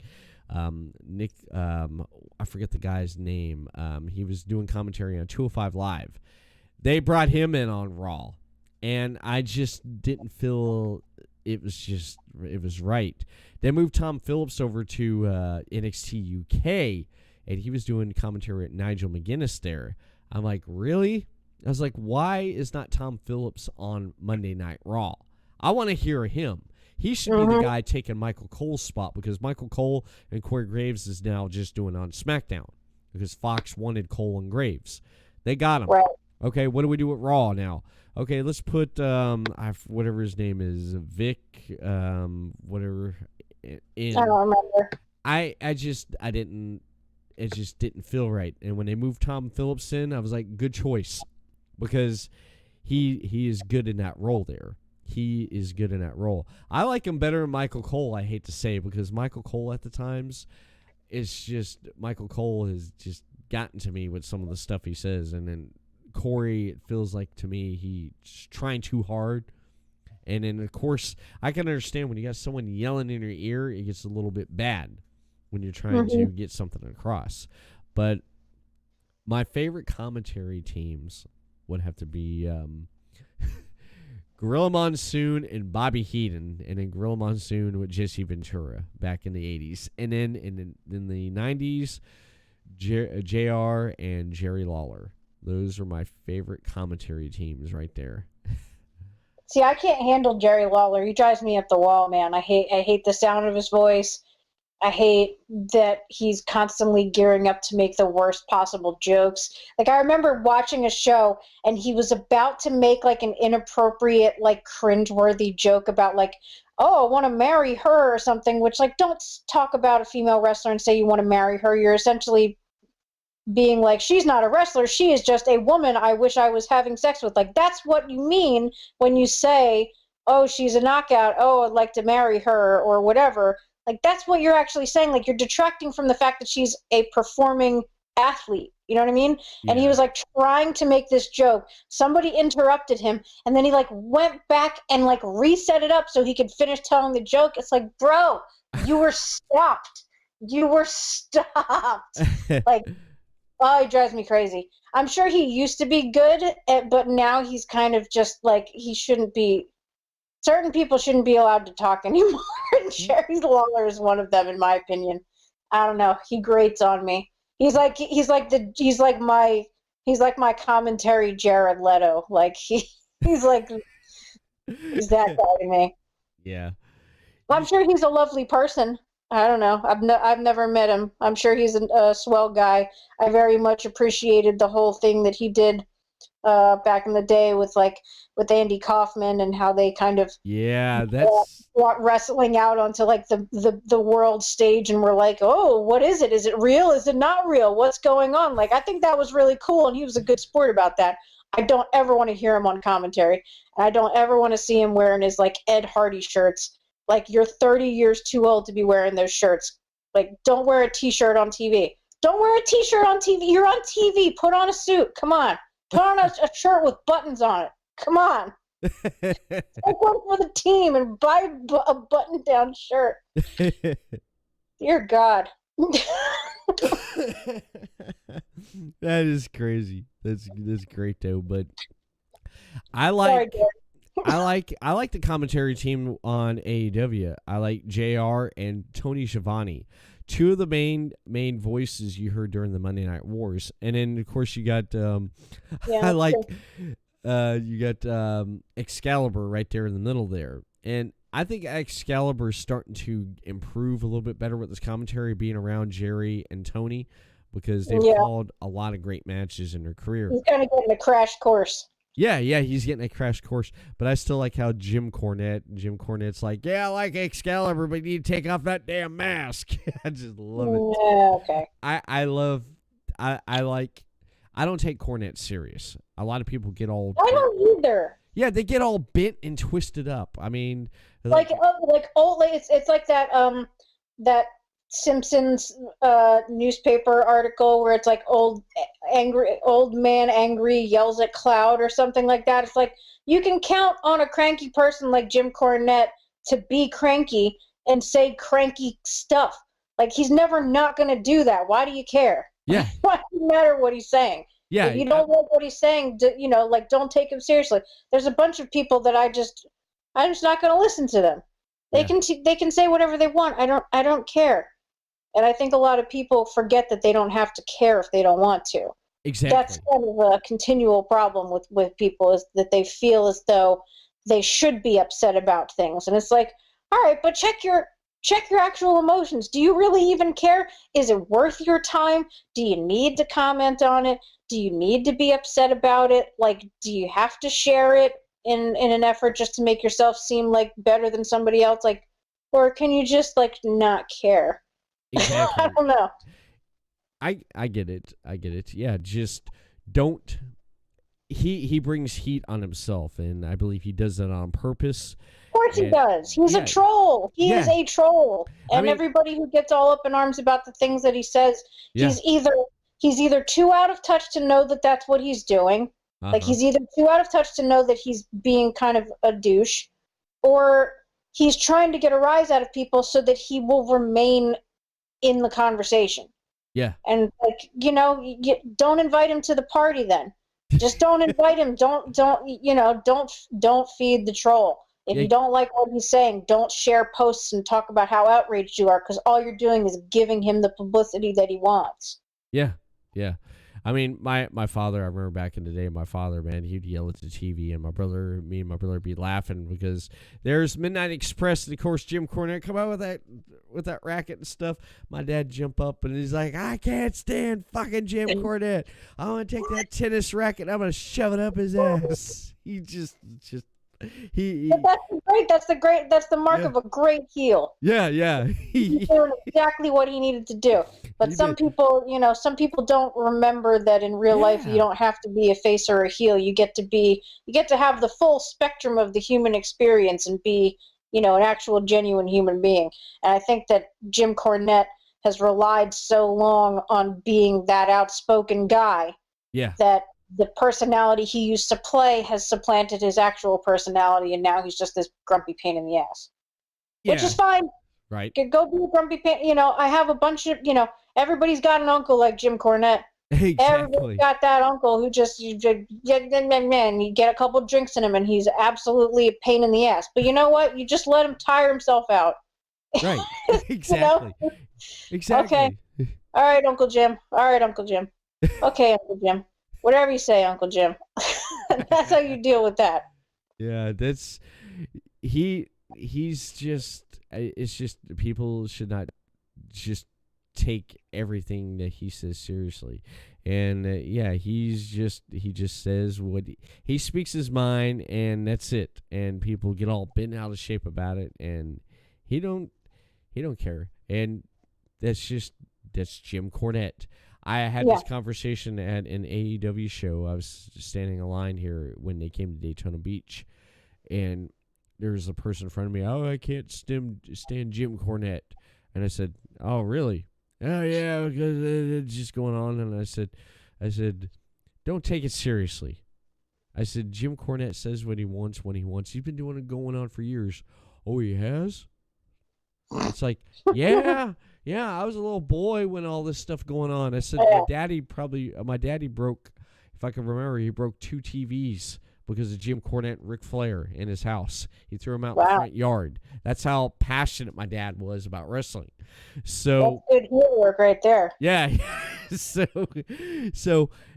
Nick, I forget the guy's name. He was doing commentary on 205 Live. They brought him in on Raw, and I just didn't feel it was right. They moved Tom Phillips over to NXT UK, and he was doing commentary at Nigel McGuinness there. I'm like, really? I was like, why is not Tom Phillips on Monday Night Raw? I want to hear him. He should be the guy taking Michael Cole's spot, because Michael Cole and Corey Graves is now just doing on SmackDown because Fox wanted Cole and Graves. They got him. Right. Okay, what do we do with Raw now? Okay, let's put whatever his name is, Vic, whatever. In. I don't remember. It just didn't feel right. And when they moved Tom Phillips in, I was like, good choice, because he is good in that role there. He is good in that role. I like him better than Michael Cole, I hate to say, because Michael Cole at the times, it's just, Michael Cole has just gotten to me with some of the stuff he says. And then Corey, it feels like to me, he's trying too hard. And then, of course, I can understand when you got someone yelling in your ear, it gets a little bit bad when you're trying to get something across. But my favorite commentary teams would have to be Gorilla Monsoon and Bobby Heenan, and then Gorilla Monsoon with Jesse Ventura back in the 80s. And then in the 90s, JR and Jerry Lawler. Those are my favorite commentary teams right there. See, I can't handle Jerry Lawler. He drives me up the wall, man. I hate the sound of his voice. I hate that he's constantly gearing up to make the worst possible jokes. Like, I remember watching a show, and he was about to make, like, an inappropriate, like, cringeworthy joke about, like, oh, I want to marry her or something, which, like, don't talk about a female wrestler and say you want to marry her. You're essentially being like, she's not a wrestler. She is just a woman I wish I was having sex with. Like, that's what you mean when you say, oh, she's a knockout. Oh, I'd like to marry her or whatever. Like, that's what you're actually saying. Like, you're detracting from the fact that she's a performing athlete. You know what I mean? Yeah. And he was, like, trying to make this joke. Somebody interrupted him, and then he, like, went back and, like, reset it up so he could finish telling the joke. It's like, bro, you were stopped. You were stopped. Like, oh, he drives me crazy. I'm sure he used to be good, but now he's kind of just, like, he shouldn't be. Certain people shouldn't be allowed to talk anymore. Jerry Lawler is one of them, in my opinion. I don't know. He grates on me. He's like my commentary Jared Leto. Like he's that guy to me. Yeah. I'm sure he's a lovely person. I don't know. I've never met him. I'm sure he's a swell guy. I very much appreciated the whole thing that he did back in the day with Andy Kaufman, and how they kind of brought wrestling out onto like the world stage, and we're like, oh, what is it? Is it real? Is it not real? What's going on? Like, I think that was really cool, and he was a good sport about that. I don't ever want to hear him on commentary, and I don't ever want to see him wearing his like Ed Hardy shirts. like you're 30 years too old to be wearing those shirts. Like, don't wear a t-shirt on TV. Don't wear a t-shirt on TV. You're on TV. Put on a suit. Come on. Put on a shirt with buttons on it. Come on. Don't work for the team and buy a button-down shirt. Dear God. That is crazy. That's great though. But I like the commentary team on AEW. I like JR and Tony Schiavone, two of the main voices you heard during the Monday Night Wars. And then of course you got you got Excalibur right there in the middle there. And I think Excalibur is starting to improve a little bit better with this commentary, being around Jerry and Tony, because they've called a lot of great matches in their career. He's kind of getting a crash course. Yeah, he's getting a crash course. But I still like how Jim Cornette's like, yeah, I like Excalibur, but you need to take off that damn mask. I just love it. Yeah, okay. I don't take Cornette serious. A lot of people get all... I don't either. Yeah, they get all bent and twisted up. I mean... It's like that Simpsons newspaper article where it's like old man angry yells at cloud or something like that. It's like you can count on a cranky person like Jim Cornette to be cranky and say cranky stuff. Like, he's never not going to do that. Why do you care? Yeah. Why does it matter what he's saying? Yeah. If you don't like what he's saying, don't take him seriously. There's a bunch of people that I'm just not going to listen to them. They can say whatever they want. I don't care. And I think a lot of people forget that they don't have to care if they don't want to. Exactly. That's kind of a continual problem with people, is that they feel as though they should be upset about things. And it's like, all right, but check your actual emotions. Do you really even care? Is it worth your time? Do you need to comment on it? Do you need to be upset about it? Like, do you have to share it in an effort just to make yourself seem like better than somebody else? Like, or can you just like not care? Exactly. I don't know. I get it. Yeah, just don't. He brings heat on himself, and I believe he does that on purpose. Of course he does. He's a troll. He is a troll. And everybody who gets all up in arms about the things that he says, he's either too out of touch to know that that's what he's doing. Like, he's either too out of touch to know that he's being kind of a douche, or he's trying to get a rise out of people so that he will remain in the conversation. Yeah. And like, don't invite him to the party then. Just don't invite him. Don't feed the troll. If you don't like what he's saying, don't share posts and talk about how outraged you are, because all you're doing is giving him the publicity that he wants. Yeah. Yeah. I mean, my father, I remember back in the day, my father, man, he'd yell at the TV, and me and my brother would be laughing because there's Midnight Express, and of course Jim Cornette come out with that racket and stuff. My dad jump up, and he's like, I can't stand fucking Jim Cornette. I want to take that tennis racket, and I'm going to shove it up his ass. He just... But that's the mark of a great heel. Yeah. He's doing exactly what he needed to do. But some people don't remember that in real life you don't have to be a face or a heel. You get to have the full spectrum of the human experience and be, an actual genuine human being. And I think that Jim Cornette has relied so long on being that outspoken guy that the personality he used to play has supplanted his actual personality, and now he's just this grumpy pain in the ass. Which is fine. Right. Go be a grumpy pain. I have a bunch of, everybody's got an uncle like Jim Cornette. Exactly. Everybody's got that uncle who you get a couple drinks in him, and he's absolutely a pain in the ass. But you know what? You just let him tire himself out. Right. Exactly. Exactly. Okay. All right, Uncle Jim. Okay, Uncle Jim. Whatever you say, Uncle Jim. That's how you deal with that. Yeah, that's he's just, it's just, people should not just take everything that he says seriously. And he just says what he speaks his mind, and that's it. And people get all bent out of shape about it, and he don't care. And that's Jim Cornette. I had this conversation at an AEW show. I was standing in line here when they came to Daytona Beach, and there's a person in front of me. Oh, I can't stand Jim Cornette. And I said, oh, really? Oh, yeah, because it's just going on. And I said, don't take it seriously. I said, Jim Cornette says what he wants when he wants. He's been doing it going on for years. Oh, he has? It's like, yeah, I was a little boy when all this stuff going on. I said, my daddy broke, if I can remember, he broke 2 TVs because of Jim Cornette and Ric Flair in his house. He threw them out in the front yard. That's how passionate my dad was about wrestling. So that's good heel work right there. Yeah. So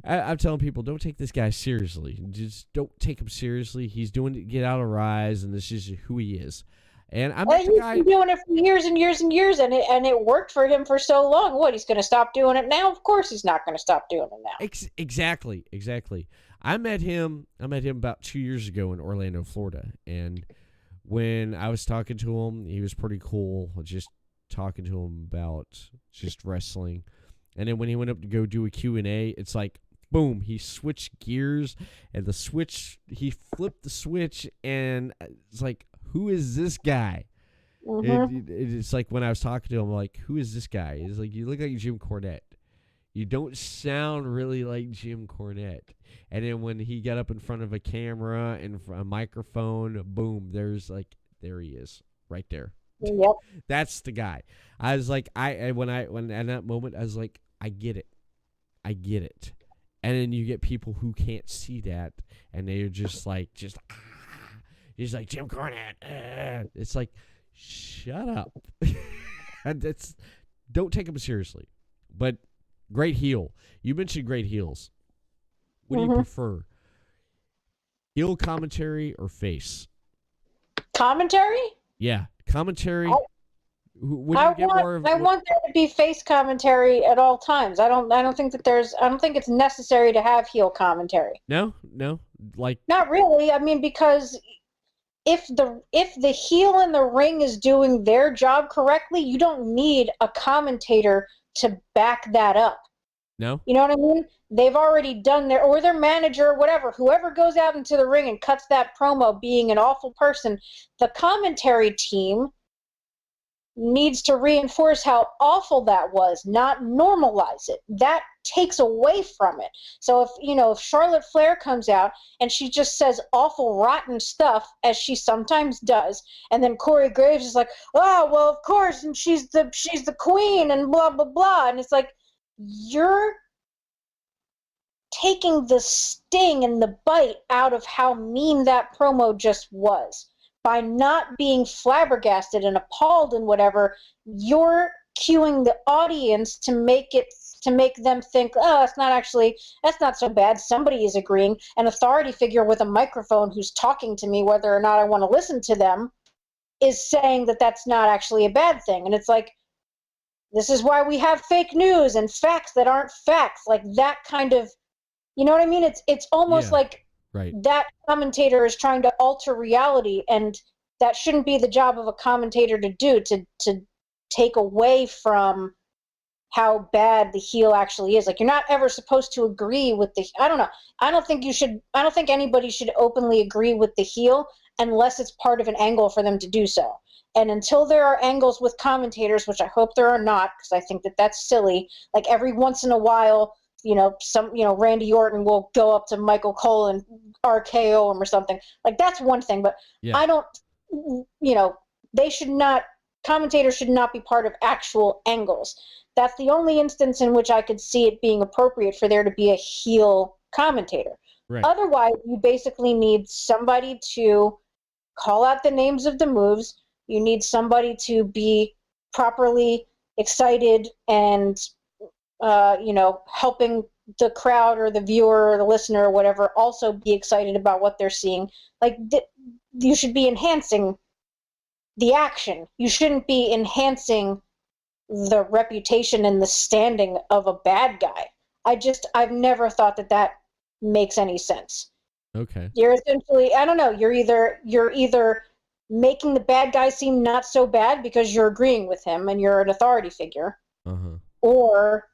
I'm telling people, don't take this guy seriously. Just don't take him seriously. He's doing it to get out of Rise, and this is who he is. And I'm he's been doing it for years and years and years, and it worked for him for so long. What, he's going to stop doing it now? Of course he's not going to stop doing it now. Exactly. I met him about 2 years ago in Orlando, Florida, and when I was talking to him, he was pretty cool, just talking to him about just wrestling. And then when he went up to go do a Q&A, it's like, boom, he switched gears, and he flipped the switch, and it's like, who is this guy? Mm-hmm. It's like when I was talking to him, like, who is this guy? He's like, you look like Jim Cornette. You don't sound really like Jim Cornette. And then when he got up in front of a camera and a microphone, boom, there he is, right there. Yep. That's the guy. I was like, when at that moment, I was like, I get it. And then you get people who can't see that, and they're just like, he's like, Jim Cornette. It's like, shut up. Don't take him seriously. But great heel. You mentioned great heels. What do you prefer? Heel commentary or face? Commentary? Yeah, commentary. I want there to be face commentary at all times. I don't think it's necessary to have heel commentary. No, like not really. I mean, because if the heel in the ring is doing their job correctly, you don't need a commentator to back that up. No, you know what I mean? They've already done their manager or whatever, whoever goes out into the ring and cuts that promo being an awful person, the commentary team needs to reinforce how awful that was, not normalize it. That takes away from it. So if Charlotte Flair comes out and she just says awful, rotten stuff, as she sometimes does, and then Corey Graves is like, oh, well, of course, and she's the queen and blah, blah, blah. And it's like, you're taking the sting and the bite out of how mean that promo just was. By not being flabbergasted and appalled and whatever, you're cueing the audience to make them think, oh, that's not so bad. Somebody is agreeing. An authority figure with a microphone who's talking to me, whether or not I want to listen to them, is saying that that's not actually a bad thing. And it's like, this is why we have fake news and facts that aren't facts. Like that kind of, you know what I mean? It's almost like, right, that commentator is trying to alter reality, and that shouldn't be the job of a commentator to do, to take away from how bad the heel actually is. Like, you're not ever supposed to agree with I don't know. I don't think anybody should openly agree with the heel unless it's part of an angle for them to do so. And until there are angles with commentators, which I hope there are not, because I think that that's silly, like every once in a while, Randy Orton will go up to Michael Cole and RKO him or something. Like, that's one thing, but yeah. I don't, commentators should not be part of actual angles. That's the only instance in which I could see it being appropriate for there to be a heel commentator. Right. Otherwise, you basically need somebody to call out the names of the moves. You need somebody to be properly excited and helping the crowd or the viewer or the listener or whatever also be excited about what they're seeing. Like, you should be enhancing the action. You shouldn't be enhancing the reputation and the standing of a bad guy. I've never thought that makes any sense. Okay. You're essentially, I don't know, you're either making the bad guy seem not so bad because you're agreeing with him and you're an authority figure, or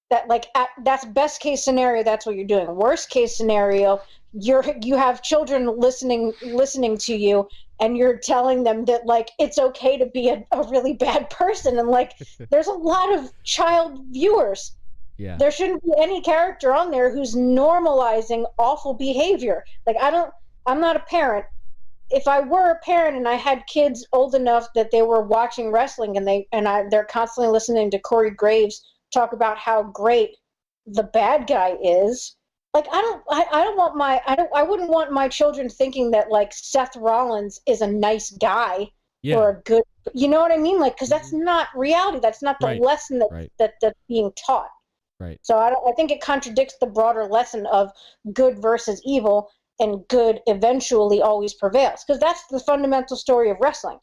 that's best case scenario. That's what you're doing. Worst case scenario, you have children listening to you, and you're telling them that like it's okay to be a really bad person, and like there's a lot of child viewers. Yeah. There shouldn't be any character on there who's normalizing awful behavior. Like I'm not a parent. If I were a parent and I had kids old enough that they were watching wrestling and they're constantly listening to Corey Graves talk about how great the bad guy is, like I wouldn't want my children thinking that like Seth Rollins is a nice guy or a good, you know what I mean? Like, because that's not reality. That's not the lesson that's being taught. Right. So I think it contradicts the broader lesson of good versus evil, and good eventually always prevails, because that's the fundamental story of wrestling.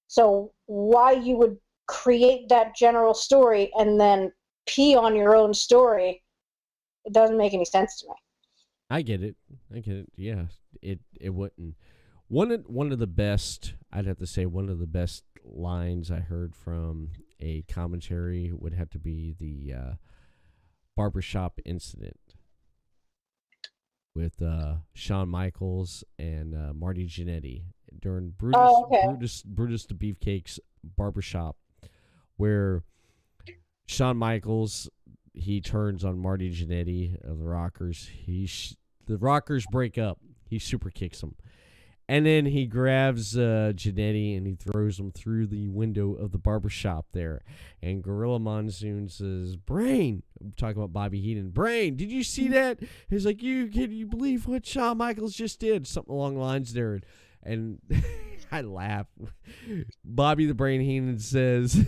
So why you would create that general story and then pee on your own story, it doesn't make any sense to me. I get it. Yeah, it wouldn't. One of the best, I'd have to say, one of the best lines I heard from a commentary would have to be the barbershop incident with Shawn Michaels and Marty Jannetty during Brutus the Beefcake's barbershop, where Shawn Michaels, he turns on Marty Jannetty of the Rockers. The Rockers break up. He super kicks him. And then he grabs Jannetty and he throws him through the window of the barbershop there. And Gorilla Monsoon says, "Brain," I'm talking about Bobby Heenan, "Brain, did you see that?" He's like, can you believe what Shawn Michaels just did?" Something along the lines there. And I laugh. Bobby the Brain Heenan says,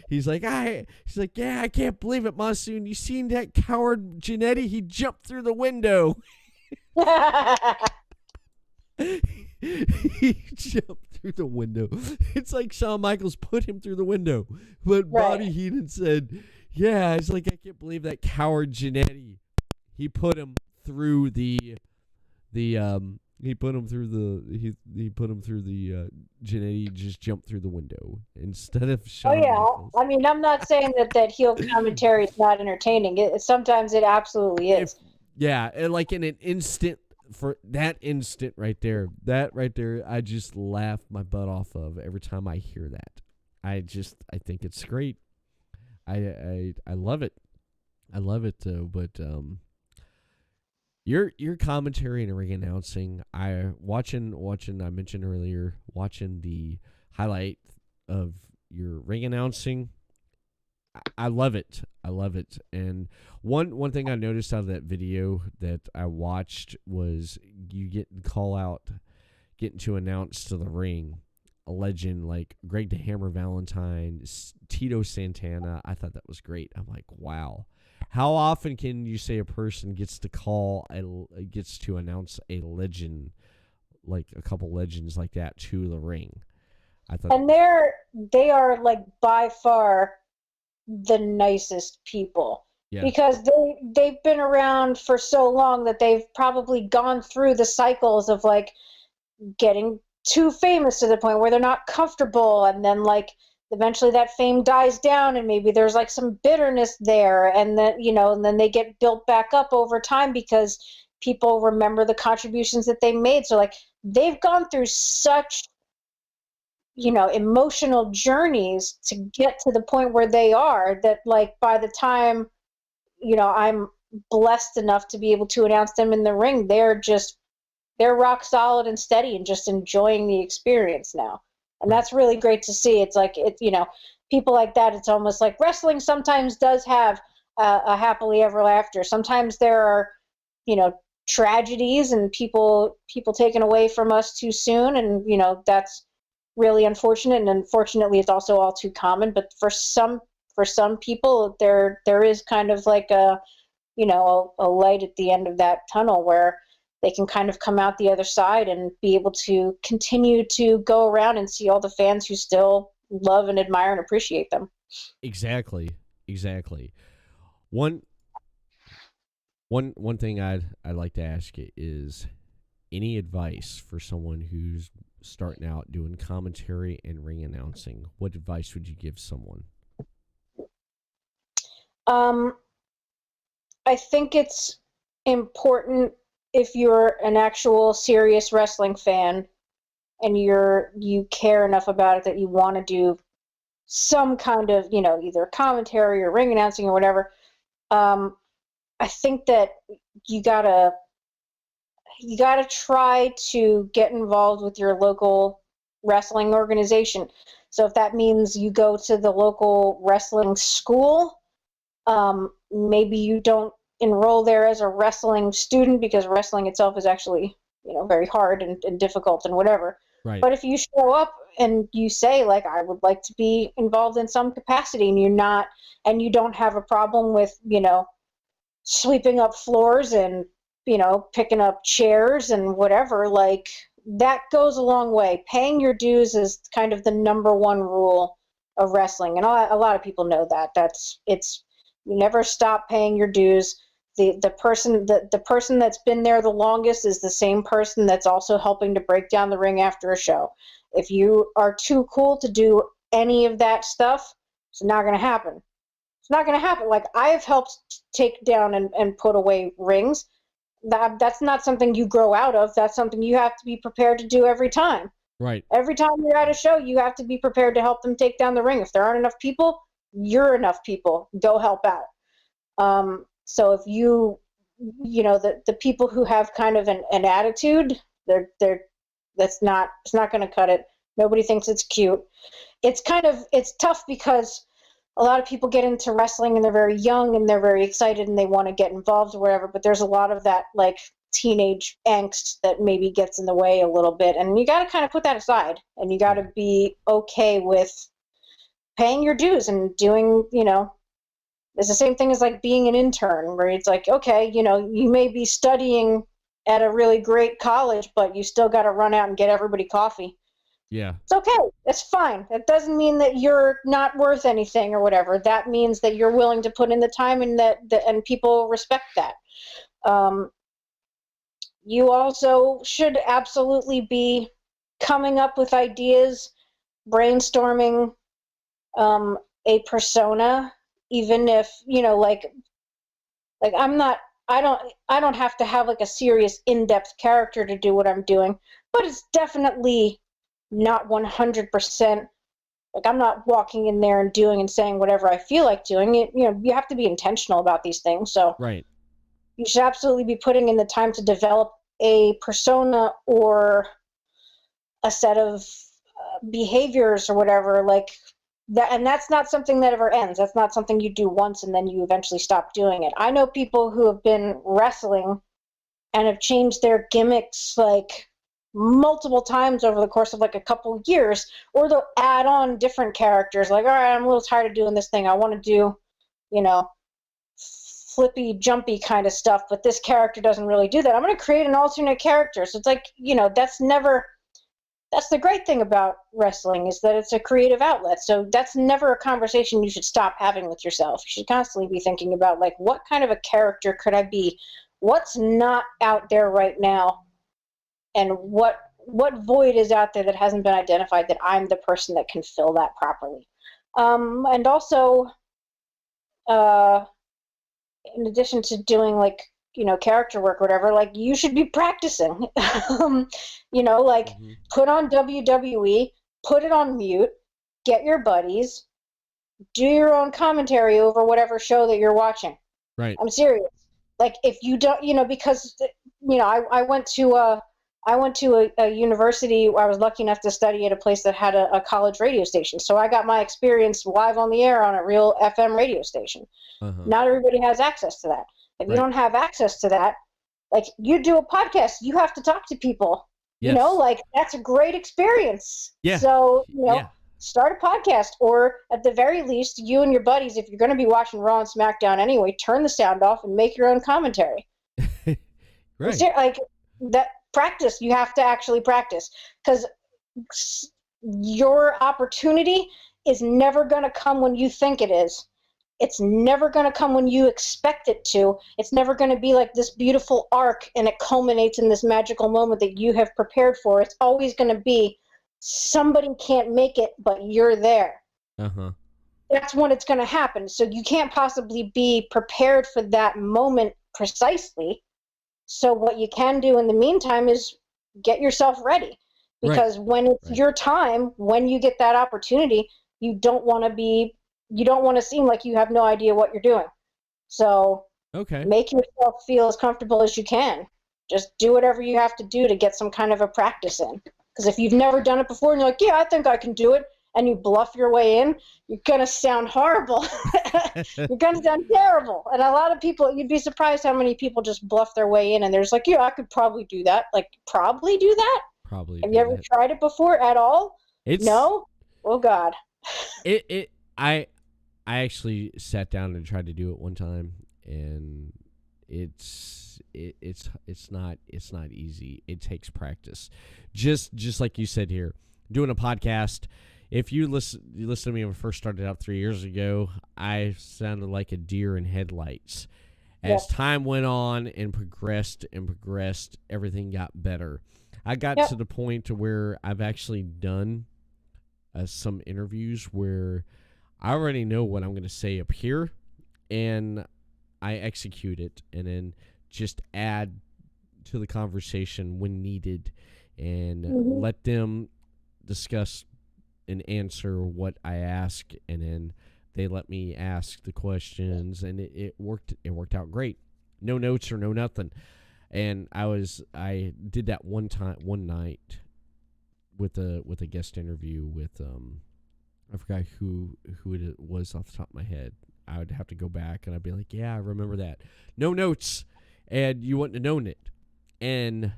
he's like, "Yeah, I can't believe it, Monsoon. You seen that coward Jannetty? He jumped through the window." He jumped through the window. It's like Shawn Michaels put him through the window. But Bobby Heenan said, "Yeah, it's like, I can't believe that coward Jannetty. He put him through Jannetty just jumped through the window instead of Shawn Michaels." I mean, I'm not saying that heel commentary is not entertaining. Sometimes it absolutely is. Like in an instant. For that instant right there, I just laugh my butt off of every time I hear that. I think it's great. I love it. I love it though. But your commentary and ring announcing, I mentioned earlier, watching the highlight of your ring announcing. I love it. And one thing I noticed out of that video that I watched was you getting to announce to the ring a legend like Greg the Hammer Valentine, Tito Santana. I thought that was great. I'm like, wow. How often can you say a person gets to announce a legend, like a couple legends like that, to the ring? I thought, and they are like by far the nicest people, because they've been around for so long that they've probably gone through the cycles of like getting too famous to the point where they're not comfortable, and then like eventually that fame dies down and maybe there's like some bitterness there, and then and then they get built back up over time because people remember the contributions that they made. So like they've gone through such emotional journeys to get to the point where they are, that like by the time I'm blessed enough to be able to announce them in the ring, they're rock solid and steady and just enjoying the experience now. And that's really great to see. It's like people like that, it's almost like wrestling sometimes does have a happily ever after. Sometimes there are tragedies and people taken away from us too soon, and that's really unfortunate, and unfortunately it's also all too common. But for some people there is kind of like a light at the end of that tunnel where they can kind of come out the other side and be able to continue to go around and see all the fans who still love and admire and appreciate them. Exactly. One thing I'd like to ask you is any advice for someone who's starting out doing commentary and ring announcing. What advice would you give someone? I think it's important, if you're an actual serious wrestling fan, and you care enough about it that you want to do some kind of, either commentary or ring announcing or whatever, I think that you gotta try to get involved with your local wrestling organization. So if that means you go to the local wrestling school, maybe you don't enroll there as a wrestling student because wrestling itself is actually, very hard and difficult and whatever. Right. But if you show up and you say, like, I would like to be involved in some capacity, and you don't have a problem with, sweeping up floors and, picking up chairs and whatever, like, that goes a long way. Paying your dues is kind of the number one rule of wrestling. And a lot of people know that. You never stop paying your dues. The person that's been there the longest is the same person that's also helping to break down the ring after a show. If you are too cool to do any of that stuff, it's not going to happen. It's not going to happen. Like, I have helped take down and put away rings. That's not something you grow out of. That's something you have to be prepared to do every time. Right. Every time you're at a show, you have to be prepared to help them take down the ring. If there aren't enough people, you're enough people. Go help out. So if the people who have kind of an attitude, it's not going to cut it. Nobody thinks it's cute. It's tough because a lot of people get into wrestling and they're very young and they're very excited and they want to get involved or whatever, but there's a lot of that, like, teenage angst that maybe gets in the way a little bit, and you got to kind of put that aside, and you got to be okay with paying your dues and doing, it's the same thing as, like, being an intern, where it's like, okay, you may be studying at a really great college, but you still got to run out and get everybody coffee. Yeah. It's okay. It's fine. That doesn't mean that you're not worth anything or whatever. That means that you're willing to put in the time, and and people respect that. You also should absolutely be coming up with ideas, brainstorming a persona, even if, like I don't have to have, like, a serious in-depth character to do what I'm doing, but it's definitely not 100%. Like, I'm not walking in there and doing and saying whatever I feel like doing. You have to be intentional about these things. So Right. you should absolutely be putting in the time to develop a persona or a set of behaviors or whatever, like that. And that's not something that ever ends. That's not something you do once and then you eventually stop doing it. I know people who have been wrestling and have changed their gimmicks, like, multiple times over the course of, like, a couple of years, or they'll add on different characters, like, all right, I'm a little tired of doing this thing, I want to do, flippy jumpy kind of stuff, but this character doesn't really do that. I'm going to create an alternate character. So it's like, that's the great thing about wrestling, is that it's a creative outlet. So that's never a conversation you should stop having with yourself. You should constantly be thinking about, like, what kind of a character could I be? What's not out there right now? And what void is out there that hasn't been identified that I'm the person that can fill that properly? And also, in addition to doing, like, character work or whatever, like, you should be practicing. Put on WWE, put it on mute, get your buddies, do your own commentary over whatever show that you're watching. Right. I'm serious. Like, if you don't, because, I went to a university where I was lucky enough to study at a place that had a college radio station. So I got my experience live on the air on a real FM radio station. Uh-huh. Not everybody has access to that. If you don't have access to that, like, you do a podcast, you have to talk to people. Yes. Like, that's a great experience. Yeah. So, start a podcast, or at the very least, you and your buddies, if you're going to be watching Raw and SmackDown anyway, turn the sound off and make your own commentary. Right. Like, that practice, you have to actually practice, because your opportunity is never going to come when you think it is. It's never going to come when you expect it to. It's never going to be like this beautiful arc and it culminates in this magical moment that you have prepared for. It's always going to be somebody can't make it, but you're there. Uh-huh. That's when it's going to happen. So you can't possibly be prepared for that moment precisely. So what you can do in the meantime is get yourself ready. because when it's your time, when you get that opportunity, you don't want to seem like you have no idea what you're doing. So make yourself feel as comfortable as you can. Just do whatever you have to do to get some kind of a practice in. Because if you've never done it before and you're like, yeah, I think I can do it, and you bluff your way in, you're going to sound horrible. You're going to sound terrible. And a lot of people, you'd be surprised how many people just bluff their way in, and they're just like, yeah, I could probably do that. Like, probably do that? Probably. Have you ever tried it before at all? No? Oh, God. I actually sat down and tried to do it one time, and it's not easy. It takes practice. Just like you said here, doing a podcast. If you listen to me when I first started out 3 years ago, I sounded like a deer in headlights. As time went on and progressed, everything got better. I got to the point to where I've actually done some interviews where I already know what I'm going to say up here, and I execute it, and then just add to the conversation when needed, and let them discuss and answer what I ask, and then they let me ask the questions, and it worked out great. No notes or no nothing. And I did that one night with a guest interview with I forgot who it was off the top of my head. I would have to go back and I'd be like, yeah, I remember that. No notes, and you wouldn't have known it. And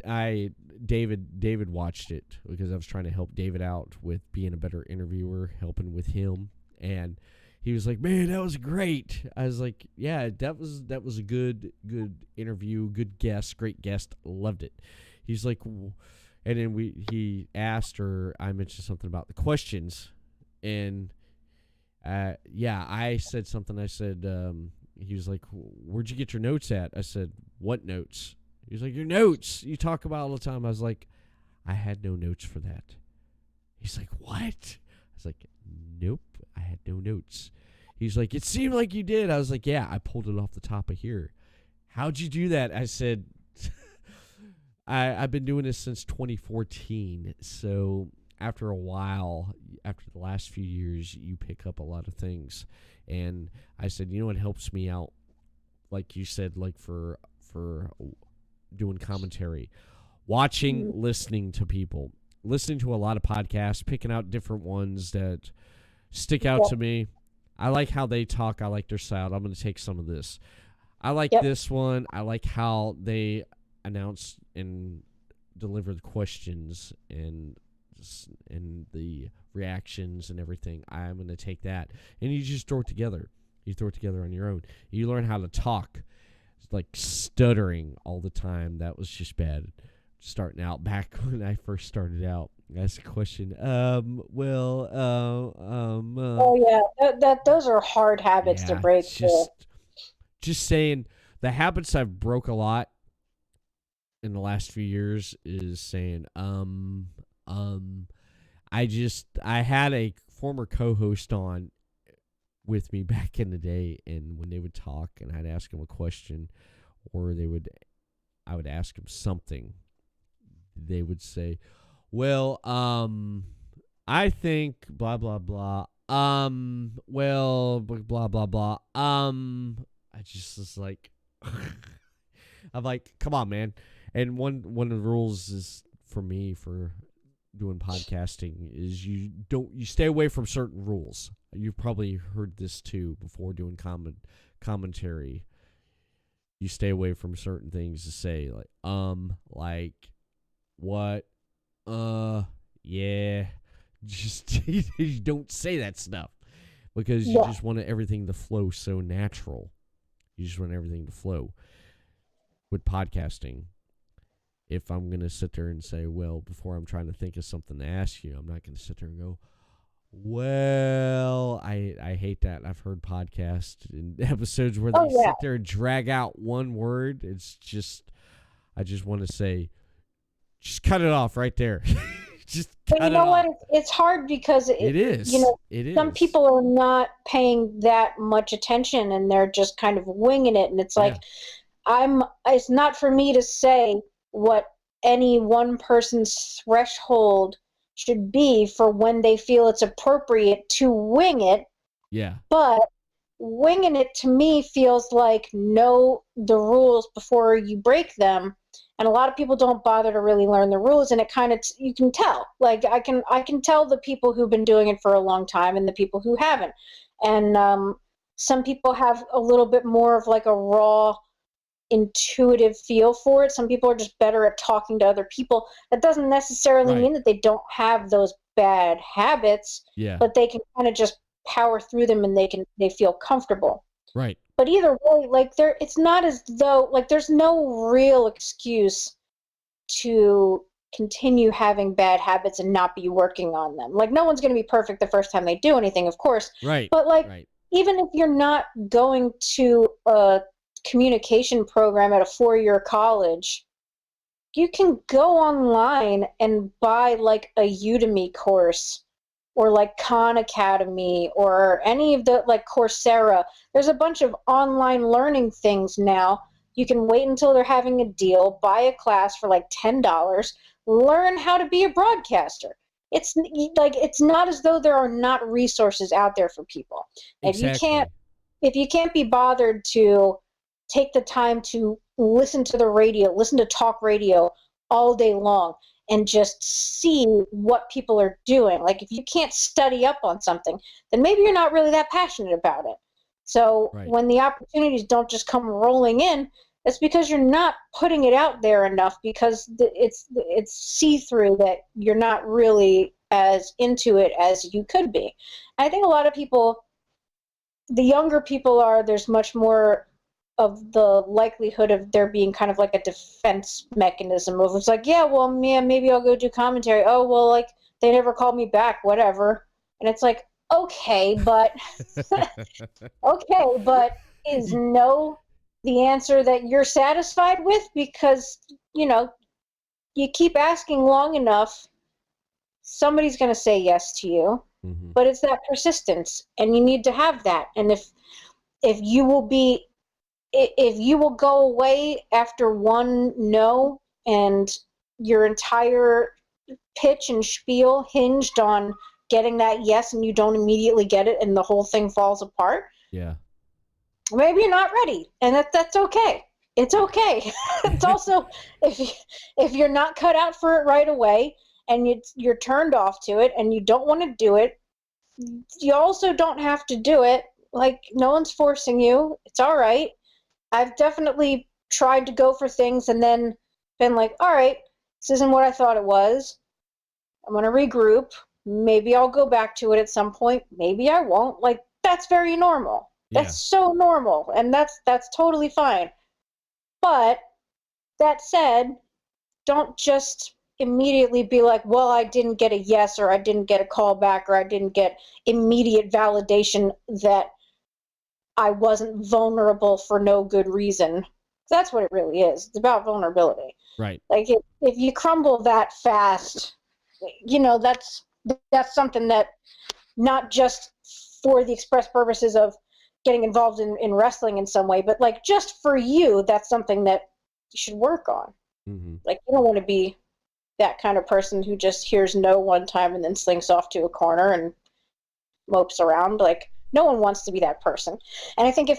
David watched it because I was trying to help David out with being a better interviewer, helping with him, and he was like, "Man, that was great." I was like, "Yeah, that was a good interview, good guest, great guest, loved it." He's like, and then he asked, or I mentioned something about the questions, and I said something. I said, he was like, "Where'd you get your notes at?" I said, "What notes?" He was like, "Your notes you talk about all the time." I was like, "I had no notes for that." He's like, "What?" I was like, "Nope, I had no notes." He's like, "It seemed like you did." I was like, "Yeah, I pulled it off the top of here." "How'd you do that?" I said, I've been doing this since 2014. So after a while, after the last few years, you pick up a lot of things. And I said, you know what helps me out? Like you said, like for doing commentary, watching, listening to people, listening to a lot of podcasts, picking out different ones that stick out to me. I like how they talk. I like their style. I'm going to take some of this. I like this one. I like how they announce and deliver the questions and the reactions and everything. I'm going to take that. And you just throw it together. You throw it together on your own. You learn how to talk. It's like stuttering all the time. That was just bad. Starting out back when I first started out. I asked a question. Those are hard habits to break. Just saying, the habits I've broke a lot in the last few years is saying, I had a former co-host on with me back in the day, and when they would talk and I'd ask them a question, or I would ask them something, they would say, "Well, I think blah blah blah. Well, blah blah blah. I just was like, I'm like, come on, man. And one of the rules is for me for doing podcasting is you stay away from certain rules. You've probably heard this too before doing commentary. You stay away from certain things to say, like what, yeah. Just you don't say that stuff because you just want everything to flow so natural. You just want everything to flow. With podcasting, if I'm going to sit there and say, well, before I'm trying to think of something to ask you, I'm not going to sit there and go, well, I hate that. I've heard podcasts and episodes where they sit there and drag out one word. It's just, I just want to say, just cut it off right there. Just cut but you know what? It's hard because it is. It is. Some people are not paying that much attention and they're just kind of winging it. And it's like, it's not for me to say what any one person's threshold should be for when they feel it's appropriate to wing it. Yeah. But winging it to me feels like know the rules before you break them. And a lot of people don't bother to really learn the rules, and it kind of you can tell. Like I can tell the people who've been doing it for a long time and the people who haven't. And some people have a little bit more of like a raw, intuitive feel for it. Some people are just better at talking to other people. That doesn't necessarily mean that they don't have those bad habits, but they can kind of just power through them, and they feel comfortable. Right. But either way, like it's not as though like there's no real excuse to continue having bad habits and not be working on them. Like no one's going to be perfect the first time they do anything, of course. Right. But like even if you're not going to a communication program at a 4-year college, you can go online and buy like a Udemy course or like Khan Academy or any of the like Coursera. There's a bunch of online learning things now. You can wait until they're having a deal, buy a class for like $10, learn how to be a broadcaster. It's like it's not as though there are not resources out there for people. Exactly. If you can't be bothered to take the time to listen to the radio, listen to talk radio all day long, and just see what people are doing. Like if you can't study up on something, then maybe you're not really that passionate about it. So when the opportunities don't just come rolling in, it's because you're not putting it out there enough, because it's see-through that you're not really as into it as you could be. I think a lot of people, the younger people are, there's much more of the likelihood of there being kind of like a defense mechanism of it's like, yeah, well, yeah, maybe I'll go do commentary. Oh, well, like they never called me back, whatever. And it's like, okay, but is no the answer that you're satisfied with? Because, you know, you keep asking long enough, somebody's going to say yes to you. Mm-hmm. But it's that persistence, and you need to have that. And if you will go away after one no, and your entire pitch and spiel hinged on getting that yes, and you don't immediately get it and the whole thing falls apart, maybe you're not ready, and that's okay. It's okay. It's also, if you're not cut out for it right away and you're turned off to it and you don't want to do it, you also don't have to do it. Like, no one's forcing you. It's all right. I've definitely tried to go for things and then been like, all right, this isn't what I thought it was. I'm going to regroup. Maybe I'll go back to it at some point. Maybe I won't. Like, that's very normal. Yeah. That's so normal, and that's totally fine. But that said, don't just immediately be like, well, I didn't get a yes, or I didn't get a call back, or I didn't get immediate validation that I wasn't vulnerable for no good reason. That's what it really is. It's about vulnerability. Right. Like if you crumble that fast, you know, that's something that not just for the express purposes of getting involved in wrestling in some way, but like just for you, that's something that you should work on. Mm-hmm. Like you don't want to be that kind of person who just hears no one time and then slinks off to a corner and mopes around. Like no one wants to be that person. And I think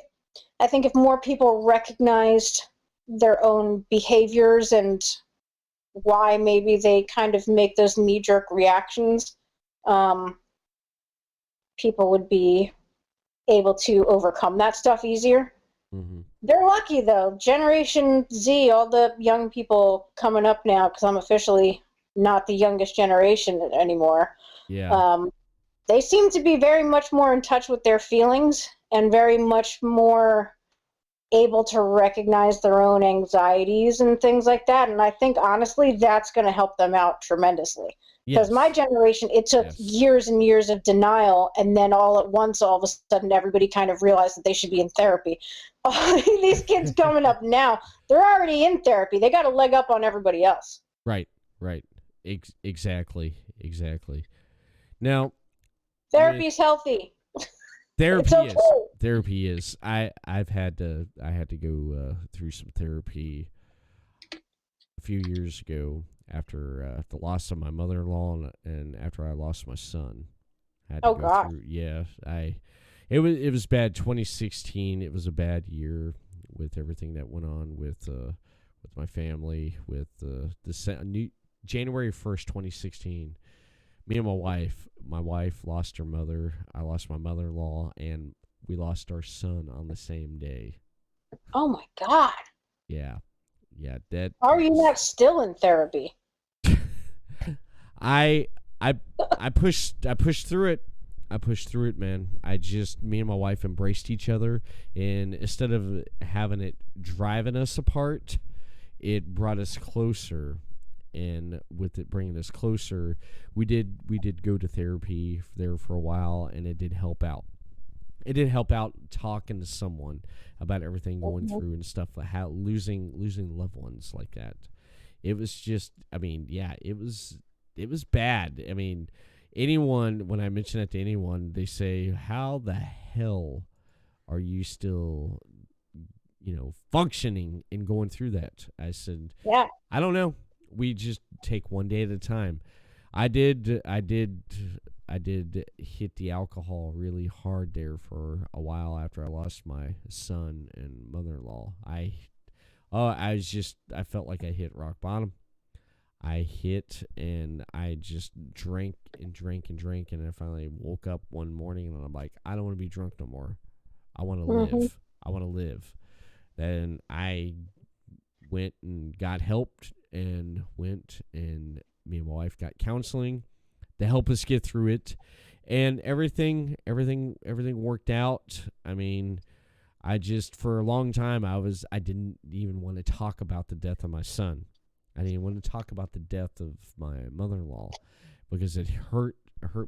if more people recognized their own behaviors and why maybe they kind of make those knee-jerk reactions, people would be able to overcome that stuff easier. Mm-hmm. They're lucky, though. Generation Z, all the young people coming up now, because I'm officially not the youngest generation anymore. Yeah. They seem to be very much more in touch with their feelings and very much more able to recognize their own anxieties and things like that. And I think, honestly, that's going to help them out tremendously. Because my generation, it took years and years of denial, and then all at once, all of a sudden, everybody kind of realized that they should be in therapy. These kids coming up now, they're already in therapy. They got a leg up on everybody else. Right. Exactly. Now, therapy's healthy. Therapy is. I had to go through some therapy a few years ago after the loss of my mother-in-law and after I lost my son. I had to go God. through. Yeah, it was bad. 2016. It was a bad year with everything that went on with my family. With January 1st, 2016. Me and my wife lost her mother. I lost my mother-in-law, and we lost our son on the same day. Oh my God. Yeah. That. How are you not still in therapy? I pushed through it. I pushed through it, man. Me and my wife embraced each other, and instead of having it driving us apart, it brought us closer. And with it bringing us closer, we did go to therapy there for a while, and it did help out. It did help out talking to someone about everything going through and stuff, like how losing loved ones like that. It was just, I mean, yeah, it was bad. I mean, when I mention it to anyone, they say, "How the hell are you still, functioning and going through that?" I said, Yeah. "I don't know. We just take one day at a time." I did hit the alcohol really hard there for a while after I lost my son and mother-in-law. I felt like I hit rock bottom. I hit and I just drank and drank and drank, and I finally woke up one morning and I'm like, I don't want to be drunk no more. I want to live. I want to live. Then I went and got helped and me and my wife got counseling to help us get through it, and everything worked out. I mean, for a long time I didn't even want to talk about the death of my son. I didn't want to talk about the death of my mother-in-law because it hurt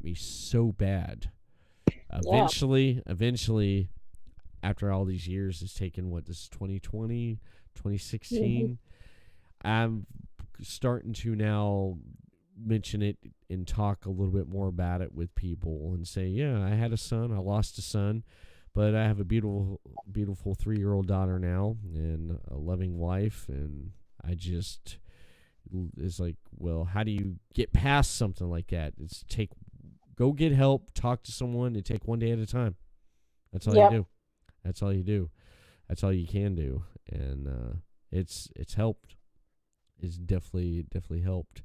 me so bad. Eventually, after all these years, it's taken, this is 2020, 2016. I'm starting to now mention it and talk a little bit more about it with people and say, yeah, I had a son, I lost a son, but I have a beautiful 3-year-old daughter now and a loving wife, and it's like, well, how do you get past something like that? Go get help, talk to someone, and take one day at a time. That's all you do. That's all you do. That's all you can do. And it's helped. It's definitely helped.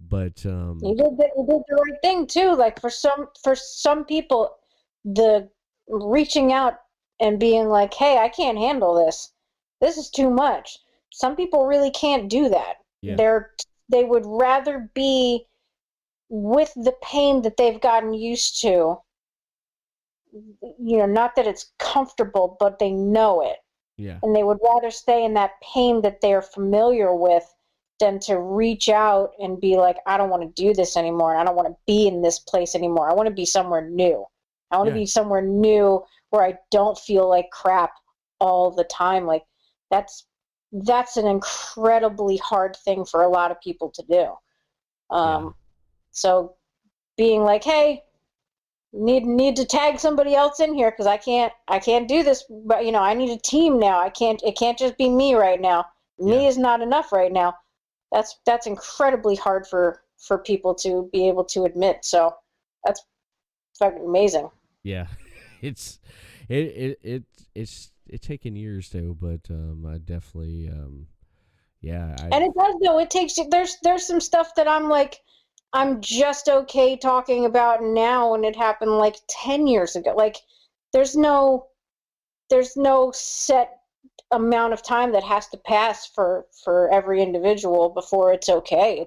But you did the right thing too. Like for some people, the reaching out and being like, "Hey, I can't handle this. This is too much." Some people really can't do that. Yeah. They would rather be with the pain that they've gotten used to. Not that it's comfortable, but they know it. Yeah. And they would rather stay in that pain that they're familiar with than to reach out and be like, I don't want to do this anymore. And I don't want to be in this place anymore. I want to be somewhere new. I want to be somewhere new where I don't feel like crap all the time. Like that's an incredibly hard thing for a lot of people to do. So being like, hey, need to tag somebody else in here because I can't do this, but I need a team now. It can't just be me right now. Me is not enough right now. That's incredibly hard for people to be able to admit. So that's fucking amazing. Yeah. It's taken years though, but I definitely and it does though. It takes there's some stuff that I'm like, I'm just okay talking about now, and it happened like 10 years ago. Like there's no set amount of time that has to pass for every individual before it's okay.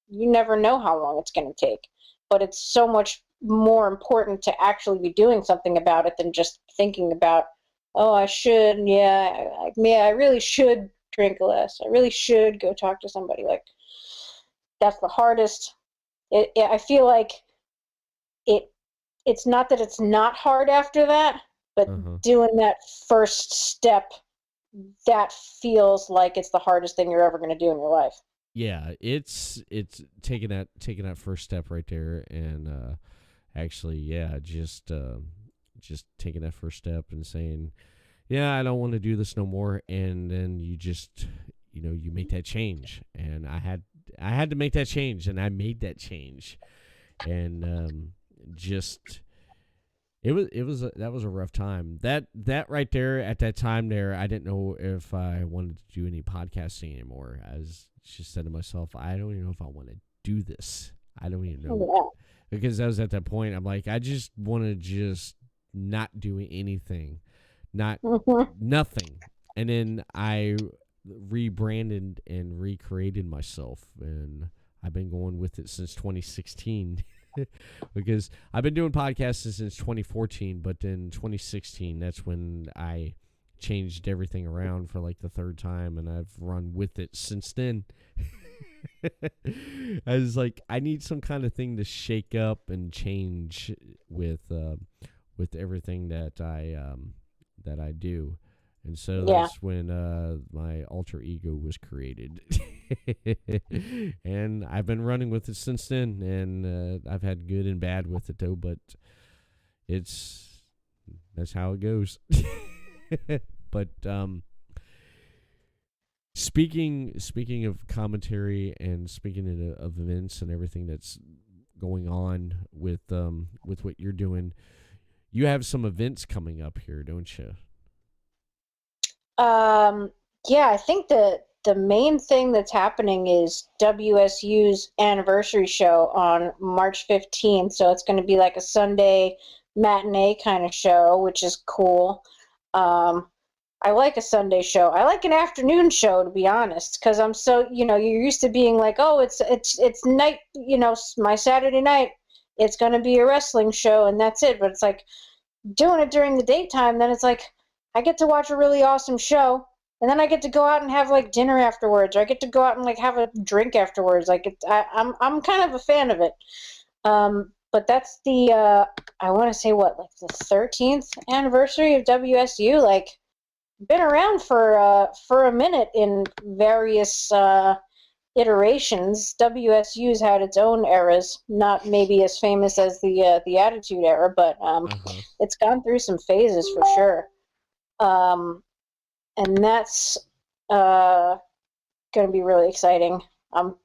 You never know how long it's going to take, but it's so much more important to actually be doing something about it than just thinking about, oh, I should, I really should drink less. I really should go talk to somebody. Like that's the hardest. I feel like it's not that it's not hard after that, but doing that first step, that feels like it's the hardest thing you're ever going to do in your life. Yeah, it's taking that first step right there, and just taking that first step and saying, yeah, I don't want to do this no more, and then you just you make that change, and I had to make that change, and I made that change, and just that was a rough time. That right there at that time there, I didn't know if I wanted to do any podcasting anymore. I just said to myself, I don't even know if I want to do this. I don't even know, because I was at that point. I'm like, I just want to just not do anything, nothing. And then I rebranded and recreated myself, and I've been going with it since 2016. Because I've been doing podcasts since 2014, but in 2016, that's when I changed everything around for like the third time, and I've run with it since then. I was like, I need some kind of thing to shake up and change with everything that I do. And so that's when my alter ego was created. And I've been running with it since then, and I've had good and bad with it, though, but that's how it goes. But speaking of commentary and speaking of events and everything that's going on with what you're doing, you have some events coming up here, don't you? Yeah, I think the main thing that's happening is WSU's anniversary show on March 15th. So it's going to be like a Sunday matinee kind of show, which is cool. I like a Sunday show. I like an afternoon show, to be honest, because I'm so, you're used to being like, oh, it's night, my Saturday night, it's going to be a wrestling show and that's it. But it's like doing it during the daytime, then it's like I get to watch a really awesome show, and then I get to go out and have like dinner afterwards, or I get to go out and like have a drink afterwards. Like I'm kind of a fan of it. But that's the I want to say like the 13th anniversary of WSU. Like, been around for a minute in various iterations. WSU's had its own eras, not maybe as famous as the Attitude Era, but it's gone through some phases for sure. And that's going to be really exciting. I'm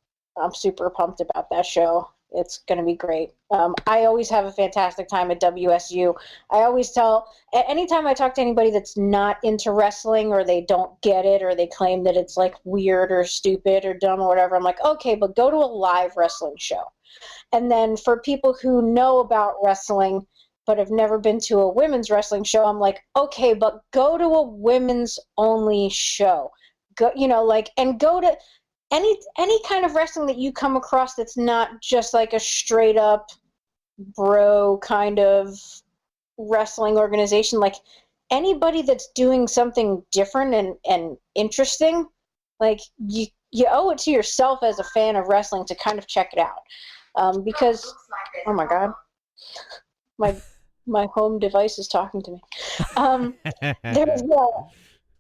super pumped about that show. It's going to be great. I always have a fantastic time at WSU. I always tell, anytime I talk to anybody that's not into wrestling, or they don't get it, or they claim that it's like weird or stupid or dumb or whatever, I'm like, okay, but go to a live wrestling show. And then for people who know about wrestling but have never been to a women's wrestling show, I'm like, okay, but go to a women's only show. Go, and go to any kind of wrestling that you come across that's not just like a straight up bro kind of wrestling organization. Like, anybody that's doing something different and interesting, like you owe it to yourself as a fan of wrestling to kind of check it out. Because, oh my God, my home device is talking to me.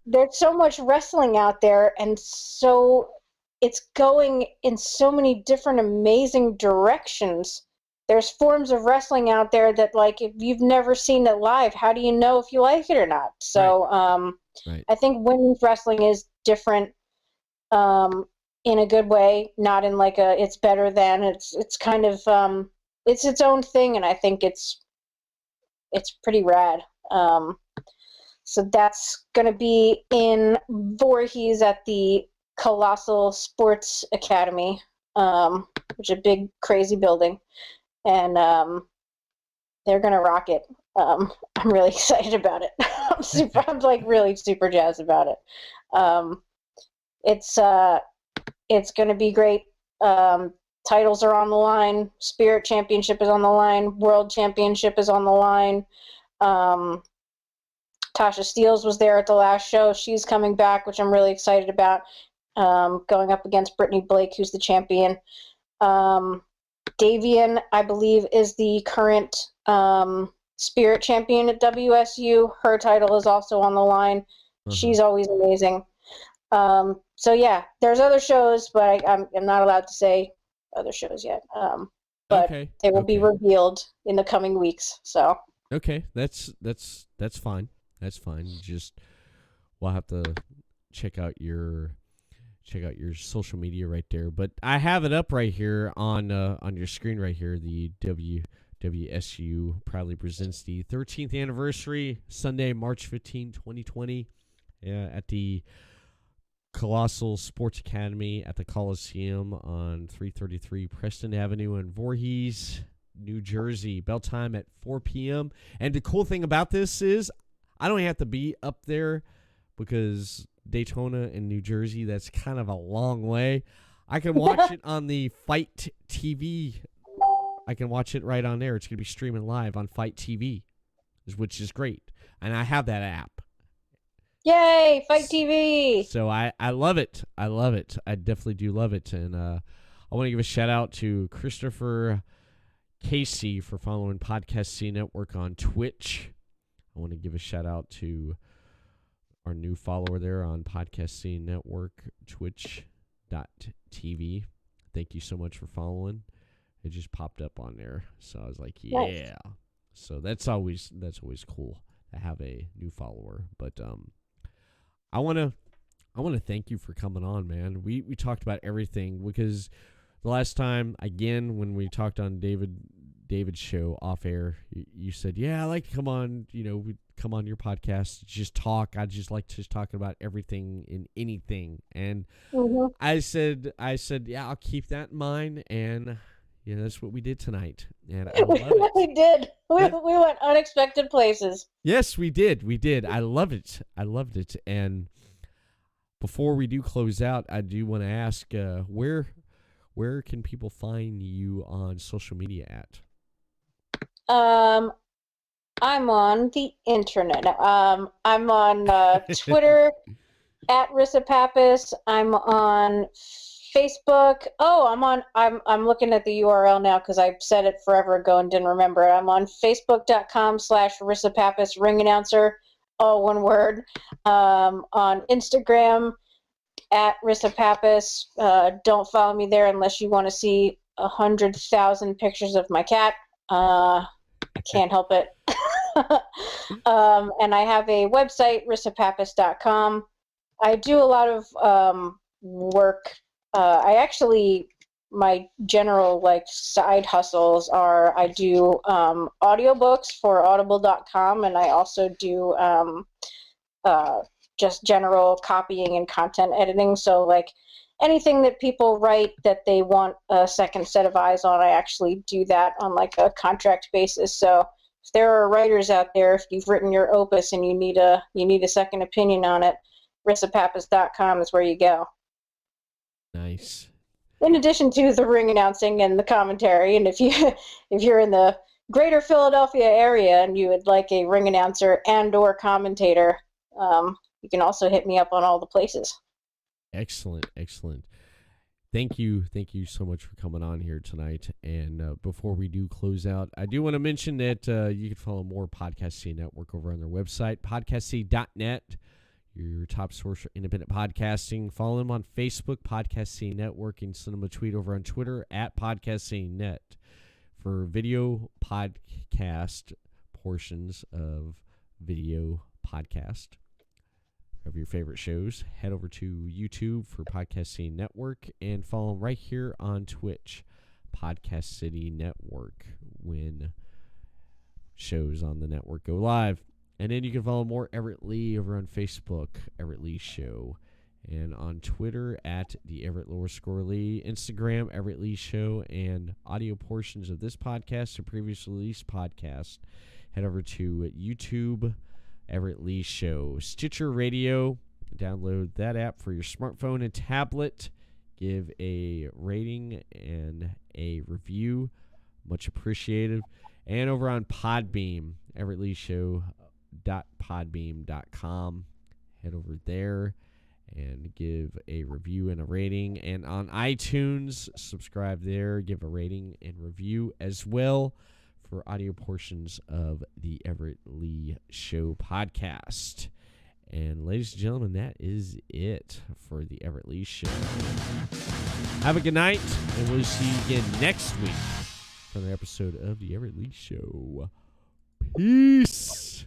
There's so much wrestling out there, and so it's going in so many different amazing directions. There's forms of wrestling out there that, like, if you've never seen it live, how do you know if you like it or not? So Right. I think women's wrestling is different in a good way, not in like a it's better than. It's kind of it's its own thing, and I think it's pretty rad. So that's going to be in Voorhees at the Colossal Sports Academy, which is a big, crazy building. And they're going to rock it. I'm really excited about it. I'm like really super jazzed about it. It's going to be great. Titles are on the line. Spirit Championship is on the line. World Championship is on the line. Tasha Steeles was there at the last show. She's coming back, which I'm really excited about, going up against Brittany Blake, who's the champion. Davian, I believe, is the current Spirit champion at WSU. Her title is also on the line. Mm-hmm. She's always amazing. So, yeah, there's other shows, but I'm not allowed to say other shows yet. But they will be revealed in the coming weeks. So okay, that's fine. That's fine. Just we'll have to check out your check out your social media right there. But I have it up right here on your screen right here. The WSU proudly presents the 13th anniversary, Sunday, March 15, 2020, at the Colossal Sports Academy at the Coliseum on 333 Preston Avenue in Voorhees, New Jersey. Bell time at 4 p.m. And the cool thing about this is I don't have to be up there because Daytona and New Jersey, that's kind of a long way. I can watch it on the Fight TV. I can watch it right on there. It's going to be streaming live on Fight TV, which is great. And I have that app. Yay, Fight TV. So I love it. I love it. I definitely do love it. And I want to give a shout out to Christopher Casey for following Podcast C Network on Twitch. I want to give a shout out to our new follower there on Podcast C Network, twitch.tv. Thank you so much for following. It just popped up on there. So I was like, yeah. Nice. So that's always cool to have a new follower. But I want to thank you for coming on, man. We talked about everything because the last time, again, when we talked on David's show off air, you said, yeah, I like to come on, we come on your podcast, just talk. I just like just talking about everything and anything. And I said, yeah, I'll keep that in mind. And that's what we did tonight. And I love it. We did. We went unexpected places. Yes, we did. I loved it. And before we do close out, I do want to ask, where can people find you on social media at? I'm on the internet. I'm on Twitter at Risa Pappas. I'm on Facebook. I'm looking at the URL now because I said it forever ago and didn't remember it. I'm on Facebook.com/Risa Pappas, ring announcer, all one word. On Instagram at Risa Pappas. Don't follow me there unless you want to see 100,000 pictures of my cat. I can't help it. And I have a website, risapappas.com. I do a lot of work. My general side hustles are I do audiobooks for audible.com, and I also do just general copying and content editing. So anything that people write that they want a second set of eyes on, I actually do that on a contract basis. So if there are writers out there, if you've written your opus and you need a second opinion on it, risapappas.com is where you go. Nice. In addition to the ring announcing and the commentary, and if you're in the greater Philadelphia area and you would like a ring announcer and or commentator, you can also hit me up on all the places. Excellent. Thank you so much for coming on here tonight. And before we do close out, I do want to mention that you can follow more Podcast C Network over on their website, podcastc.net. Your top source for independent podcasting. Follow them on Facebook, Podcast C Network, and send them a tweet over on Twitter at PodcastCNet for video podcast portions of video podcast of your favorite shows. Head over to YouTube for Podcast C Network and follow them right here on Twitch, Podcast City Network, when shows on the network go live. And then you can follow more Everett Lee over on Facebook, Everett Lee Show, and on Twitter at the Everett _Lee, Instagram, Everett Lee Show, and audio portions of this podcast and previously released podcast. Head over to YouTube, Everett Lee Show, Stitcher Radio. Download that app for your smartphone and tablet. Give a rating and a review. Much appreciated. And over on Podbeam, Everett Lee Show. .podbeam.com. Head over there and give a review and a rating. And on iTunes, subscribe there, give a rating and review as well for audio portions of the Everett Lee Show podcast. And ladies and gentlemen, that is it for the Everett Lee Show. Have a good night, and we'll see you again next week for another episode of the Everett Lee Show. Peace.